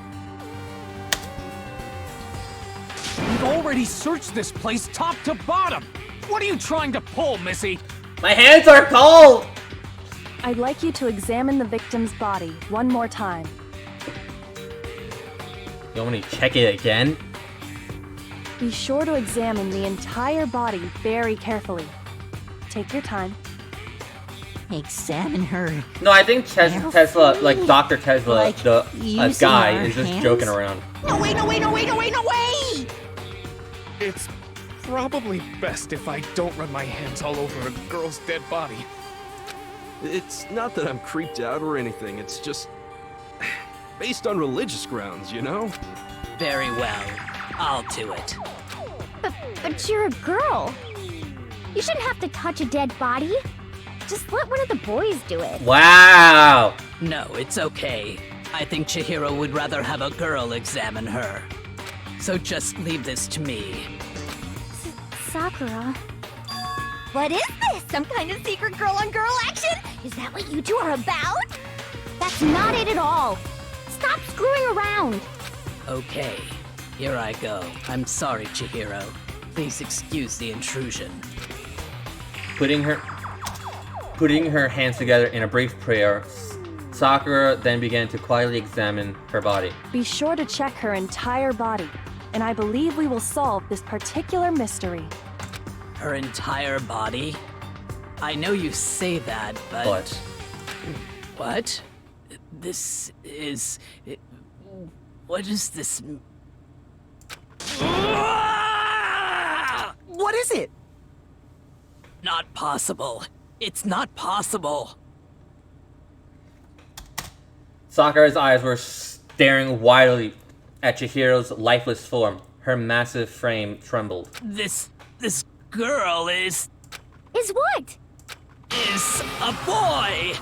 We've already searched this place top to bottom. What are you trying to pull, Missy? My hands are cold! I'd like you to examine the victim's body one more time. You want me to check it again? Be sure to examine the entire body very carefully. Take your time. Examine her. No, I think Tesla, like Dr. Tesla, Like the guy, using is just our joking hands? around. No way! It's probably best if I don't run my hands all over a girl's dead body. It's not that I'm creeped out or anything, it's just... based on religious grounds, you know? Very well. I'll do it. But you're a girl. You shouldn't have to touch a dead body. Just let one of the boys do it. Wow! No, it's okay. I think Chihiro would rather have a girl examine her. So just leave this to me. Sakura. What is this? Some kind of secret girl-on-girl action? Is that what you two are about? That's not it at all. Stop screwing around. Okay, here I go. I'm sorry, Chihiro. Please excuse the intrusion. Putting her hands together in a brief prayer, Sakura then began to quietly examine her body. Be sure to check her entire body, and I believe we will solve this particular mystery. Her entire body? I know you say that, but... What? What? This is... What is this... What is it? Not possible. It's not possible. Sakura's eyes were staring wildly at Chihiro's lifeless form. Her massive frame trembled. This girl is what? Is a boy!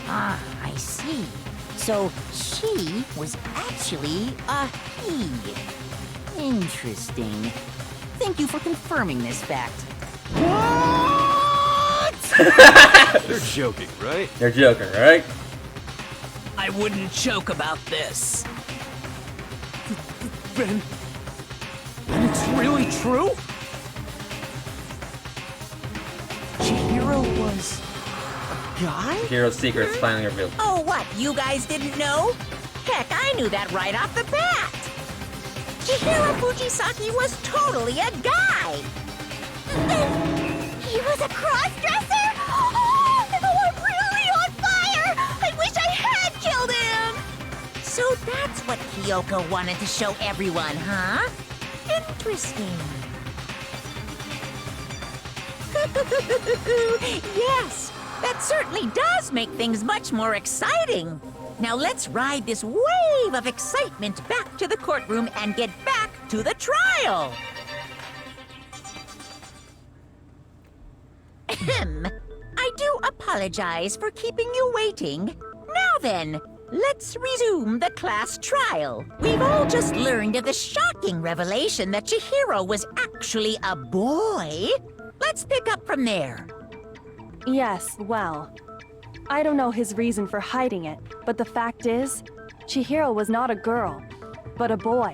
Ah, I see. So she was actually a he. Interesting. Thank you for confirming this fact. They're joking, right? They're joking, right? I wouldn't joke about this. Then it's really true? Chihiro was a guy? Chihiro's secret is finally revealed. Oh, what? You guys didn't know? Heck, I knew that right off the bat. Chihiro Fujisaki was totally a guy. He was a cross-dresser? Oh, I'm really on fire! I wish I had killed him! So that's what Kyoko wanted to show everyone, huh? Interesting. Yes, that certainly does make things much more exciting. Now let's ride this wave of excitement back to the courtroom and get back to the trial. Ahem. I do apologize for keeping you waiting. Now then, let's resume the class trial. We've all just learned of the shocking revelation that Chihiro was actually a boy. Let's pick up from there. Yes, well, I don't know his reason for hiding it, but the fact is, Chihiro was not a girl, but a boy.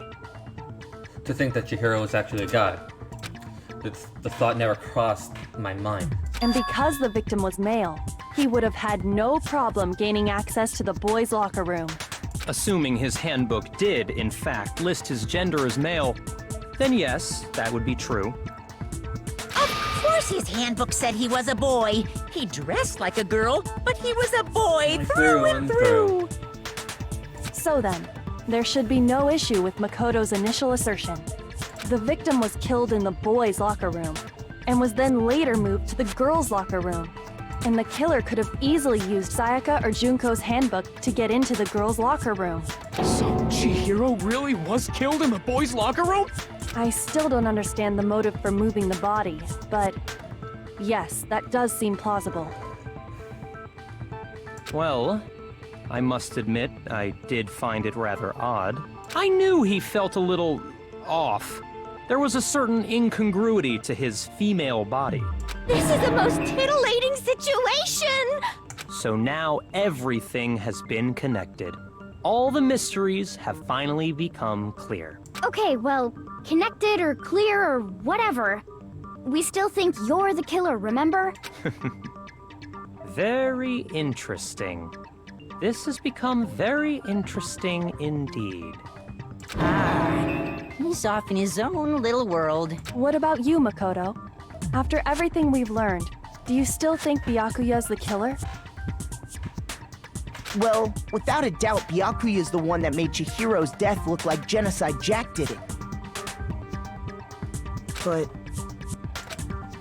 To think that Chihiro was actually a guy. The thought never crossed my mind. And because the victim was male, Miyazaki would have had no problem gaining access to the boys' locker room. Assuming his handbook did, in fact, list his gender as male, then yes, that would be true. Of course his handbook said he was a boy. He dressed like a girl, but he was a boy through and through. So then, there should be no issue with Makoto's initial assertion. The victim was killed in the boys' locker room, and was then later moved to the girls' locker room. And the killer could have easily used Sayaka or Junko's handbook to get into the girls' locker room. So Chihiro really was killed in the boys' locker room? I still don't understand the motive for moving the body, but yes, that does seem plausible. Well, I must admit, I did find it rather odd. I knew he felt a little off. There was a certain incongruity to his female body. This is the most titillating situation! So now everything has been connected. All the mysteries have finally become clear. Okay, well, connected or clear or whatever. We still think you're the killer, remember? Very interesting. This has become very interesting indeed. He's off in his own little world. What about you, Makoto? After everything we've learned, do you still think Byakuya's the killer? Well, without a doubt, Byakuya is the one that made Chihiro's death look like Genocide Jack did it. But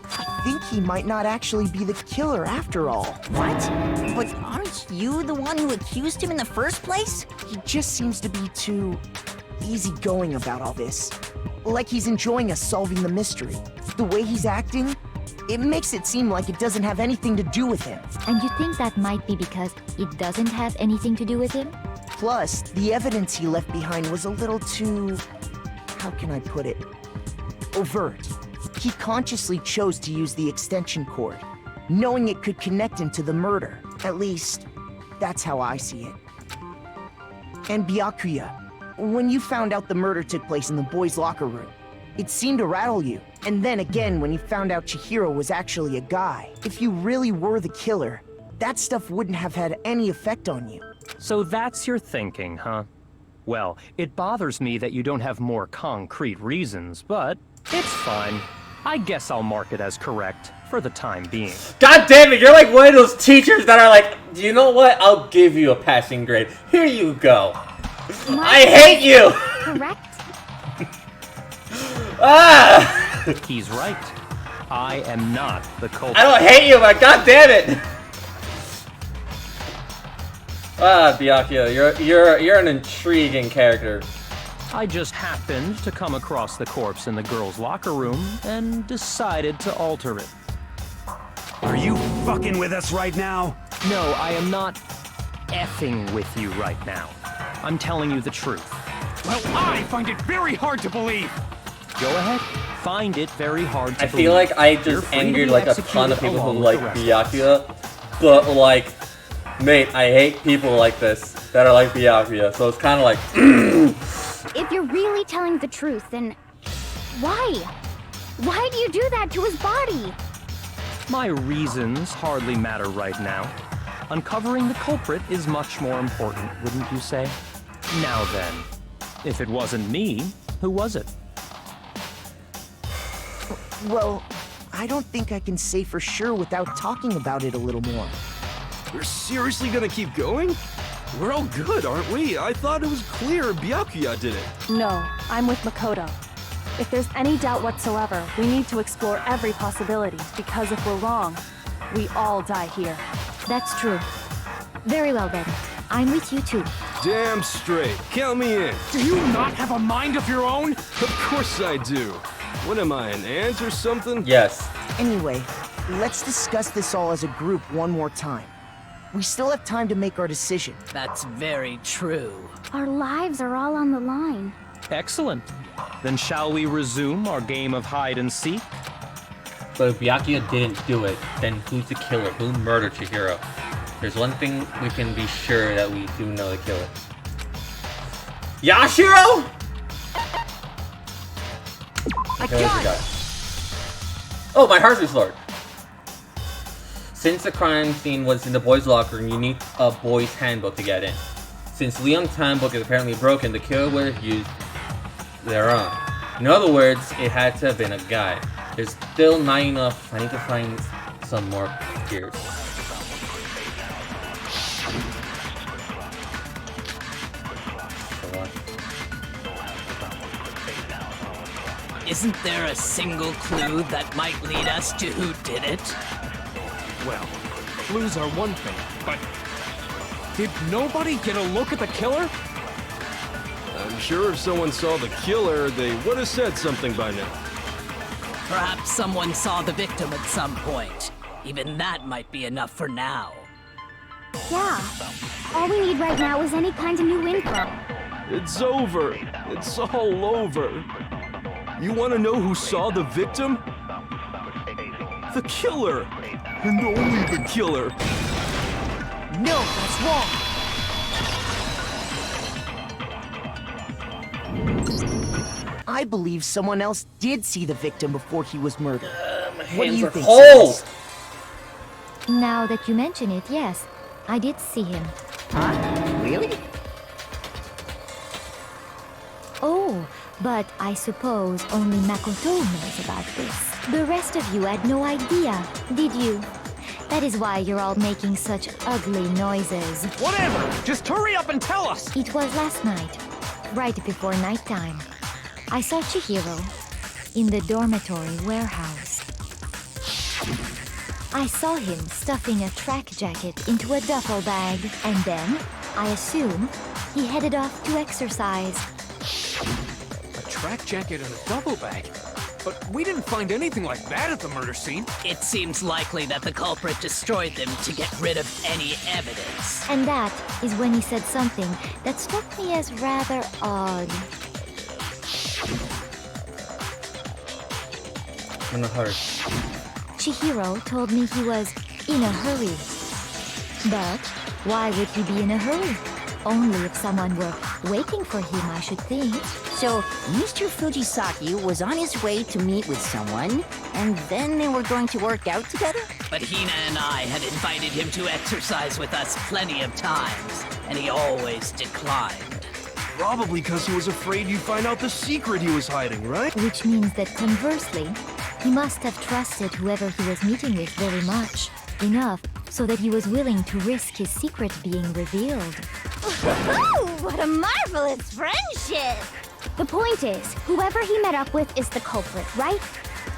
I think he might not actually be the killer after all. What? But aren't you the one who accused him in the first place? He just seems to be too easygoing about all this. Like he's enjoying us solving the mystery. The way he's acting, it makes it seem like it doesn't have anything to do with him. And you think that might be because it doesn't have anything to do with him? Plus, the evidence he left behind was a little too... how can I put it? Overt. He consciously chose to use the extension cord, knowing it could connect him to the murder. At least, that's how I see it. And Byakuya, when you found out the murder took place in the boys' locker room, it seemed to rattle you. And then again, when you found out Chihiro was actually a guy. If you really were the killer, that stuff wouldn't have had any effect on you. So that's your thinking, huh? Well, it bothers me that you don't have more concrete reasons, but it's fine. I guess I'll mark it as correct for the time being. God damn it, you're like one of those teachers that are like, you know what? I'll give you a passing grade. Here you go. I hate you! Correct? He's right. I am not the culprit. I don't hate you, but god damn it! Byakuya, you're an intriguing character. I just happened to come across the corpse in the girls' locker room and decided to alter it. Are you fucking with us right now? No, I am not effing with you right now. I'm telling you the truth. Well, I find it very hard to believe. Go ahead. Find it very hard to believe. I feel like I just angered like a ton of people who like Byakuya, but like, mate, I hate people like this that are like Byakuya, so it's kind of like, If you're really telling the truth, then why? Why do you do that to his body? My reasons hardly matter right now. Uncovering the culprit is much more important, wouldn't you say? Now then, if it wasn't me, who was it? Well, I don't think I can say for sure without talking about it a little more. You're seriously gonna keep going? We're all good, aren't we? I thought it was clear Byakuya did it. No, I'm with Makoto. If there's any doubt whatsoever, we need to explore every possibility, because if we're wrong, we all die here. That's true. Very well then. I'm with you too. Damn straight. Count me in. Do you not have a mind of your own? Of course I do. What am I, an ant or something? yes. Anyway, let's discuss this all as a group one more time. We still have time to make our decision. That's very true. Our lives are all on the line. Excellent. Then shall we resume our game of hide and seek? But if Byakuya didn't do it, then who's the killer? Who murdered Chihiro? There's one thing we can be sure that we do know the killer. Yashiro? I got it! Oh, my heart's restored. Since the crime scene was in the boys' locker room, you need a boys' handbook to get in. Since Leon's handbook is apparently broken, the killer would have used their own. In other words, it had to have been a guy. There's still not enough. I need to find some more gears. Isn't there a single clue that might lead us to who did it? Well, clues are one thing, but did nobody get a look at the killer? I'm sure if someone saw the killer, they would have said something by now. Perhaps someone saw the victim at some point. Even that might be enough for now. Yeah. All we need right now is any kind of new info. It's over. It's all over. You want to know who saw the victim? The killer! And only the killer! No, that's wrong! I believe someone else did see the victim before he was murdered. What do you think? Cold. Now that you mention it, yes, I did see him. Huh? Really? Oh, but I suppose only Makoto knows about this. The rest of you had no idea, did you? That is why you're all making such ugly noises. Whatever! Just hurry up and tell us! It was last night, right before nighttime. I saw Chihiro in the dormitory warehouse. I saw him stuffing a track jacket into a duffel bag, and then, I assume, he headed off to exercise. A track jacket and a duffel bag? But we didn't find anything like that at the murder scene. It seems likely that the culprit destroyed them to get rid of any evidence. And that is when he said something that struck me as rather odd. In a hurry. Chihiro told me he was in a hurry. But why would he be in a hurry? Only if someone were waiting for him, I should think. So, Mr. Fujisaki was on his way to meet with someone, and then they were going to work out together? But Hina and I had invited him to exercise with us plenty of times, and he always declined. Probably because he was afraid you'd find out the secret he was hiding, right? Which means that conversely, he must have trusted whoever he was meeting with very much. Enough so that he was willing to risk his secret being revealed. What a marvelous friendship! The point is, whoever he met up with is the culprit, right?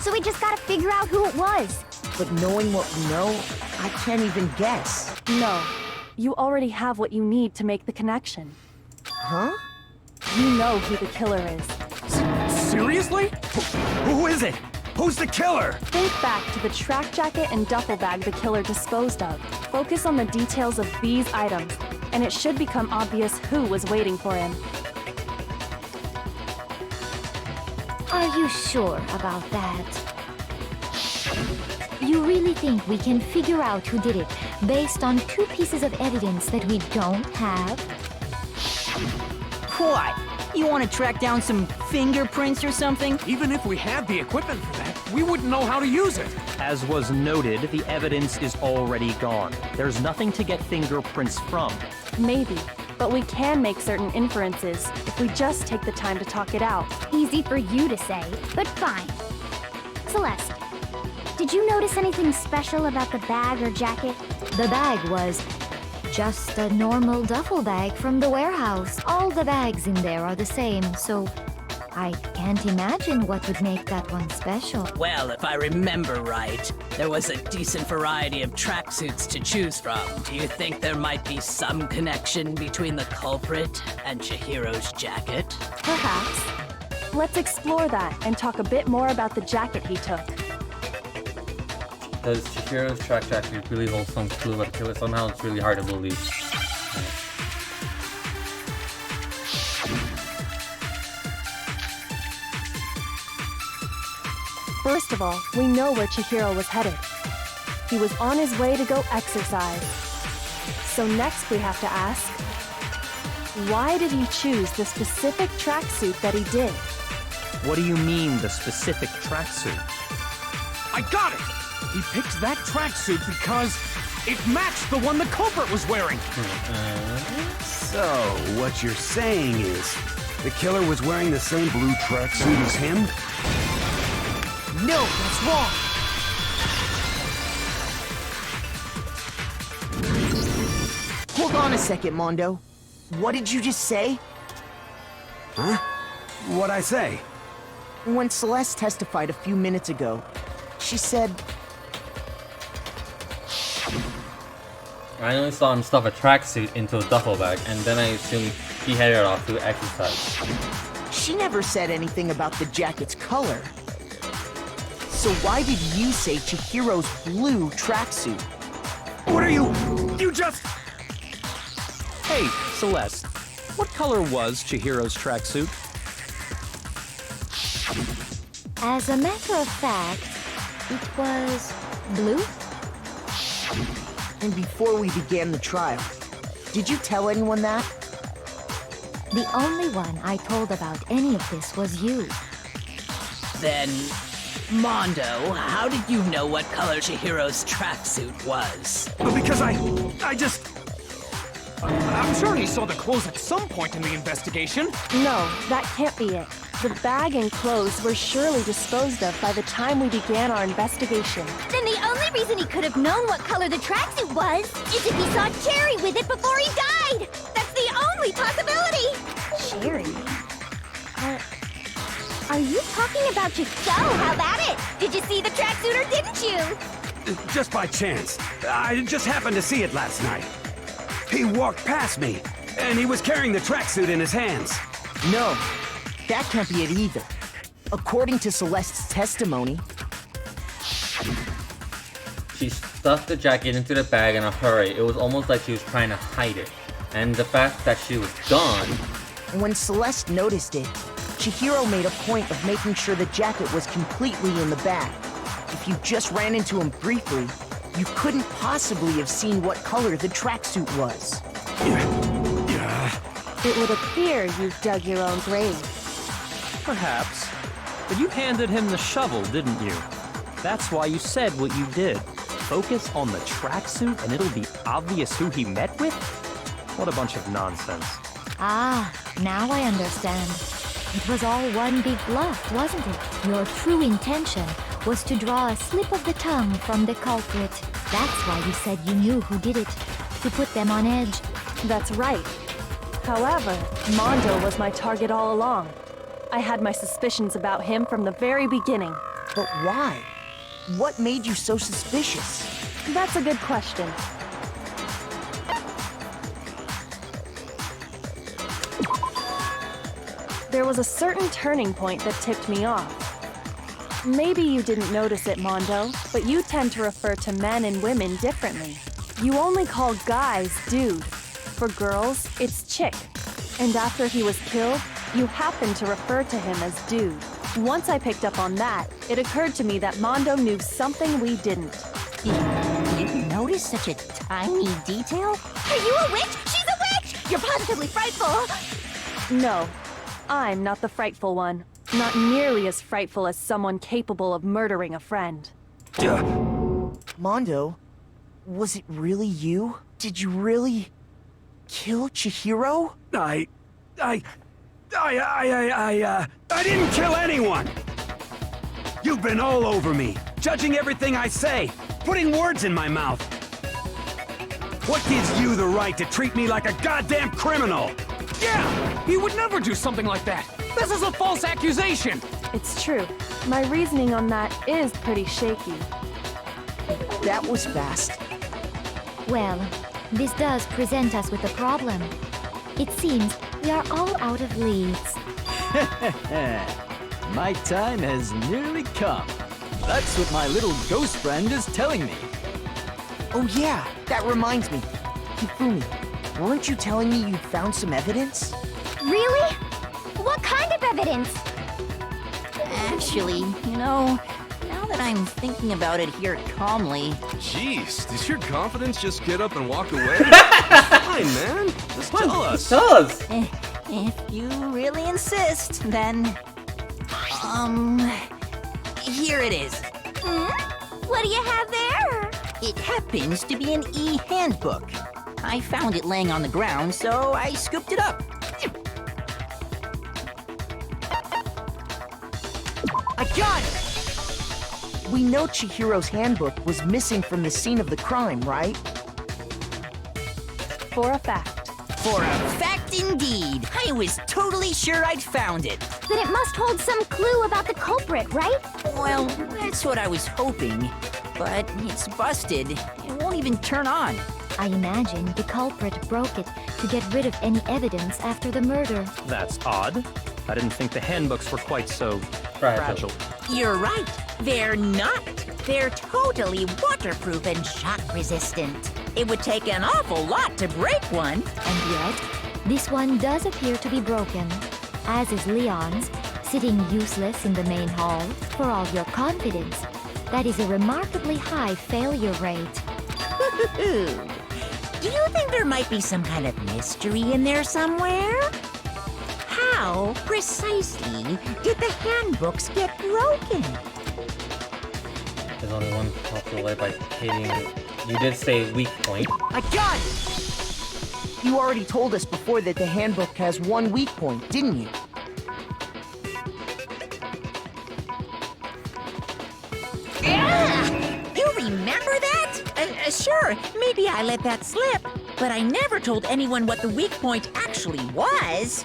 So we just gotta figure out who it was. But knowing what we know, I can't even guess. No. You already have what you need to make the connection. Huh? You know who the killer is. Seriously? Who is it? Who's the killer? Think back to the track jacket and duffel bag the killer disposed of. Focus on the details of these items, and it should become obvious who was waiting for him. Are you sure about that? You really think we can figure out who did it based on two pieces of evidence that we don't have? What? You want to track down some fingerprints or something? Even if we had the equipment for that, we wouldn't know how to use it. As was noted, the evidence is already gone. There's nothing to get fingerprints from. Maybe, but we can make certain inferences if we just take the time to talk it out. Easy for you to say, but fine. Celeste, did you notice anything special about the bag or jacket? The bag was just a normal duffel bag from the warehouse. All the bags in there are the same, so I can't imagine what would make that one special. Well, if I remember right, there was a decent variety of tracksuits to choose from. Do you think there might be some connection between the culprit and Chihiro's jacket? Perhaps. Let's explore that and talk a bit more about the jacket he took. Does Chihiro's track jacket really hold some clue about the killer? Somehow it's really hard to believe. First of all, we know where Chihiro was headed. He was on his way to go exercise. So next we have to ask, why did he choose the specific tracksuit that he did? What do you mean, the specific tracksuit? I got it! He picked that tracksuit because it matched the one the culprit was wearing. So, what you're saying is, the killer was wearing the same blue tracksuit as him? No, that's wrong. Hold on a second, Mondo. What did you just say? Huh? What'd I say? When Celeste testified a few minutes ago, she said... I only saw him stuff a tracksuit into a duffel bag, and then I assumed he headed off to exercise. She never said anything about the jacket's color. So why did you say Chihiro's blue tracksuit? What are you... You just... Hey, Celeste. What color was Chihiro's tracksuit? As a matter of fact, it was blue. And before we began the trial, did you tell anyone that? The only one I told about any of this was you. Then, Mondo, how did you know what color Chihiro's tracksuit was? Because I just... I'm sure he saw the clothes at some point in the investigation. No, that can't be it. The bag and clothes were surely disposed of by the time we began our investigation. Then the only reason he could have known what color the tracksuit was is if he saw Cherry with it before he died! That's the only possibility! Cherry? Are you talking about your So, how about it? Did you see the tracksuit or didn't you? Just by chance. I just happened to see it last night. He walked past me, and he was carrying the tracksuit in his hands. No, that can't be it either. According to Celeste's testimony... She stuffed the jacket into the bag in a hurry. It was almost like she was trying to hide it. And the fact that she was gone... When Celeste noticed it, Chihiro made a point of making sure the jacket was completely in the bag. If you just ran into him briefly, you couldn't possibly have seen what color the tracksuit was. It would appear you've dug your own grave. Perhaps. But you handed him the shovel, didn't you? That's why you said what you did. Focus on the tracksuit and it'll be obvious who he met with? What a bunch of nonsense. Ah, now I understand. It was all one big bluff, wasn't it? Your true intention was to draw a slip of the tongue from the culprit. That's why you said you knew who did it, to put them on edge. That's right. However, Mondo was my target all along. I had my suspicions about him from the very beginning. But why? What made you so suspicious? That's a good question. There was a certain turning point that tipped me off. Maybe you didn't notice it, Mondo, but you tend to refer to men and women differently. You only call guys dude. For girls, it's chick. And after he was killed, you happened to refer to him as dude. Once I picked up on that, it occurred to me that Mondo knew something we didn't. You noticed such a tiny detail? Are you a witch? She's a witch! You're positively frightful! No, I'm not the frightful one. Not nearly as frightful as someone capable of murdering a friend. Mondo, was it really you? Did you really kill Chihiro? I didn't kill anyone! You've been all over me, judging everything I say, putting words in my mouth. What gives you the right to treat me like a goddamn criminal? Yeah! He would never do something like that! This is a false accusation! It's true. My reasoning on that is pretty shaky. That was fast. Well, this does present us with a problem. It seems we are all out of leads. My time has nearly come. That's what my little ghost friend is telling me. Oh yeah, that reminds me. Hifumi, weren't you telling me you'd found some evidence? Really? What kind of evidence? Actually, you know, now that I'm thinking about it here calmly... Jeez, does your confidence just get up and walk away? Fine, man. Just tell us. Tell us! If you really insist, then... Here it is. What do you have there? It happens to be an e-handbook. I found it laying on the ground, so I scooped it up. I got it! We know Chihiro's handbook was missing from the scene of the crime, right? For a fact. For a fact indeed. I was totally sure I'd found it. Then it must hold some clue about the culprit, right? Well, that's what I was hoping. But it's busted. It won't even turn on. I imagine the culprit broke it to get rid of any evidence after the murder. That's odd. I didn't think the handbooks were quite so fragile. You're right. They're not. They're totally waterproof and shock resistant. It would take an awful lot to break one. And yet, this one does appear to be broken, as is Leon's, sitting useless in the main hall. For all your confidence, that is a remarkably high failure rate. Do you think there might be some kind of mystery in there somewhere? How precisely did the handbooks get broken? There's only one possible way by hitting. You did say weak point. I got it! You already told us before that the handbook has one weak point, didn't you? You remember that? Sure, maybe I let that slip, but I never told anyone what the weak point actually was.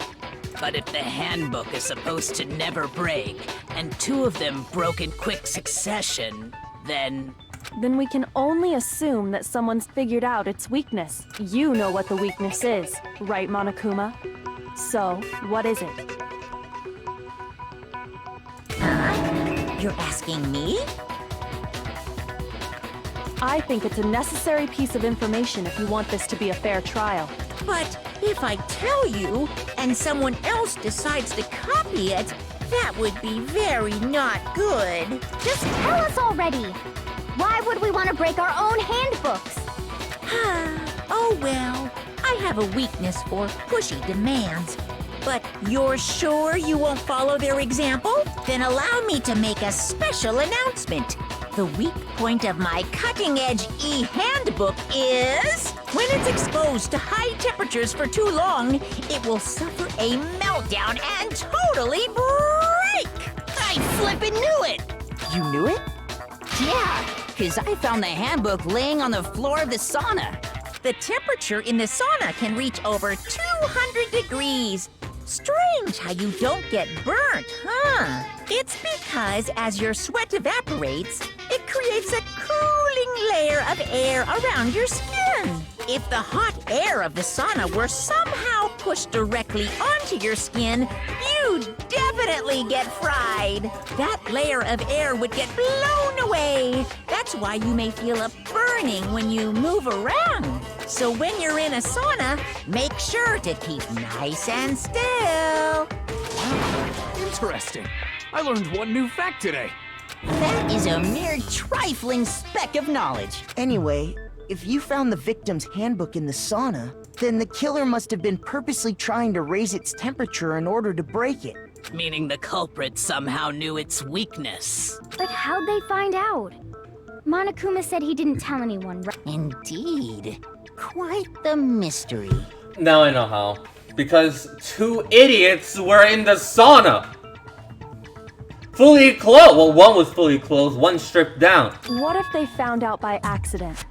But if the handbook is supposed to never break, and two of them broke in quick succession, then we can only assume that someone's figured out its weakness. You know what the weakness is, right, Monokuma? So, what is it? You're asking me? I think it's a necessary piece of information if you want this to be a fair trial. But if I tell you, and someone else decides to copy it, that would be very not good. Just tell us already! Why would we want to break our own handbooks? Oh well, I have a weakness for pushy demands. But you're sure you won't follow their example? Then allow me to make a special announcement. The weak point of my cutting-edge e-handbook is... when it's exposed to high temperatures for too long, it will suffer a meltdown and totally break! I flippin' knew it! You knew it? Yeah, because I found the handbook laying on the floor of the sauna. The temperature in the sauna can reach over 200 degrees. Strange how you don't get burnt, huh? It's because as your sweat evaporates, it creates a cooling layer of air around your skin. If the hot air of the sauna were somehow pushed directly onto your skin, you'd definitely get fried. That layer of air would get blown away. That's why you may feel a burning when you move around. So when you're in a sauna, make sure to keep nice and still. Interesting. I learned one new fact today. That is a mere trifling speck of knowledge. Anyway, if you found the victim's handbook in the sauna, then the killer must have been purposely trying to raise its temperature in order to break it. meaning the culprit somehow knew its weakness. But how'd they find out? Monokuma said he didn't tell anyone, right? Indeed. Quite the mystery. Now I know how. Because two idiots were in the sauna! Fully clothed! Well, one was fully clothed, one stripped down. What if they found out by accident?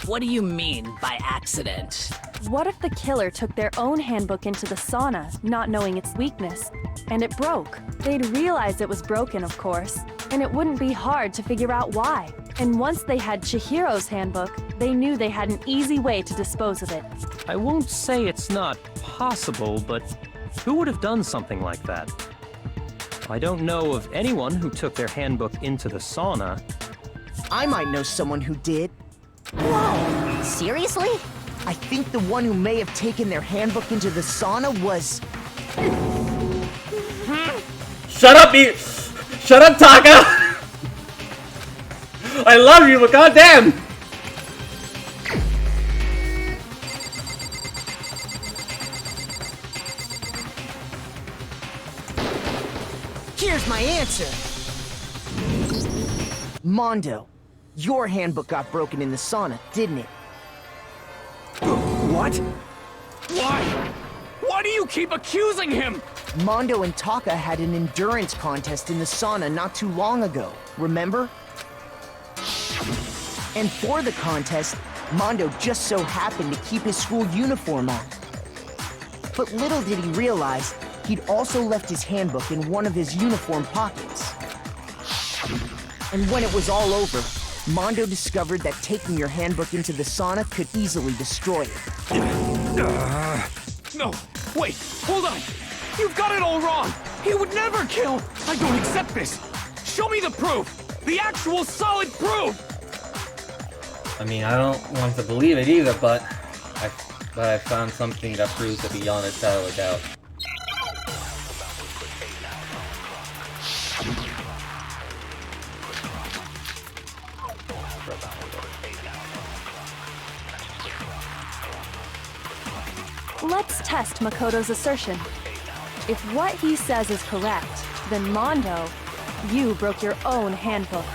What do you mean by accident? What if the killer took their own handbook into the sauna, not knowing its weakness, and it broke? They'd realize it was broken, of course, and it wouldn't be hard to figure out why. And once they had Chihiro's handbook, they knew they had an easy way to dispose of it. I won't say it's not possible, but who would have done something like that? I don't know of anyone who took their handbook into the sauna. I might know someone who did. Whoa! Seriously? I think the one who may have taken their handbook into the sauna was... Shut up, Shut up, Taka! I love you, but goddamn! Here's my answer. Mondo. Your handbook got broken in the sauna, didn't it? What? Why? Why do you keep accusing him? Mondo and Taka had an endurance contest in the sauna not too long ago, remember? And for the contest, Mondo just so happened to keep his school uniform on. But little did he realize, he'd also left his handbook in one of his uniform pockets. And when it was all over, Mondo discovered that taking your handbook into the sauna could easily destroy it. No, wait, hold on. You've got it all wrong. He would never kill. I don't accept this. Show me the proof. The actual solid proof. I mean, I don't want to believe it either, but I found something that proves it beyond a shadow of a doubt. Let's test Makoto's assertion. If what he says is correct, then Mondo, you broke your own handbook.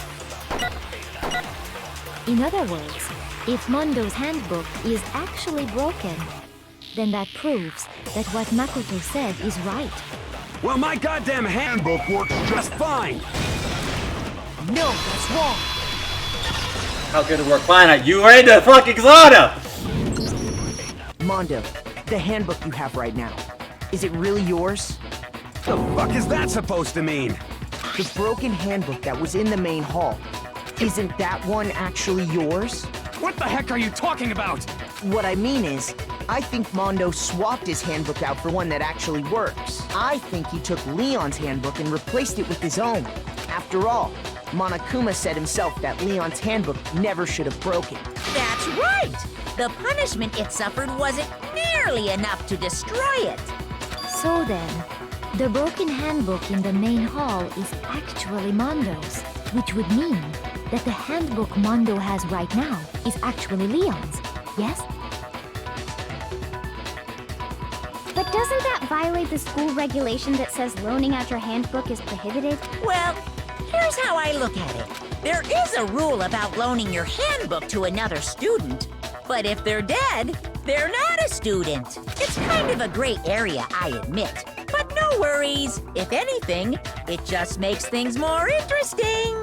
In other words, if Mondo's handbook is actually broken, then that proves that what Makoto said is right. Well, my goddamn handbook works just fine. No, that's wrong. How could it work fine? You were in the fucking sauna! Mondo, the handbook you have right now, is it really yours? The fuck is that supposed to mean? The broken handbook that was in the main hall, isn't that one actually yours? What the heck are you talking about? What I mean is, I think Mondo swapped his handbook out for one that actually works. I think he took Leon's handbook and replaced it with his own. After all, Monokuma said himself that Leon's handbook never should have broken. That's right! The punishment it suffered wasn't nearly enough to destroy it. So then, the broken handbook in the main hall is actually Mondo's, which would mean that the handbook Mondo has right now is actually Leon's, yes? But doesn't that violate the school regulation that says loaning out your handbook is prohibited? Well, here's how I look at it. There is a rule about loaning your handbook to another student, but if they're dead, they're not a student. It's kind of a gray area, I admit. But no worries. If anything, it just makes things more interesting.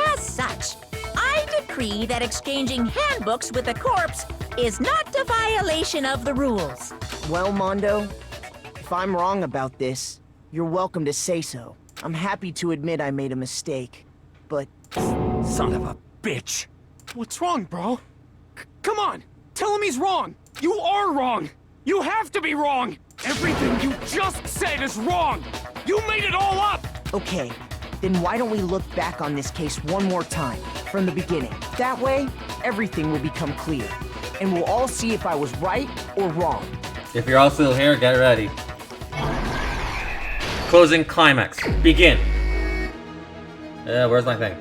As such, I decree that exchanging handbooks with a corpse is not a violation of the rules. Well, Mondo, if I'm wrong about this, you're welcome to say so. I'm happy to admit I made a mistake, but... Son of a bitch. What's wrong, bro? Come on, tell him he's wrong. You are wrong. You have to be wrong. Everything you just said is wrong. You made it all up. Okay, then why don't we look back on this case one more time, from the beginning. That way, everything will become clear, and we'll all see if I was right or wrong. If you're all still here, get ready. Closing climax. Begin. Where's my thing?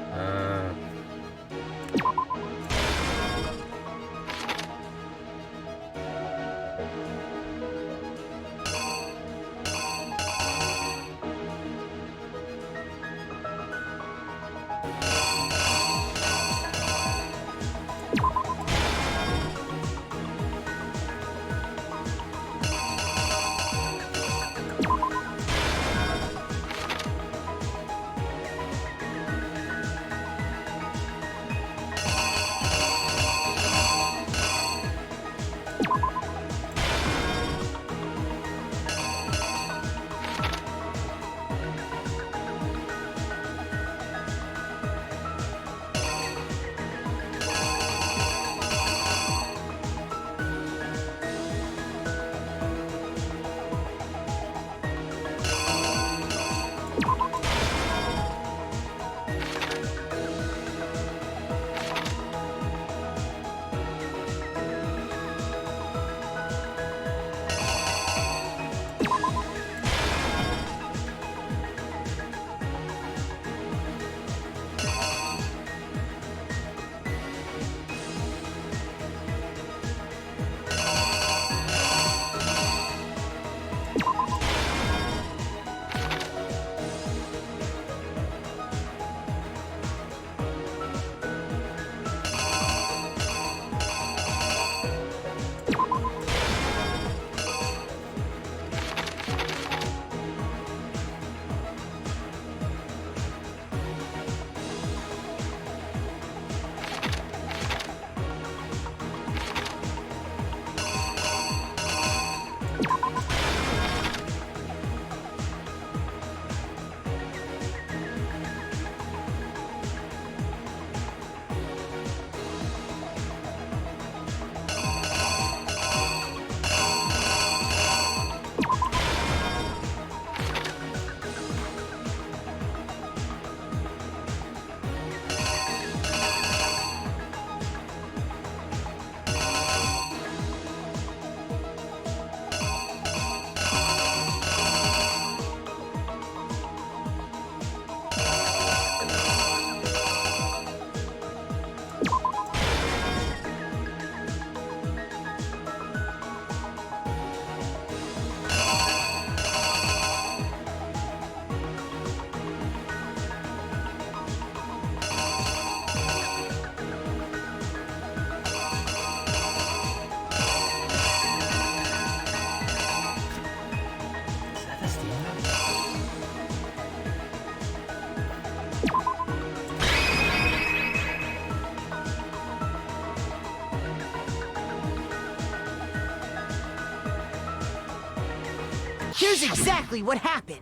Here's exactly what happened.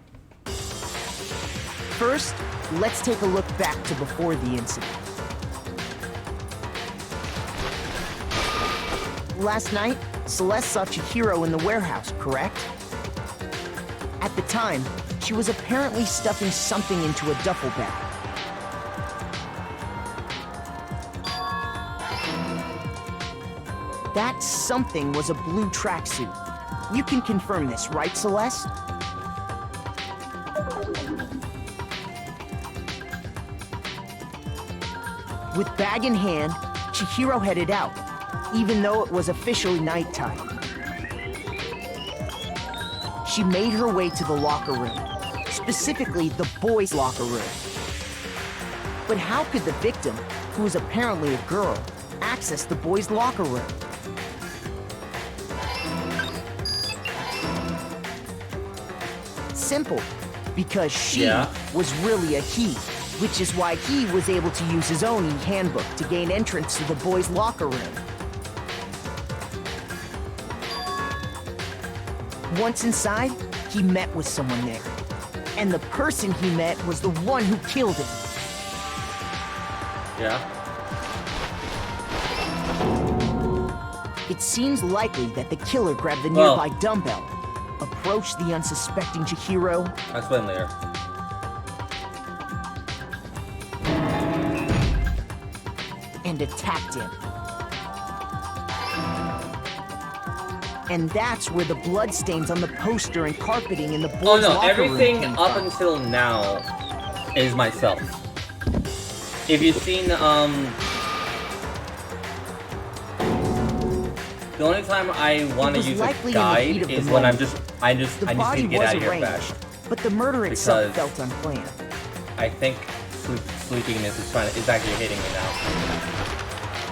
First, let's take a look back to before the incident. Last night, Celeste saw Chihiro in the warehouse, correct? At the time, she was apparently stuffing something into a duffel bag. That something was a blue tracksuit. You can confirm this, right, Celeste? With bag in hand, Chihiro headed out, even though it was officially nighttime. She made her way to the locker room, specifically the boys' locker room. But how could the victim, who was apparently a girl, access the boys' locker room? Simple, because she was really a he, which is why he was able to use his own e-handbook to gain entrance to the boys' locker room. Once inside, he met with someone there. And the person he met was the one who killed him. Yeah. It seems likely that the killer grabbed the nearby dumbbell, approached the unsuspecting Chihiro. I'll explain later. And attacked him. And that's where the bloodstains on the poster and carpeting in the boys' Oh no, locker room everything came up from. until now is myself. If you've seen, the only time I want to use a guide is when I just need to get out of here fast. But the murder itself felt unplanned. I think sleepiness is actually hitting me now.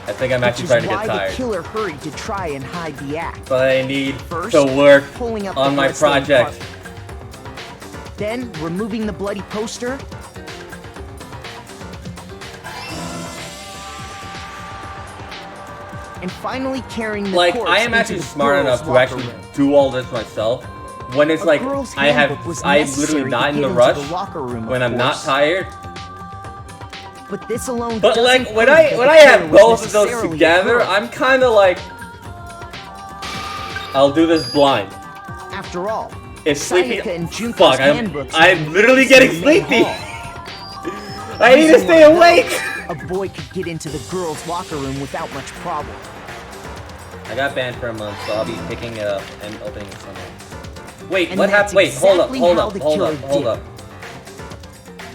I think I'm actually starting to get tired. The killer hurried to try and hide the act. But I need to work on my project. Then, removing the bloody poster. And finally carrying the corpse I am actually into the smart enough to actually do all this myself. When it's like, I'm literally not in the rush, when I'm not tired. But this alone But like, when I have both of those together, I'm kinda like, I'll do this blind. After all, it's sleepy. and Junko's Fuck, I'm literally getting sleepy. I need to stay awake. A boy could get into the girls' locker room without much problem. I got banned for a month, so I'll be picking it up and opening it somewhere. Wait, And what happened? Wait, hold up.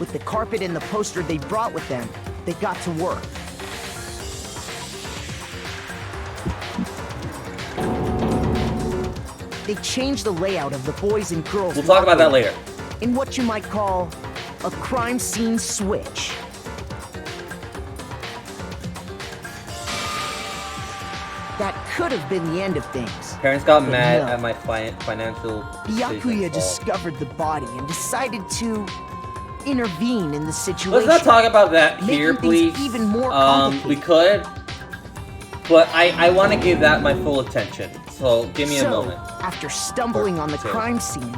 With the carpet and the poster they brought with them, they got to work. They changed the layout of the boys and girls' We'll talk about that later. In what you might call a crime scene switch. That could have been the end of things. Parents got But mad no. at my financial The Yakuya discovered the body and decided to intervene in the situation. Let's not talk about that here, making things please. Even more complicated. We could, but I want to give that my full attention. So give me a moment. After stumbling on the crime scene,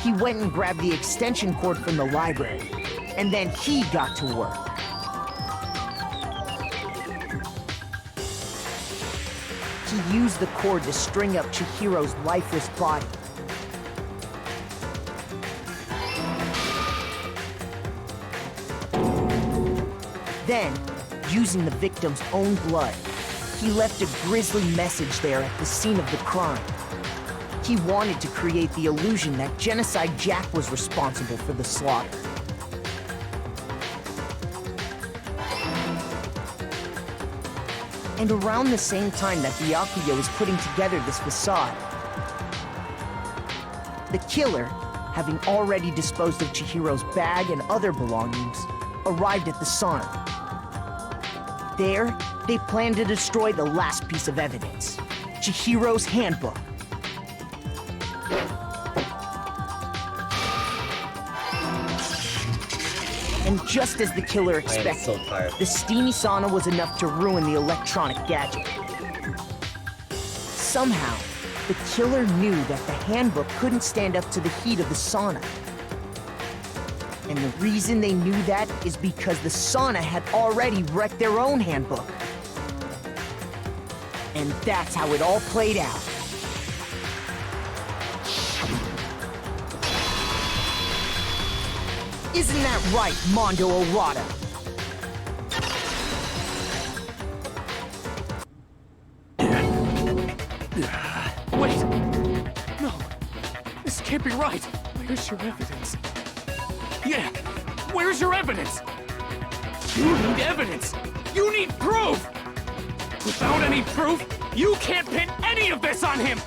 he went and grabbed the extension cord from the library, and then he got to work. He used the cord to string up Chihiro's lifeless body. Then, using the victim's own blood, he left a grisly message there at the scene of the crime. He wanted to create the illusion that Genocide Jack was responsible for the slaughter. And around the same time that the Yakuya was putting together this facade, the killer, having already disposed of Chihiro's bag and other belongings, arrived at the sauna. There, they planned to destroy the last piece of evidence, Chihiro's handbook. And just as the killer expected, the steamy sauna was enough to ruin the electronic gadget. Somehow, The killer knew that the handbook couldn't stand up to the heat of the sauna. And the reason they knew that is because the sauna had already wrecked their own handbook. And that's how it all played out. Isn't that right, Mondo Orada? Wait! No! This can't be right! Where's your evidence? Yeah! Where's your evidence? You need evidence! You need proof! Without any proof, you can't pin any of this on him!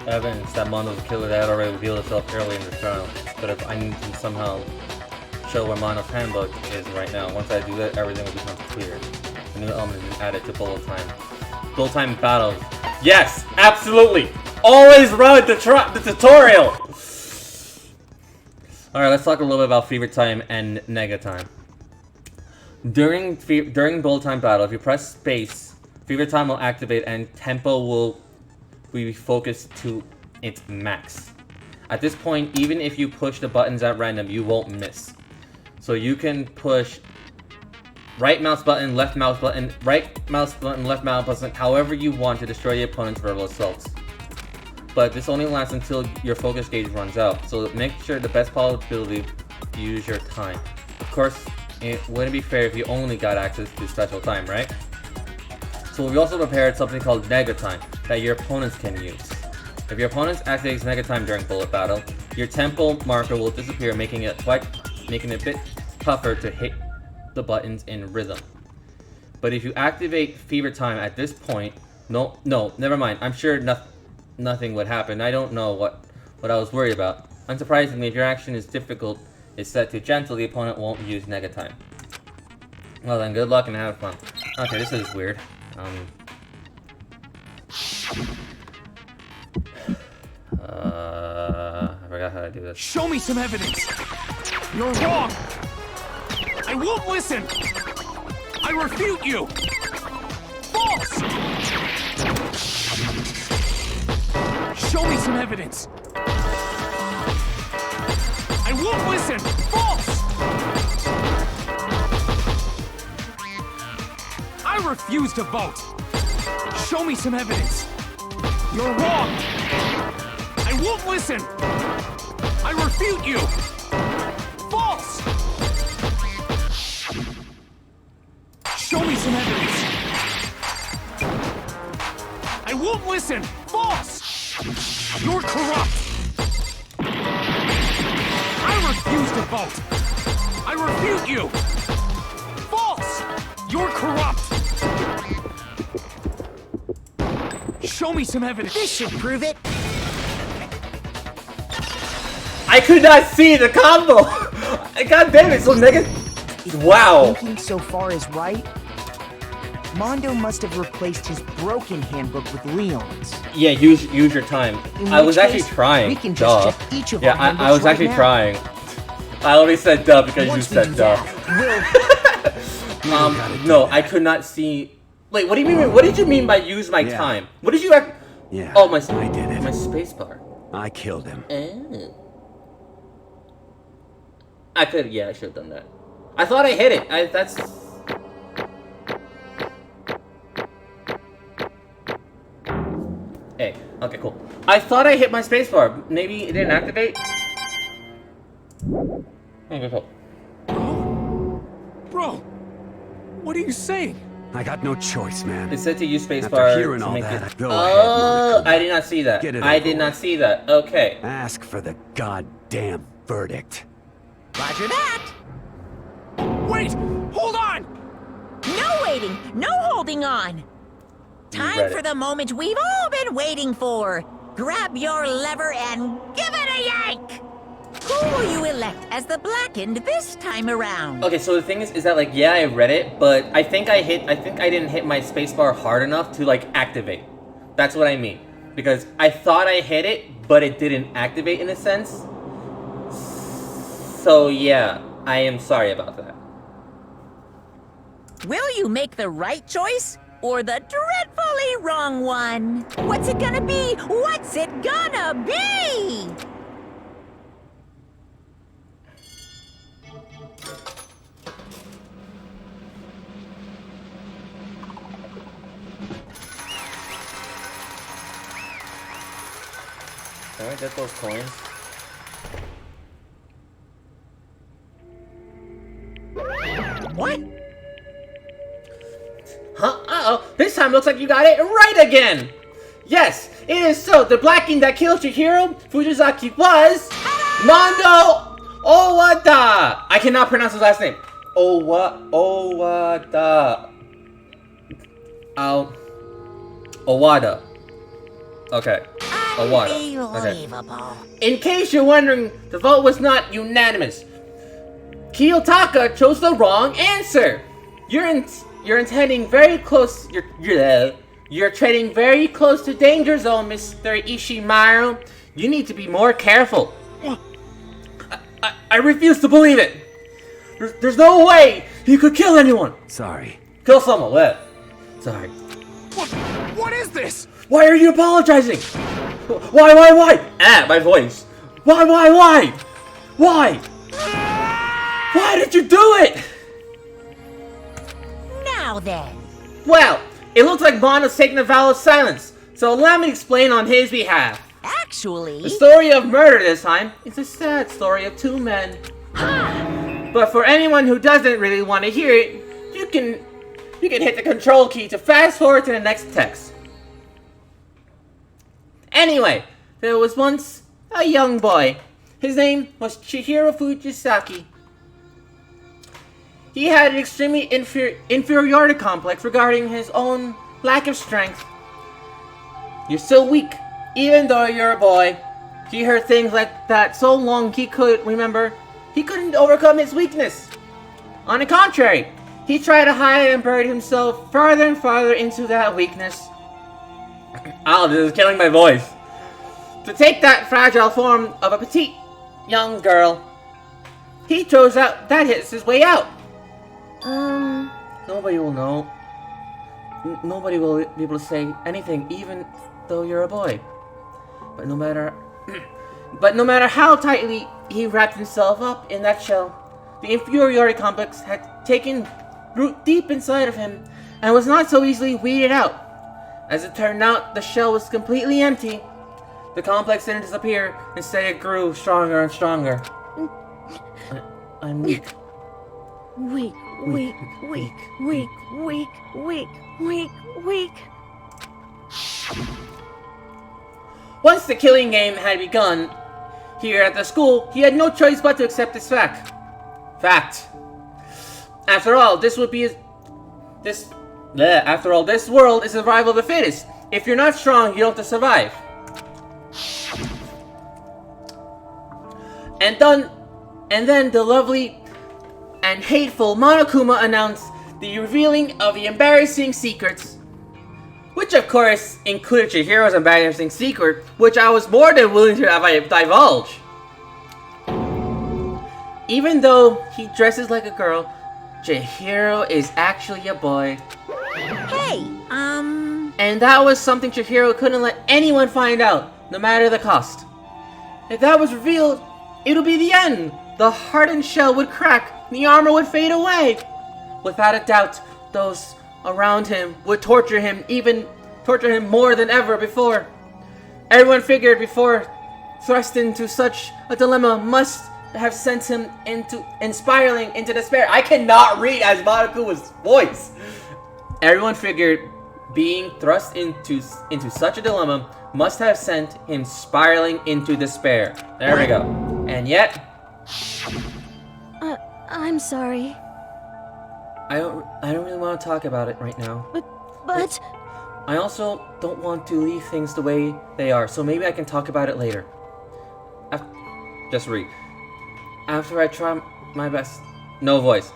Evidence that Mondo's the killer that had already revealed itself early in the trial. But if I need to somehow show where Mondo's handbook is right now, once I do that, everything will become clear. A new element is added to bullet time. Bullet time battles. Yes! Absolutely! Always run the tutorial! Alright, let's talk a little bit about fever time and nega time. During bullet time battle, if you press space, fever time will activate and tempo will be focused to its max. At this point, even if you push the buttons at random, you won't miss. So you can push right mouse button, left mouse button, right mouse button, left mouse button, however you want to destroy the opponent's verbal assaults. But this only lasts until your focus gauge runs out, so make sure the best possibility to use your time. Of course, it wouldn't be fair if you only got access to special time, right? So we also prepared something called nega time that your opponents can use. If your opponent activates nega time during bullet battle, your tempo marker will disappear, making it a bit tougher to hit the buttons in rhythm. But if you activate fever time at this point, no, never mind. I'm sure nothing would happen. I don't know what I was worried about. Unsurprisingly, if your action is difficult, is set to gentle, the opponent won't use nega time. Well then, good luck and have fun. Okay, this is weird. I forgot how to do this. Show me some evidence! You're wrong! I won't listen! I refute you! False! Show me some evidence! I won't listen! False! I refuse to vote! Show me some evidence! You're wrong! I won't listen! I refute you! False! Show me some evidence! I won't listen! False! You're corrupt! I refuse to vote! I refute you! False! You're corrupt! Show me some evidence! This should prove it! I could not see the combo! God damn it, so nega... Wow! Thinking so far is right, Mondo must have replaced his broken handbook with Leon's. Yeah, use your time. I was actually trying. We can just check each of our I was actually trying. I only said duh because you said duh. No, I could not see. Wait, what do you mean? What did you mean by use my time? What did you act? Yeah. Oh, I did it. My spacebar. I killed him. Oh. I should have done that. I thought I hit it. That's. Hey, okay, cool. I thought I hit my spacebar. Maybe it didn't activate? Okay, cool. Bro, what are you saying? I got no choice, man. It said to use spacebar After hearing to all make that, it. go Oh, ahead. I did not see that. Get it I over did not see that. Okay. Ask for the goddamn verdict. Roger that. Wait! Hold on! No waiting, no holding on. Time for the moment we've all been waiting for. Grab your lever and give it a yank. Who will you elect as the Blackened this time around? Okay, so the thing is that like, yeah, I read it, but I think I didn't hit my spacebar hard enough to like activate. That's what I mean. Because I thought I hit it, but it didn't activate in a sense. So yeah, I am sorry about that. Will you make the right choice? or the dreadfully wrong one? What's it gonna be? What's it gonna be? Can I get those coins? What? Huh? Uh-oh. This time looks like you got it right again! Yes, it is so. The Blacking that killed Chihiro Fujizaki was... Mondo Owada! I cannot pronounce his last name. Owada. Owada. Okay. Owada. Okay. In case you're wondering, the vote was not unanimous. Kiyotaka chose the wrong answer. You're treading very close. You're treading very close to danger zone, Mr. Ishimaru. You need to be more careful. I refuse to believe it. There's no way he could kill anyone. Sorry. Kill someone. What? Sorry. What is this? Why are you apologizing? Why? Ah, my voice. Why? Why did you do it? Now then. Well, it looks like Mondo's taking a vow of silence, so allow me to explain on his behalf. Actually... The story of murder this time is a sad story of two men. But for anyone who doesn't really want to hear it, you can hit the control key to fast forward to the next text. Anyway, there was once a young boy. His name was Chihiro Fujisaki. He had an extremely inferiority complex regarding his own lack of strength. You're so weak, even though you're a boy. He heard things like that so long he couldn't overcome his weakness. On the contrary, he tried to hide and buried himself farther and farther into that weakness. Oh, this is killing my voice. To take that fragile form of a petite young girl. He chose out that is his way out. Nobody will know. Nobody will be able to say anything, even though you're a boy. But no matter how tightly he wrapped himself up in that shell, the inferiority complex had taken root deep inside of him and was not so easily weeded out. As it turned out, the shell was completely empty. The complex didn't disappear. Instead, it grew stronger and stronger. I'm weak. Weak. Once the killing game had begun, here at the school, he had no choice but to accept this fact. After all, this world is survival of the fittest. If you're not strong, you don't have to survive. And then the lovely and hateful Monokuma announced the revealing of the embarrassing secrets. Which of course included Chihiro's embarrassing secret, which I was more than willing to divulge. Even though he dresses like a girl, Chihiro is actually a boy. Hey, And that was something Chihiro couldn't let anyone find out, no matter the cost. If that was revealed, it would be the end. The hardened shell would crack, the armor would fade away. Without a doubt, those around him would torture him more than ever before. Everyone figured before thrust into such a dilemma must have sent him spiraling into despair. I cannot read as Monokuma's voice. Everyone figured being thrust into such a dilemma must have sent him spiraling into despair. There we go. And yet, I'm sorry. I don't really want to talk about it right now. But I also don't want to leave things the way they are, so maybe I can talk about it later. Just read. After I try my best... No voice.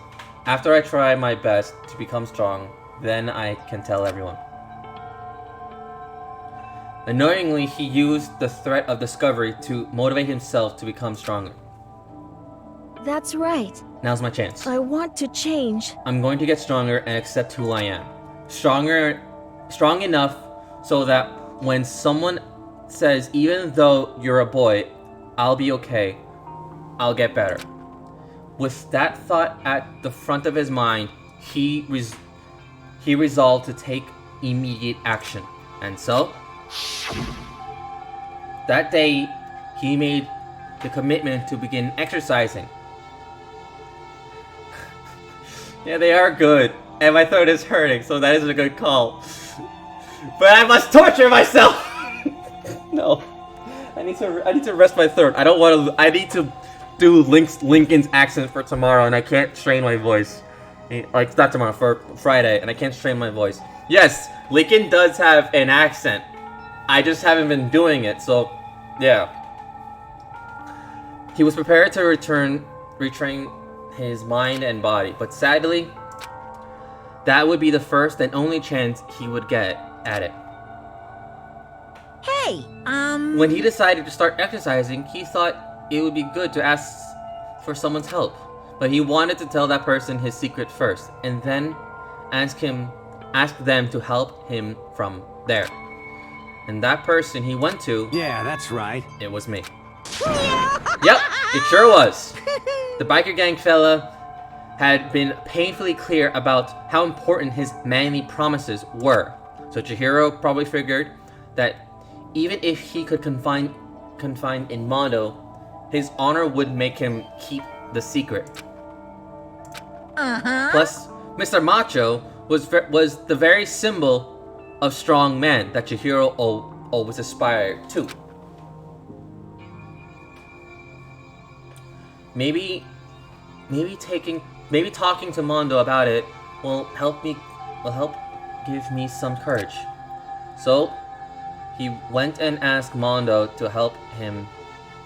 After I try my best to become strong, then I can tell everyone. Annoyingly, he used the threat of discovery to motivate himself to become stronger. that's right. Now's my chance. I want to change. I'm going to get stronger and accept who I am. strong enough so that when someone says, even though you're a boy, I'll be okay, I'll get better. With that thought at the front of his mind, he resolved to take immediate action. And so, that day, he made the commitment to begin exercising. Yeah, they are good. And my throat is hurting, so that is a good call. But I must torture myself! No. I need to rest my throat. I need to do Lincoln's accent for tomorrow, and I can't strain my voice. Like, not tomorrow, for Friday, and I can't strain my voice. Yes, Lincoln does have an accent. I just haven't been doing it, so, yeah. He was prepared to retrain his mind and body, but sadly, that would be the first and only chance he would get at it. Hey, When he decided to start exercising, he thought it would be good to ask for someone's help. But he wanted to tell that person his secret first, and then ask them to help him from there. And that person he went to... Yeah, that's right. It was me. Yep, it sure was. The biker gang fella had been painfully clear about how important his manly promises were. So Chihiro probably figured that even if he could confine in Mondo, his honor would make him keep the secret. Plus, Mr. Macho was the very symbol of strong man that Chihiro always aspired to. Maybe talking to Mondo about it will help give me some courage. So, he went and asked Mondo to help him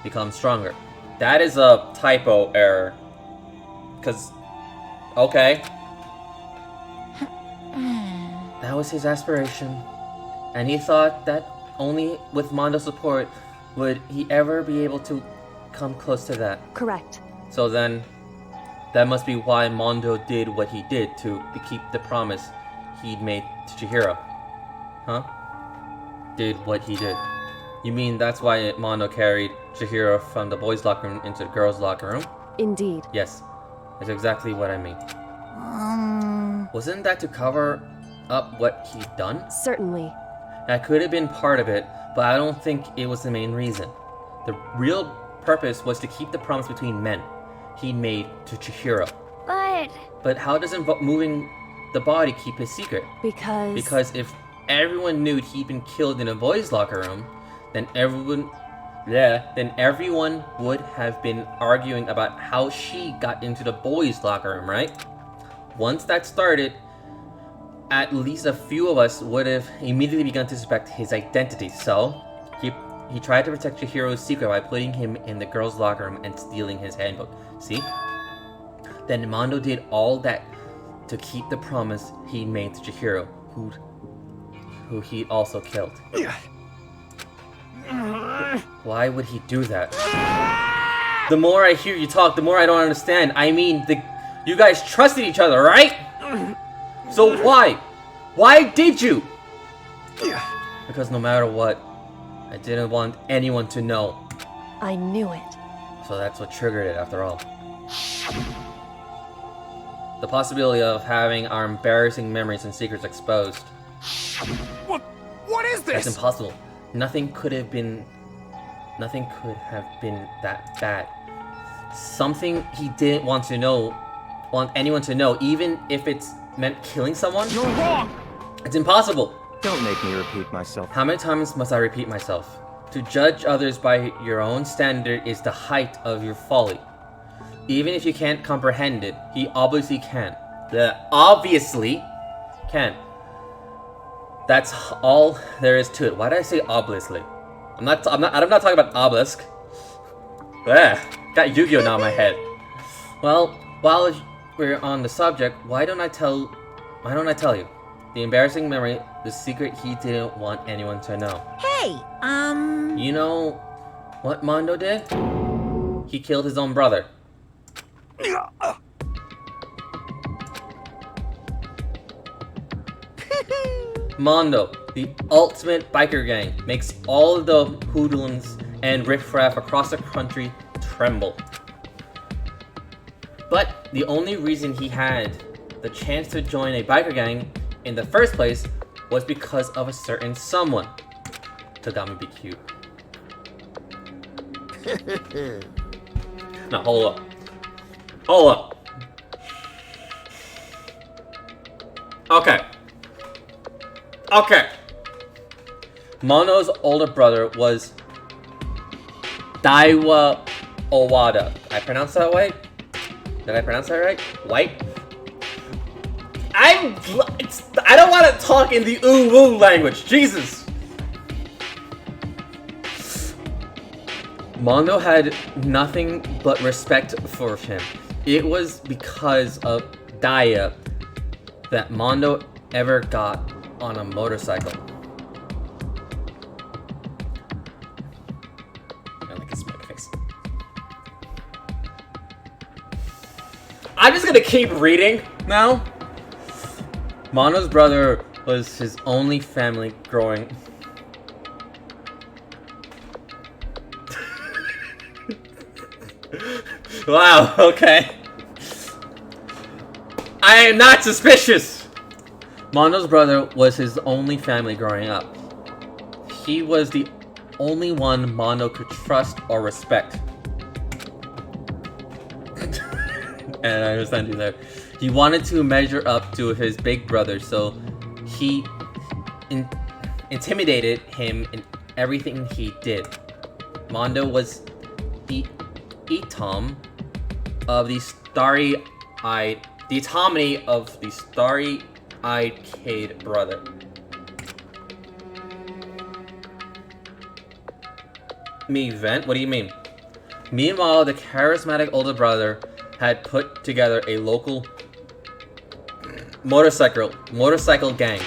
become stronger. That is a typo error. Okay. That was his aspiration. And he thought that only with Mondo's support would he ever be able to come close to that. Correct. So then, that must be why Mondo did what he did to keep the promise he'd made to Chihiro. Huh? Did what he did. You mean that's why Mondo carried Chihiro from the boys' locker room into the girls' locker room? Indeed. Yes. That's exactly what I mean. Wasn't that to cover up what he'd done? Certainly. That could have been part of it, but I don't think it was the main reason. The real purpose was to keep the promise between men he'd made to Chihiro. But how does moving the body keep his secret? Because if everyone knew he'd been killed in a boys' locker room, then everyone would have been arguing about how she got into the boys' locker room, right? Once that started, at least a few of us would have immediately begun to suspect his identity. So, he tried to protect Chihiro's secret by putting him in the girls' locker room and stealing his handbook. See? Then Mondo did all that to keep the promise he made to Chihiro, who he also killed. Why would he do that? The more I hear you talk, the more I don't understand. I mean, you guys trusted each other, right? So why? Why did you? Because no matter what, I didn't want anyone to know. I knew it. So that's what triggered it after all. The possibility of having our embarrassing memories and secrets exposed. What is this? That's impossible. Nothing could have been that bad. Something he didn't want anyone to know, even if it's meant killing someone? You're wrong! It's impossible! Don't make me repeat myself. How many times must I repeat myself? To judge others by your own standard is the height of your folly. Even if you can't comprehend it, he obviously can. Obviously can. That's all there is to it. Why did I say obviously? I'm not talking about obelisk. Got Yu-Gi-Oh now in my head. Well, while we're on the subject, why don't I tell you? The embarrassing memory, the secret he didn't want anyone to know. Hey, You know what Mondo did? He killed his own brother. Mondo, the ultimate biker gang, makes all of the hoodlums and riffraff across the country tremble. But the only reason he had the chance to join a biker gang in the first place was because of a certain someone. Tadami be cute. Now hold up. Hold up. Okay. Okay. Mondo's older brother was Daiwa Owada. I pronounced that right? Did I pronounce that right? White? I don't want to talk in the ooh-woo language. Jesus! Mondo had nothing but respect for him. It was because of Daya that Mondo ever got on a motorcycle. I like his smirk face. I'm just gonna keep reading now. Mondo's brother was his only family growing. Wow, okay. I am not suspicious! Mondo's brother was his only family growing up. He was the only one Mondo could trust or respect. And I understand you there. He wanted to measure up to his big brother, so he intimidated him in everything he did. Mondo was the Etom of the starry-eyed, the Atomy of the starry-eyed Cade brother. Me vent? What do you mean? Meanwhile, the charismatic older brother had put together a local motorcycle gang.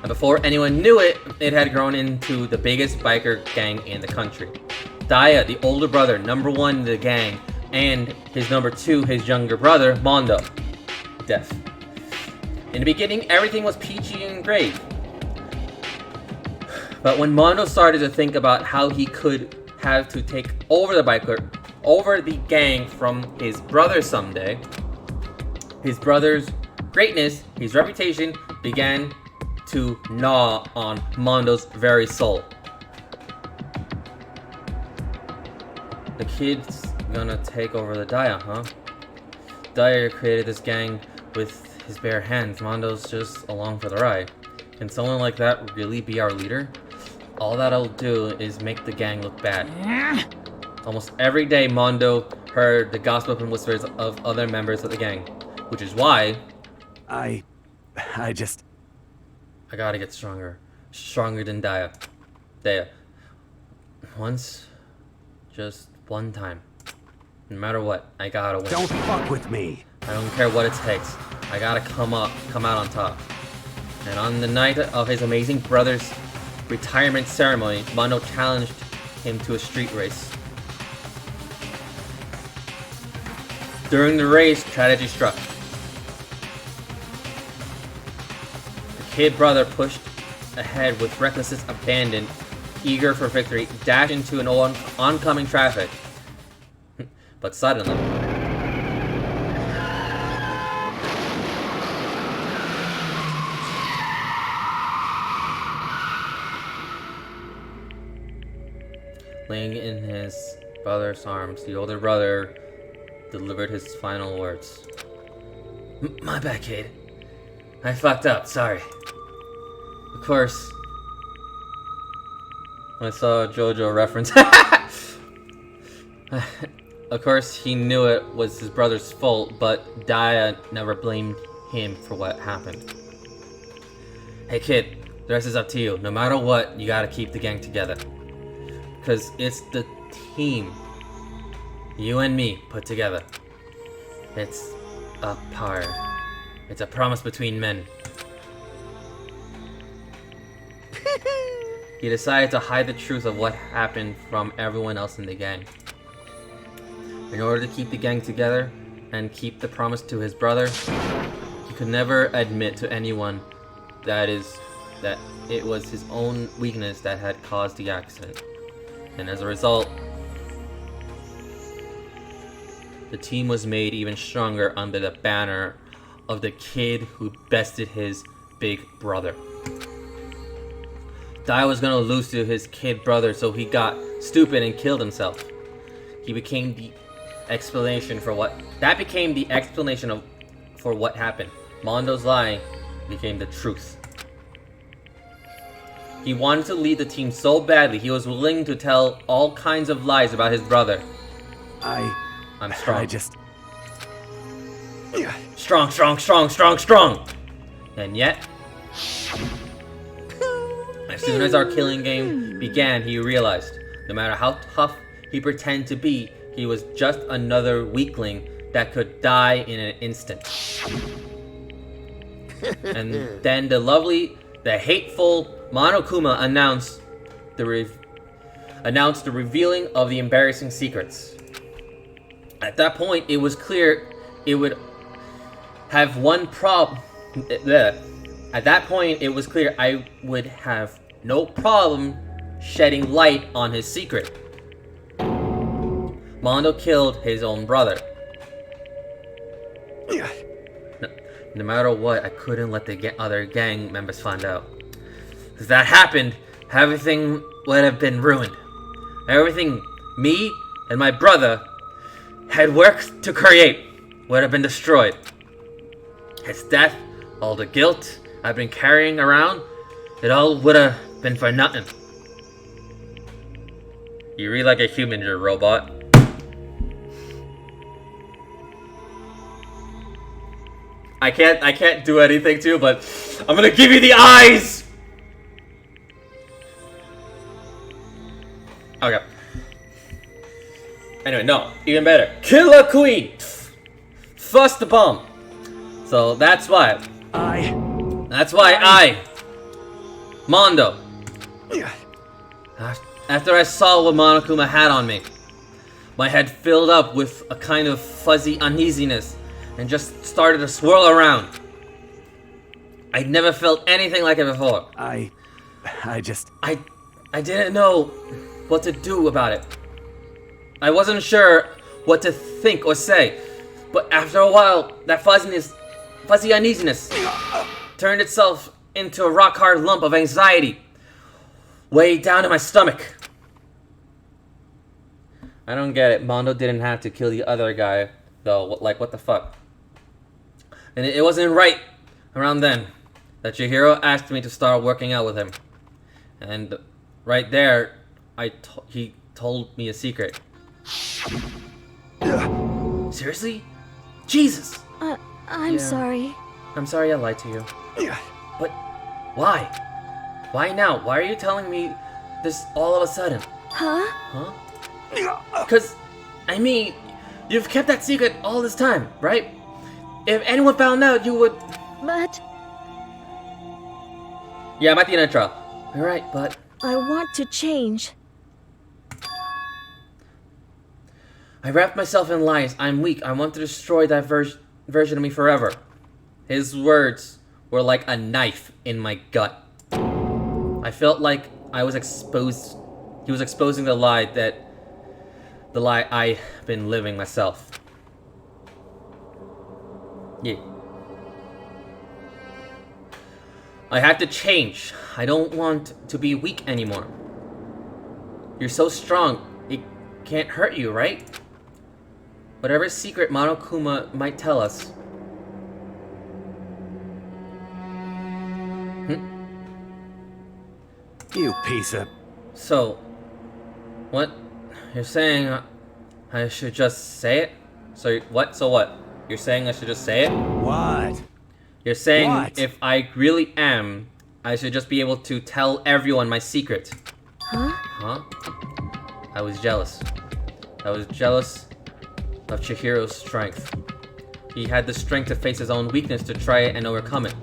And before anyone knew it, it had grown into the biggest biker gang in the country. Daya, the older brother, number one in the gang, and his number two, his younger brother, Mondo. Deaf. In the beginning, everything was peachy and great. But when Mondo started to think about how he could have to take over the gang from his brother someday, his brother's greatness, his reputation, began to gnaw on Mondo's very soul. The kid's gonna take over the Daya, huh? Daya created this gang with his bare hands. Mondo's just along for the ride. Can someone like that really be our leader? All that'll do is make the gang look bad. Almost every day, Mondo heard the gossip and whispers of other members of the gang, which is why I gotta get stronger than Daya. Once, just one time. No matter what, I gotta win. Don't fuck with me. I don't care what it takes. I gotta come out on top. And on the night of his amazing brother's retirement ceremony, Mondo challenged him to a street race. During the race, tragedy struck. The kid brother pushed ahead with reckless abandon, eager for victory, dashed into an oncoming traffic. But suddenly, laying in his brother's arms, the older brother delivered his final words. My bad, kid. I fucked up, sorry. Of course, I saw a JoJo reference. Of course, he knew it was his brother's fault, but Daya never blamed him for what happened. Hey kid, the rest is up to you. No matter what, you gotta keep the gang together. Because it's the team, you and me, put together. It's a power. It's a promise between men. He decided to hide the truth of what happened from everyone else in the gang. In order to keep the gang together and keep the promise to his brother, he could never admit to anyone that it was his own weakness that had caused the accident. And as a result, the team was made even stronger under the banner of the kid who bested his big brother. Dai was gonna lose to his kid brother, so he got stupid and killed himself. He became the explanation for what for what happened. Mondo's lie became the truth. He wanted to lead the team so badly, he was willing to tell all kinds of lies about his brother. I'm strong. Strong. And yet, as soon as our killing game began, he realized, no matter how tough he pretended to be, he was just another weakling that could die in an instant. And then the hateful Monokuma announced the revealing of the embarrassing secrets. At that point, it was clear it would have one problem. At that point, it was clear I would have no problem shedding light on his secret. Mondo killed his own brother. No matter what, I couldn't let the other gang members find out. If that happened, everything would have been ruined. Everything me and my brother had worked to create would have been destroyed. His death, all the guilt I've been carrying around, it all would have been for nothing. You read like a human, you robot. I can't do anything to, but I'm gonna give you the eyes! Okay. Anyway, no, even better. Killer Queen! Fuss the bomb. So that's why I, Mondo, after I saw what Monokuma had on me, my head filled up with a kind of fuzzy uneasiness and just started to swirl around. I'd never felt anything like it before. I didn't know what to do about it. I wasn't sure what to think or say, but after a while, that fuzzy uneasiness turned itself into a rock-hard lump of anxiety, way down in my stomach. I don't get it. Mondo didn't have to kill the other guy, though. Like, what the fuck? And it wasn't right around then that Chihiro asked me to start working out with him. And right there, he told me a secret. Seriously? Jesus! I'm sorry. I'm sorry I lied to you. But why? Why now? Why are you telling me this all of a sudden? Huh? Because, I mean, you've kept that secret all this time, right? If anyone found out, you would... But... Yeah, I'm at the end of the trial. You're right, but... I want to change. I wrapped myself in lies. I'm weak. I want to destroy that version of me forever. His words were like a knife in my gut. I felt like I was exposed. He was exposing the lie I've been living myself. Yeah. I had to change. I don't want to be weak anymore. You're so strong. It can't hurt you, right? Whatever secret Monokuma might tell us. You piece of... So, what? You're saying I should just say it? So what? You're saying I should just say it? What? You're saying What? if I really am, I should just be able to tell everyone my secret. Huh? I was jealous. I was jealous of Chihiro's strength. He had the strength to face his own weakness to try it and overcome it.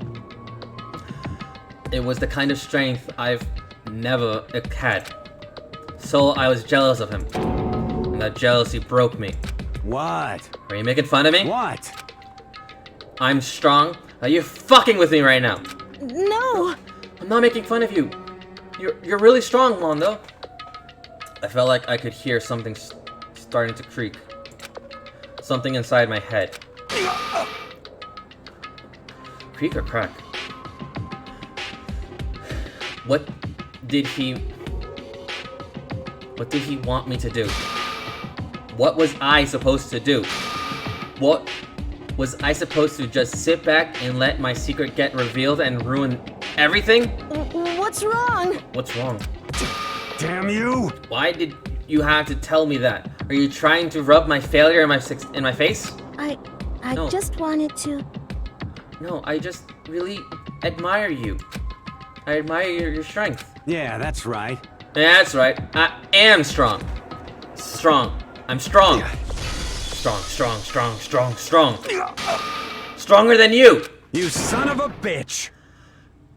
It was the kind of strength I've never had. So I was jealous of him. And that jealousy broke me. What? Are you making fun of me? What? I'm strong. Are you fucking with me right now? No! No! I'm not making fun of you. You're really strong, Mondo. I felt like I could hear something starting to creak. Something inside my head. Creak or crack? What did he want me to do? What was I supposed to do? What was I supposed to just sit back and let my secret get revealed and ruin everything? What's wrong? What's wrong? Damn you! Why did you have to tell me that? Are you trying to rub my failure in my face? I No. just wanted to... No, I just really admire you. I admire your strength. Yeah, that's right. Yeah, that's right. I am strong. Strong. I'm strong. Strong. Stronger than you. You son of a bitch!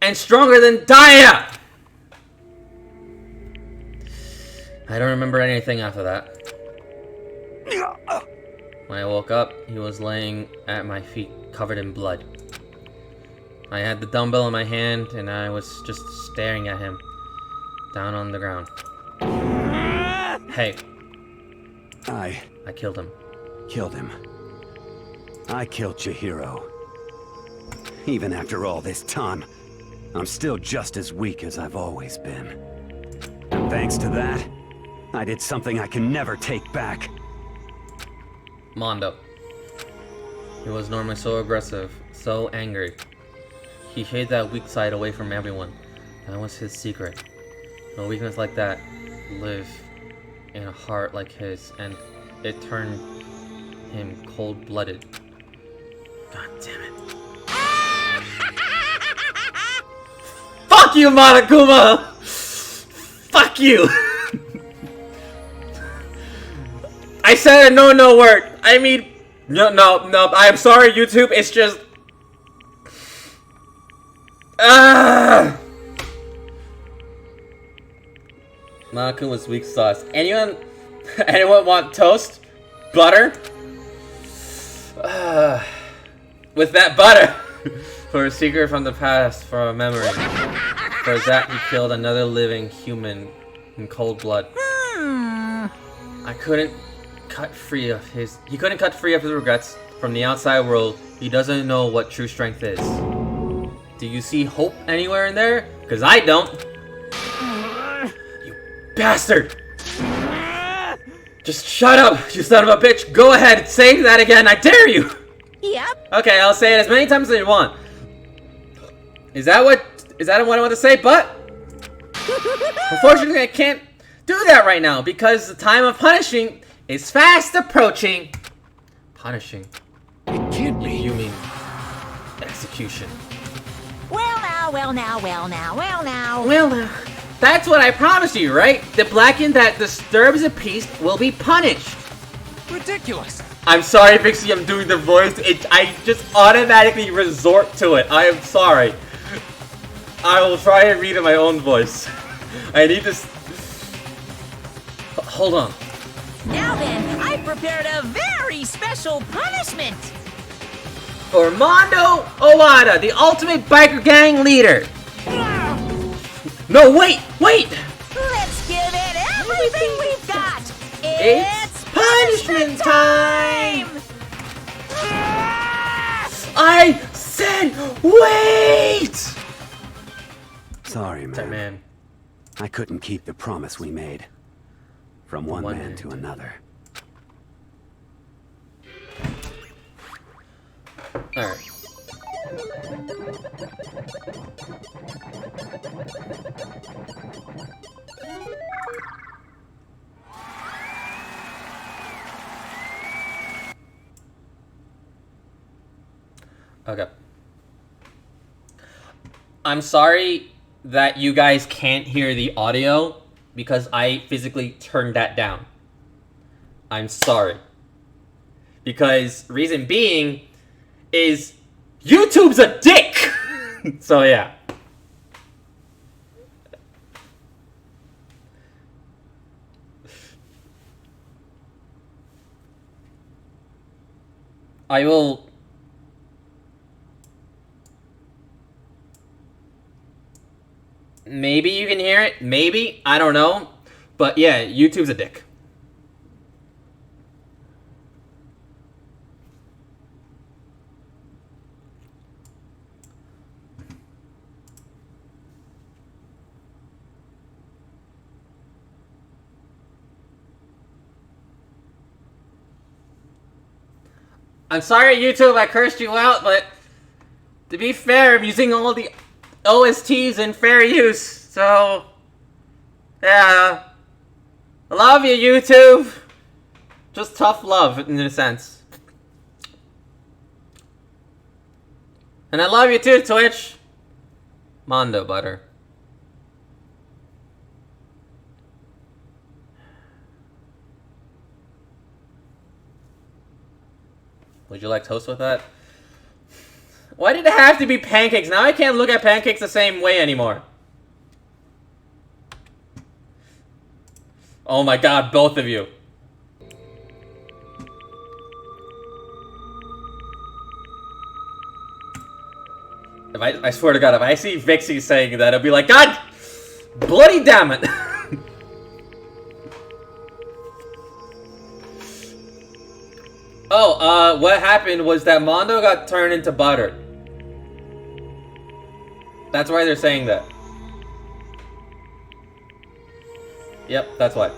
And stronger than Daya! I don't remember anything after that. When I woke up, he was laying at my feet, covered in blood. I had the dumbbell in my hand, and I was just staring at him, down on the ground. Hey. I killed him. Killed him. I killed Chihiro. Even after all this time, I'm still just as weak as I've always been. And thanks to that, I did something I can never take back. Mondo. He was normally so aggressive, so angry. He hid that weak side away from everyone. That was his secret. A weakness like that lived in a heart like his, and it turned him cold-blooded. God damn it. Fuck you, Monokuma! Fuck you! I said a no word. I mean, no, I'm sorry, YouTube. It's just... Monokuma's weak sauce. Anyone want toast? Butter? With that butter! For a secret from the past, for a memory. For that he killed another living human in cold blood. I couldn't cut free of his... He couldn't cut free of his regrets. From the outside world, he doesn't know what true strength is. Do you see hope anywhere in there? Because I don't. You bastard! Just shut up, you son of a bitch! Go ahead, say that again, I dare you! Yep. Okay, I'll say it as many times as you want. Is that what I want to say, but? Unfortunately, I can't do that right now because the time of punishing is fast approaching. Punishing? It can't be. You mean execution. Well now. That's what I promised you, right? The blackened that disturbs a peace will be punished. Ridiculous. I'm sorry, Pixie, I'm doing the voice. I just automatically resort to it. I am sorry. I will try and read in my own voice. I need to... Hold on. Now then, I prepared a very special punishment. For Mondo Owada, the ultimate biker gang leader. No, wait! Let's give it everything we've got. It's punishment time! I said wait! Sorry, man. Man. I couldn't keep the promise we made. From one man to another. Alright. Okay. I'm sorry that you guys can't hear the audio because I physically turned that down. I'm sorry. Because reason being is YouTube's a dick! So yeah. Maybe you can hear it. Maybe. I don't know. But yeah, YouTube's a dick. I'm sorry, YouTube, I cursed you out, but to be fair, I'm using all the OSTs in fair use, so yeah. I love you, YouTube. Just tough love, in a sense. And I love you too, Twitch. Mondo butter. Would you like toast with that? Why did it have to be pancakes? Now I can't look at pancakes the same way anymore. Oh my god, both of you. If I swear to god, if I see Vixie saying that, I'll be like, God bloody damn it! Oh, what happened was that Mondo got turned into butter. That's why they're saying that. Yep, that's why.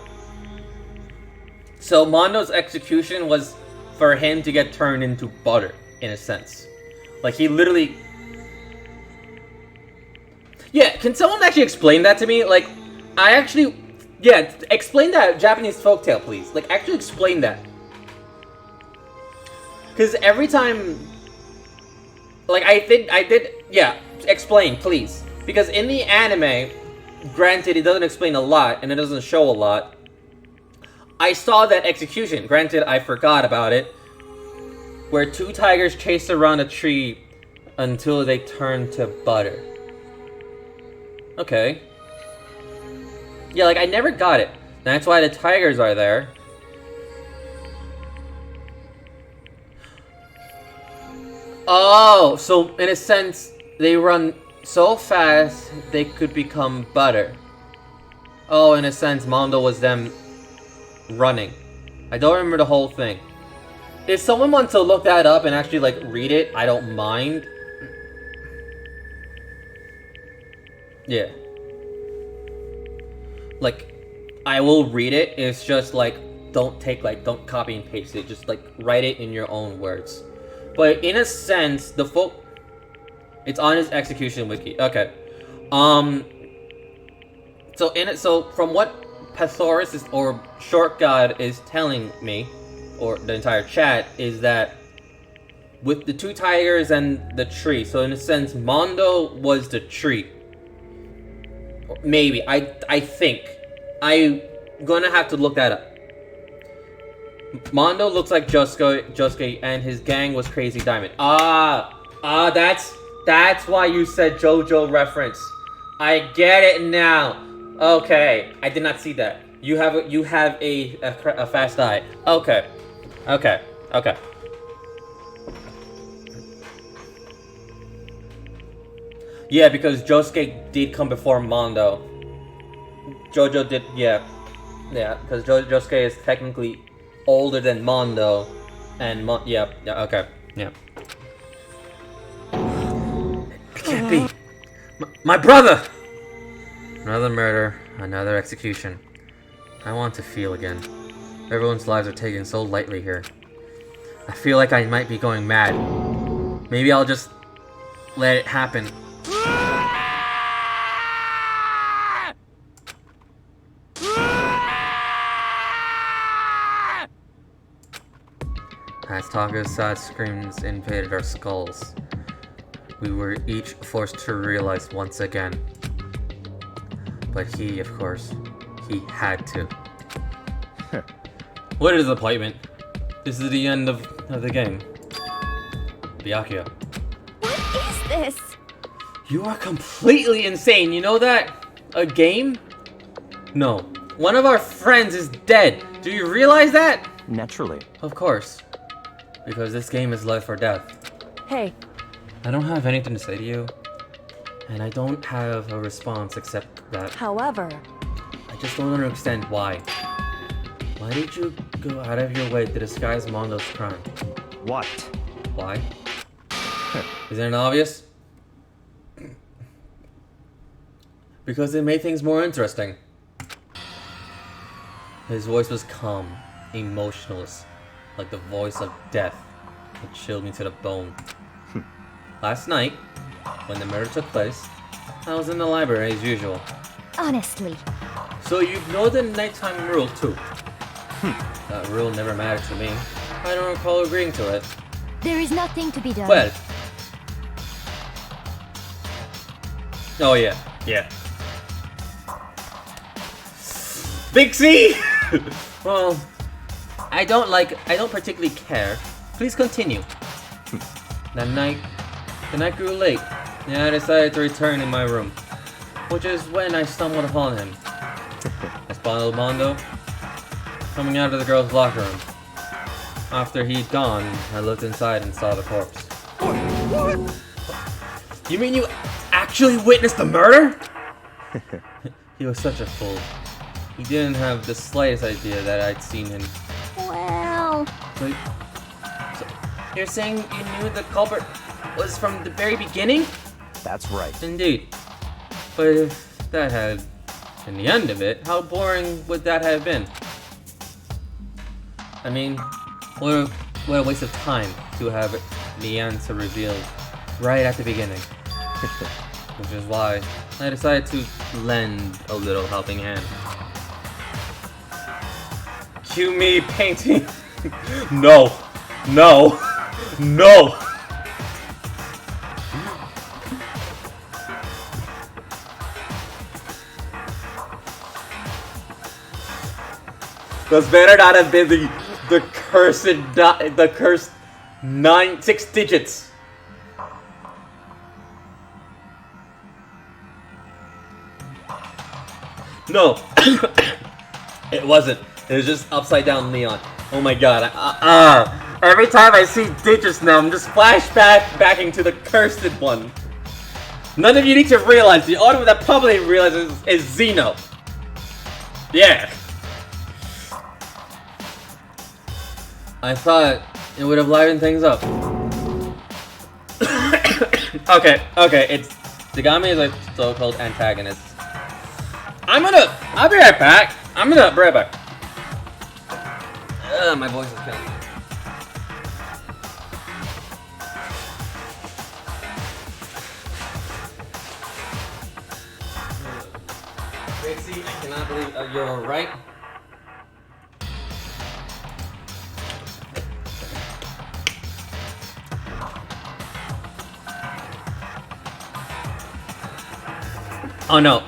So Mondo's execution was for him to get turned into butter, in a sense. Like, he literally... Yeah, can someone actually explain that to me? Like, I actually... Yeah, explain that Japanese folktale, please. Like, actually explain that. Because every time... Like, I did... Yeah, explain, please. Because in the anime, granted, it doesn't explain a lot, and it doesn't show a lot. I saw that execution. Granted, I forgot about it. Where two tigers chased around a tree until they turned to butter. Okay. Yeah, like, I never got it. That's why the tigers are there. Oh, so in a sense, they run so fast, they could become butter. Oh, in a sense, Mondo was them running. I don't remember the whole thing. If someone wants to look that up and actually, like, read it, I don't mind. Yeah. Like, I will read it, it's just, like, don't copy and paste it, just, like, write it in your own words. But in a sense, the folk... It's on his execution wiki. Okay. So from what Pathoris is, or Short God is telling me, or the entire chat, is that with the two tigers and the tree, so in a sense, Mondo was the tree. Maybe. I think. I'm gonna have to look that up. Mondo looks like Josuke, and his gang was Crazy Diamond. That's why you said JoJo reference. I get it now. Okay, I did not see that. You have a fast eye. Okay. Yeah, because Josuke did come before Mondo. JoJo did, yeah, because Josuke is technically older than Mondo, and yeah, okay, yeah. It can't be. My brother! Another murder, another execution. I want to feel again. Everyone's lives are taken so lightly here. I feel like I might be going mad. Maybe I'll just let it happen. As Taka's sad screams invaded our skulls, we were each forced to realize once again. But he, of course, he had to. What is the appointment? This is the end of the game. Byakuya. What is this? You are completely insane, you know that? A game? No. One of our friends is dead. Do you realize that? Naturally. Of course. Because this game is life or death. Hey. I don't have anything to say to you. And I don't have a response except that However, I just don't understand why. Why did you go out of your way to disguise Mondo's crime? What? Why? Isn't it obvious? Because it made things more interesting. His voice was calm, emotionless, like the voice of death. It chilled me to the bone. Last night, when the murder took place, I was in the library as usual. Honestly. So you know the nighttime rule too? That rule never mattered to me. I don't recall agreeing to it. There is nothing to be done. Well. Oh yeah, yeah. Big C! Well, I don't particularly care. Please continue. The night grew late, and I decided to return in my room, which is when I stumbled upon him. I spotted Mondo coming out of the girls' locker room. After he'd gone, I looked inside and saw the corpse. What? You mean you actually witnessed the murder? He was such a fool. He didn't have the slightest idea that I'd seen him. Well... So you're saying you knew the culprit was from the very beginning? That's right. Indeed. But if that had been the end of it, how boring would that have been? I mean, what a waste of time to have the answer revealed right at the beginning. Which is why I decided to lend a little helping hand. Cue me painting. No. No. No. This better not have been the cursed 6 digits. No, it wasn't. It was just upside down neon. Oh my god. Every time I see digits now, I'm just flashbacking to the cursed one. None of you need to realize. The only one that probably realizes is Xeno. Yeah. I thought it would have livened things up. Okay, it's Dagami is a so-called antagonist. I'll be right back. I'm gonna be right back. My voice is killing me. Gracie, I cannot believe you're right. Oh no,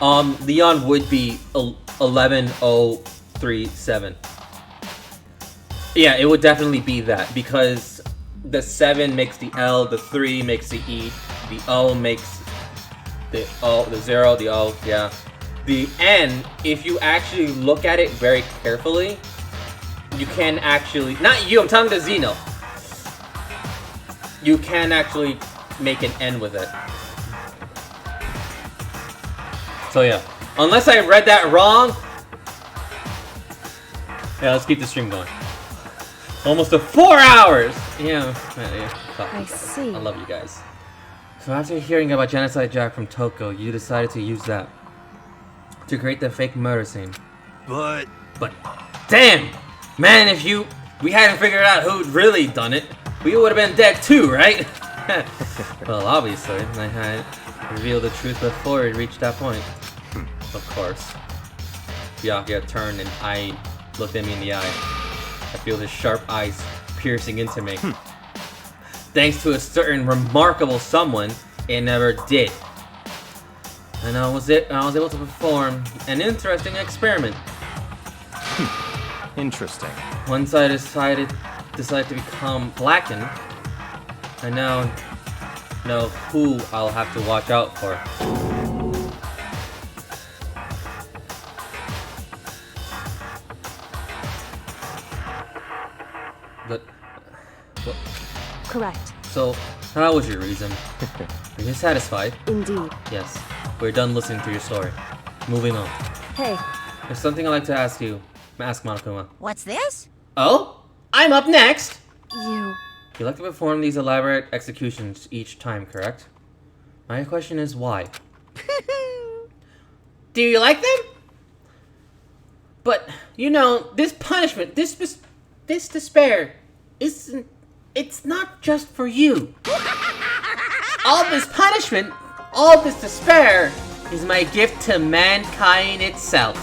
Leon would be 11037. Yeah, it would definitely be that because the 7 makes the L, the 3 makes the E, the O makes the O, the 0, the O, yeah. The N, if you actually look at it very carefully, you can actually, not you, I'm talking to Xeno. You can actually make an N with it. So yeah, unless I read that wrong. Yeah, let's keep the stream going. Almost to 4 hours! Yeah. I see. I love you guys. So after hearing about Genocide Jack from Toko, you decided to use that to create the fake murder scene. But damn! Man, if we hadn't figured out who'd really done it, we would have been dead too, right? Well, obviously, I had revealed the truth before it reached that point. Of course. Byakuya turned and I looked at me in the eye. I feel his sharp eyes piercing into me. Thanks to a certain remarkable someone, it never did. And I was able to perform an interesting experiment. Interesting. Once I decided to become blackened, I now know who I'll have to watch out for. But Correct. So So that was your reason. Are you satisfied? Indeed. Yes. We're done listening to your story. Moving on. Hey. There's something I'd like to ask you. Ask Monokuma. What's this? Oh? I'm up next! You like to perform these elaborate executions each time, correct? My question is why? Do you like them? But, you know, this punishment, this despair, it's not just for you. All this punishment, all this despair, is my gift to mankind itself.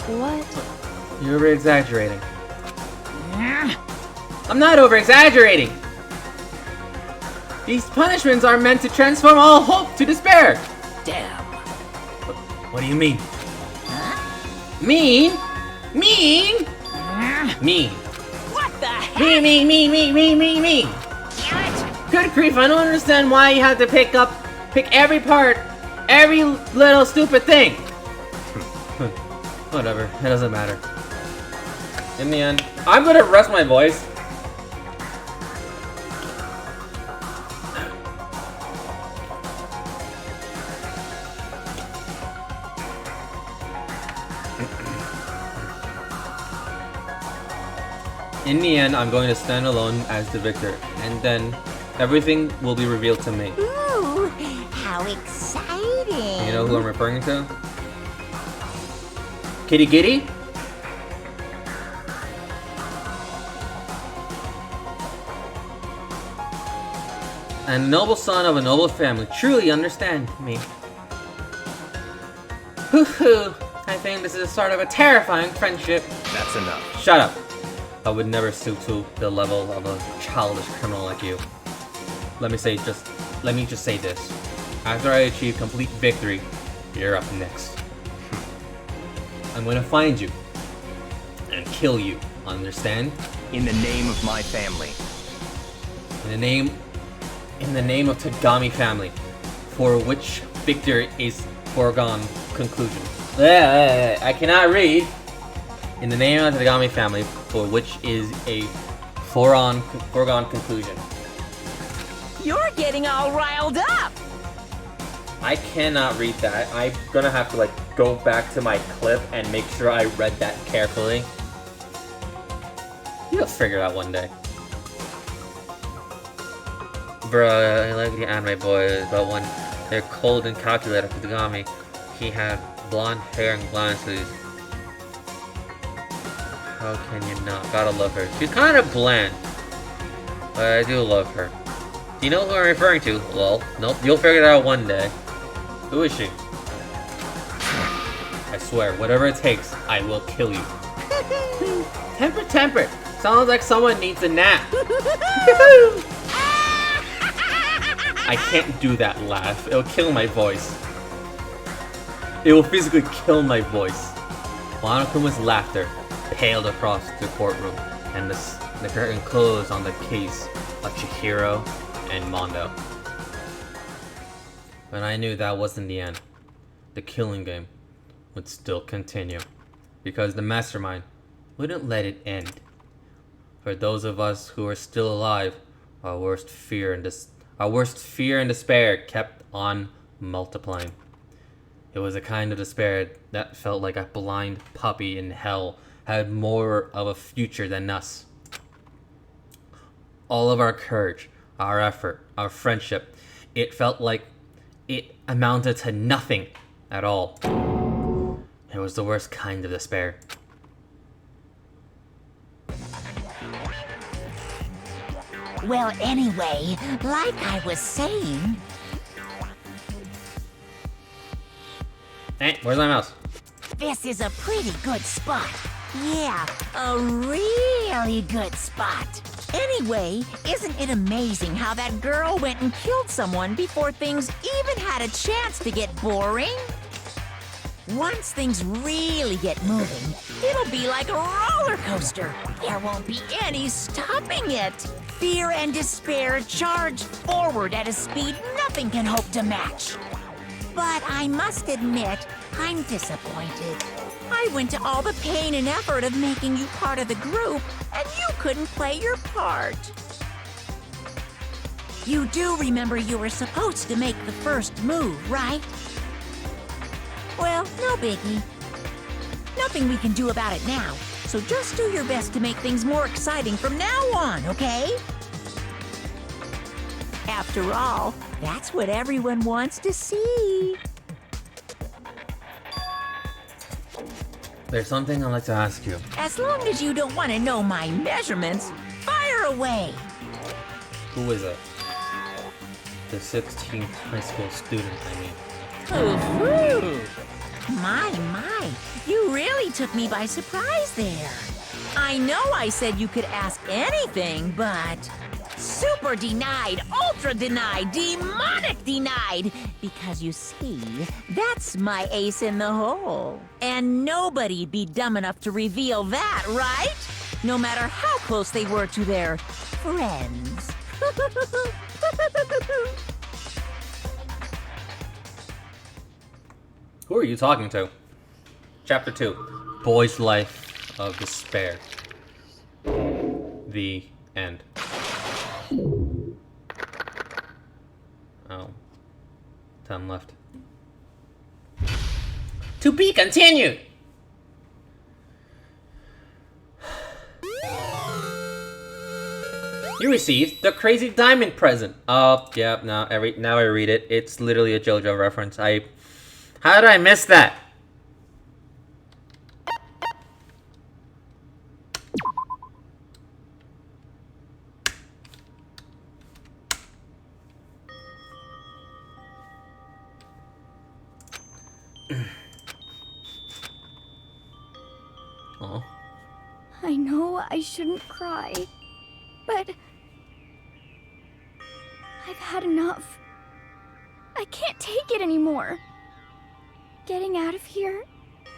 What? You're over-exaggerating. I'm not over-exaggerating! These punishments are meant to transform all hope to despair! Damn. What do you mean? Mean? Mean? Mean. What the heck? Me. Good grief, I don't understand why you have to pick every part, every little stupid thing. Whatever, it doesn't matter. In the end, I'm gonna rest my voice. In the end, I'm going to stand alone as the victor, and then everything will be revealed to me. Ooh, how exciting! You know who I'm referring to? Kitty Giddy? And a noble son of a noble family truly understand me. Hoo-hoo! I think this is the start of a terrifying friendship. That's enough. Shut up! I would never stoop to the level of a childish criminal like you. Let me just say this. After I achieve complete victory, you're up next. I'm gonna find you and kill you, understand? In the name of my family. In the name of Tagami family, for which victory is foregone conclusion. I cannot read. In the name of the Tagami family, for which is a foregone conclusion. You're getting all riled up! I cannot read that. I'm gonna have to go back to my clip and make sure I read that carefully. You'll figure it out one day. Bruh, I like the anime boys, but when they're cold and calculated for Tagami, he had blonde hair and glasses. How can you not? Gotta love her. She's kind of bland, but I do love her. Do you know who I'm referring to? Well, nope, you'll figure it out one day. Who is she? I swear, whatever it takes, I will kill you. Temper. Sounds like someone needs a nap. I can't do that laugh. It'll kill my voice. It will physically kill my voice. Monokuma's laughter paled across the courtroom, and the curtain closed on the case of Chihiro and Mondo. But I knew that wasn't the end. The killing game would still continue, because the mastermind wouldn't let it end. For those of us who are still alive, our worst fear and despair kept on multiplying. It was a kind of despair that felt like a blind puppy in hell had more of a future than us. All of our courage, our effort, our friendship, it felt like it amounted to nothing at all. It was the worst kind of despair. Well, anyway, like I was saying... Hey, where's my mouse? This is a pretty good spot. Yeah, a really good spot. Anyway, isn't it amazing how that girl went and killed someone before things even had a chance to get boring? Once things really get moving, it'll be like a roller coaster. There won't be any stopping it. Fear and despair charge forward at a speed nothing can hope to match. But I must admit, I'm disappointed. I went to all the pain and effort of making you part of the group, and you couldn't play your part. You do remember you were supposed to make the first move, right? Well, no biggie. Nothing we can do about it now, so just do your best to make things more exciting from now on, okay? After all, that's what everyone wants to see. There's something I'd like to ask you. As long as you don't want to know my measurements, fire away. Who is it? The 16th high school student, I mean. Ooh. My, you really took me by surprise there. I know I said you could ask anything, but super denied, ultra denied, demonic denied. Because you see, that's my ace in the hole. And nobody'd be dumb enough to reveal that, right? No matter how close they were to their friends. Who are you talking to? Chapter 2. Boy's Life of Despair. The end. Oh. 10 left. To be continued! You received the Crazy Diamond present. Oh, yeah, now I read it. It's literally a JoJo reference. How did I miss that? Oh. I know I shouldn't cry, but I've had enough. I can't take it anymore. Getting out of here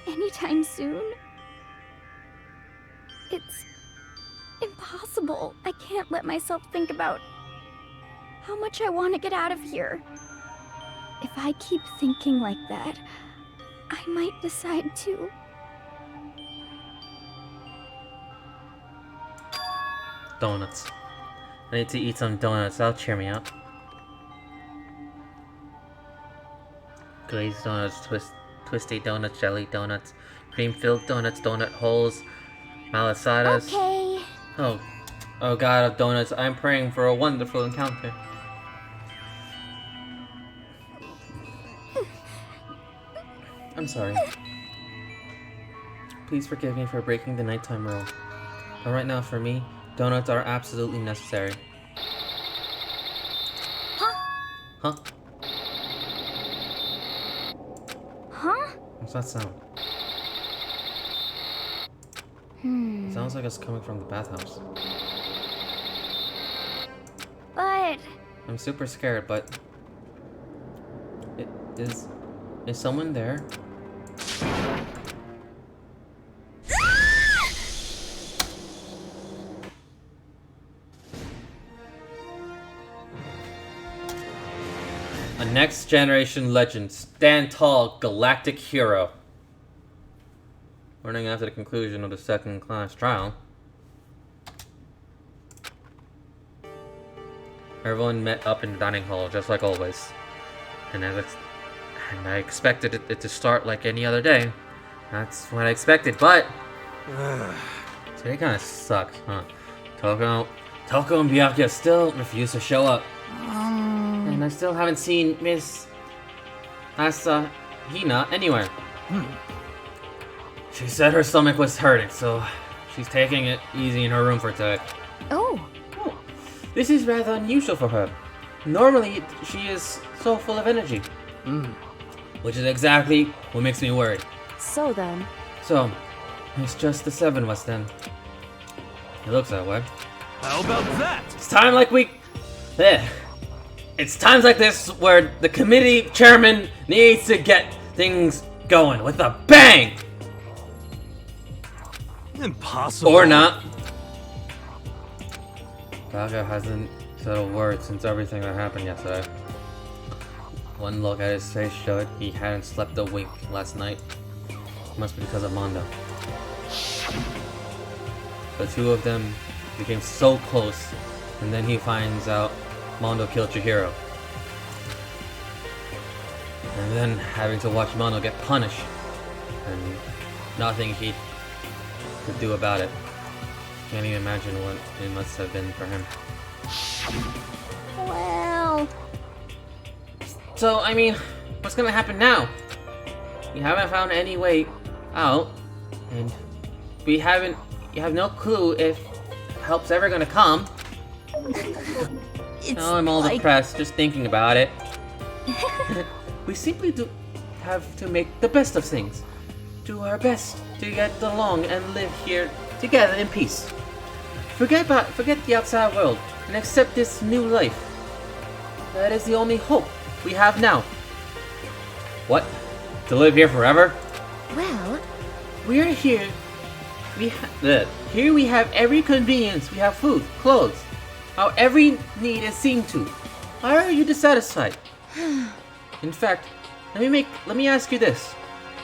anytime soon? It's impossible. I can't let myself think about how much I want to get out of here. If I keep thinking like that, I might decide to. Donuts. I need to eat some donuts. That'll cheer me up. Glazed donuts, twisty donuts, jelly donuts, cream-filled donuts, donut holes, malasadas. Okay. Oh God of donuts! I'm praying for a wonderful encounter. I'm sorry. Please forgive me for breaking the nighttime rule. But right now, for me, donuts are absolutely necessary. Huh? Huh? What's that sound? It sounds like it's coming from the bathhouse. But... I'm super scared, but... Is someone there? A next generation legend, stand tall, galactic hero. Learning after the conclusion of the second class trial. Everyone met up in the dining hall, just like always. And I expected it to start like any other day. That's what I expected, but... today kinda sucked, huh? Toko and Byakuya still refuse to show up. And I still haven't seen Miss Asahina anywhere. She said her stomach was hurting, so she's taking it easy in her room for today. Oh. This is rather unusual for her. Normally, she is so full of energy. Which is exactly what makes me worried. So then... So, it's just the 7 of us then. It looks that way. How about that? It's time like we... It's times like this where the committee chairman needs to get things going with a bang! Impossible. Or not. Baga hasn't said a word since everything that happened yesterday. One look at his face showed he hadn't slept a wink last night. Must be because of Mondo. The two of them became so close, and then he finds out Mondo killed Chihiro. And then having to watch Mondo get punished. And nothing he could do about it. Can't even imagine what it must have been for him. Well... So, I mean, what's gonna happen now? We haven't found any way out, and you have no clue if help's ever gonna come. Oh, I'm all depressed just thinking about it. We simply do have to make the best of things. Do our best to get along and live here together in peace. Forget the outside world and accept this new life. That is the only hope we have now. What? To live here forever? Well, We're here. Here we have every convenience. We have food, clothes. Our every need is seen to. Why are you dissatisfied? In fact, let me ask you this.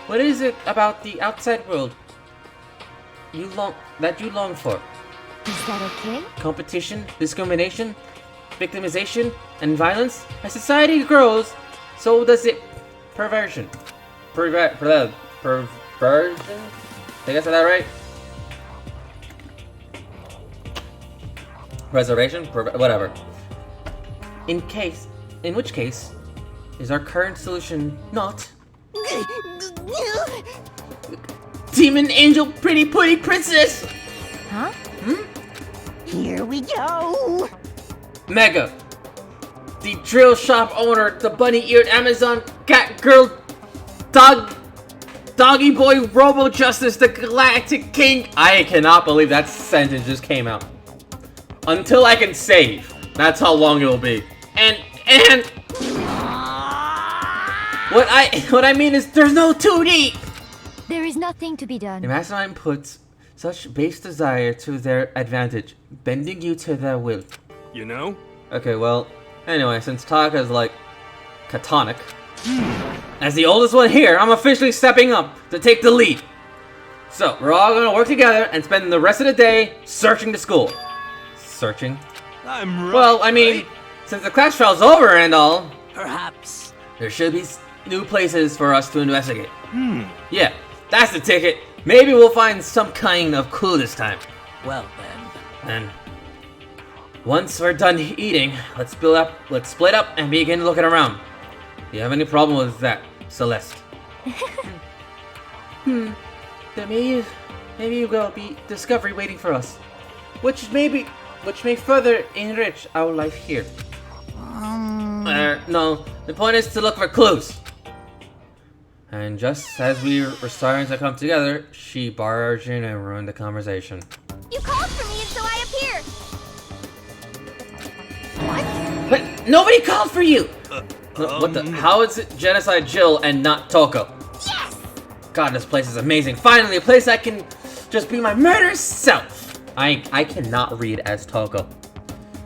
What is it about the outside world that you long for? is that okay? Competition, discrimination, victimization, and violence? As society grows, so does it perversion. Perversion? Did I say that right? Preservation? Whatever. In which case, is our current solution not Demon Angel Pretty Pudding Princess? Huh? Here we go. Mega, the drill shop owner, the bunny-eared Amazon cat girl, doggy boy, Robo Justice, the Galactic King. I cannot believe that sentence just came out. Until I can save. That's how long it will be. And what I mean is there's no 2D. There is nothing to be done. The mastermind puts such base desire to their advantage, bending you to their will. You know? Okay, well, anyway, since Taka's like catonic, as the oldest one here, I'm officially stepping up to take the lead. So, we're all gonna work together and spend the rest of the day searching the school. Searching? I'm right. Well, I mean, since the class trial's over and all, Perhaps. there should be new places for us to investigate. Yeah, that's the ticket. Maybe we'll find some kind of clue this time. Well then. And once we're done eating, let's split up and begin looking around. Do you have any problem with that, Celeste? There maybe will be discovery waiting for us, which may further enrich our life here. No, the point is to look for clues. And just as we were starting to come together, she barged in and ruined the conversation. You called for me and so I appeared! But nobody called for you! What the? How is it Genocide Jill and not Toko? Yes! God, this place is amazing. Finally, a place I can just be my murderous self. I cannot read as Toko.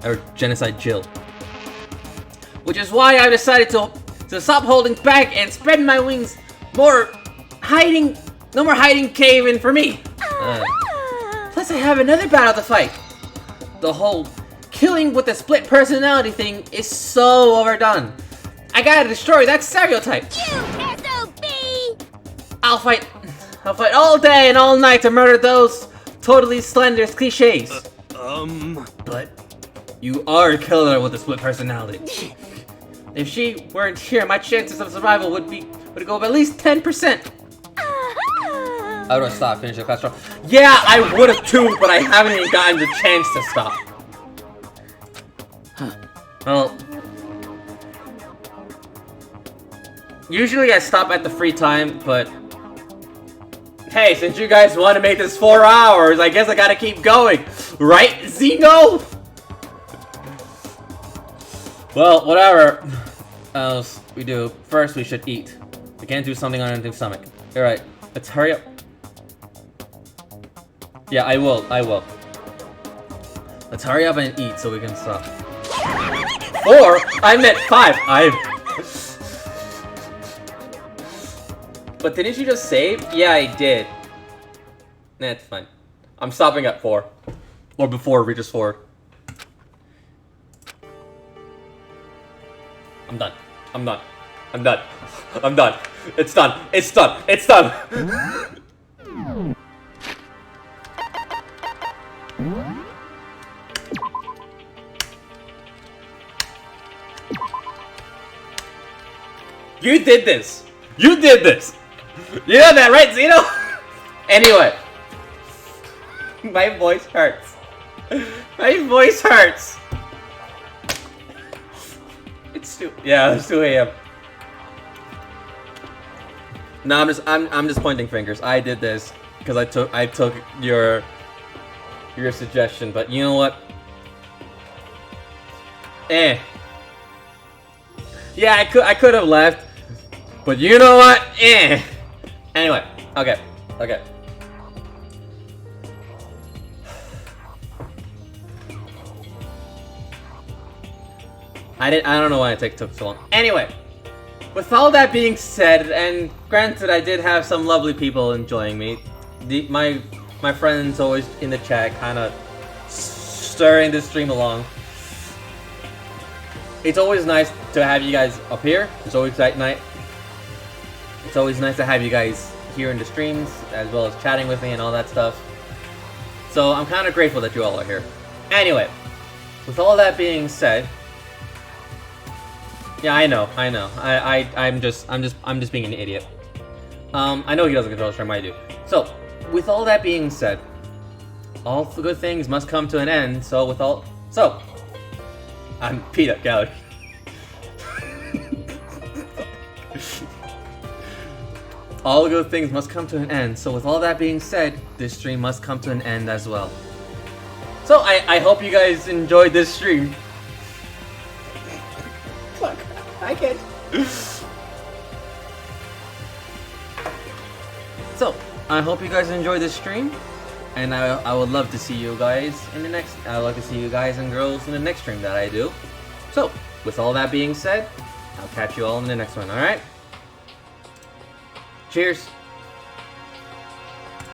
Or Genocide Jill. Which is why I decided to stop holding back and spread my wings. No more hiding cave-in for me. Plus I have another battle to fight. The whole killing with the split personality thing is so overdone. I gotta destroy that stereotype. You SOB! I'll fight all day and all night to murder those totally slender cliches. But you are a killer with a split personality. If she weren't here, my chances of survival would go up at least 10%. How do I stop? Finish the class trial? Yeah, I would have too, but I haven't even gotten the chance to stop. Well, usually I stop at the free time, but hey, since you guys want to make this 4 hours, I guess I gotta keep going. Right, Zeno? Well, whatever else we do, first we should eat. We can't do something on an empty stomach. Alright, let's hurry up. Yeah, I will. Let's hurry up and eat so we can stop. 4? I meant 5. But didn't you just save? Yeah, I did. That's fine. I'm stopping at 4. Or before it reaches 4. I'm done. I'm done. I'm done. I'm done. It's done. It's done. It's done. You did this. You did this. You know that, right, Zeno? Anyway. My voice hurts. My voice hurts. It's 2 a.m. No, I'm just pointing fingers. I did this because I took your suggestion, but you know what? Yeah, I could have left, but you know what? Anyway, okay. I don't know why it took so long. Anyway, with all that being said, and granted I did have some lovely people enjoying me, my friends always in the chat kind of stirring the stream along. It's always nice to have you guys up here. It's always nice to have you guys here in the streams, as well as chatting with me and all that stuff. So I'm kind of grateful that you all are here. Anyway, with all that being said, yeah, I know. I'm just being an idiot. I know he doesn't control the stream, I do. So, with all that being said, all the good things must come to an end. So, I'm Peanut Gallery. All the good things must come to an end. So, with all that being said, this stream must come to an end as well. So, I hope you guys enjoyed this stream. Fuck, I can't. So, I hope you guys enjoyed this stream, and I would love to see you guys in the next. I'd love to see you guys and girls in the next stream that I do. So, with all that being said, I'll catch you all in the next one. All right. Cheers.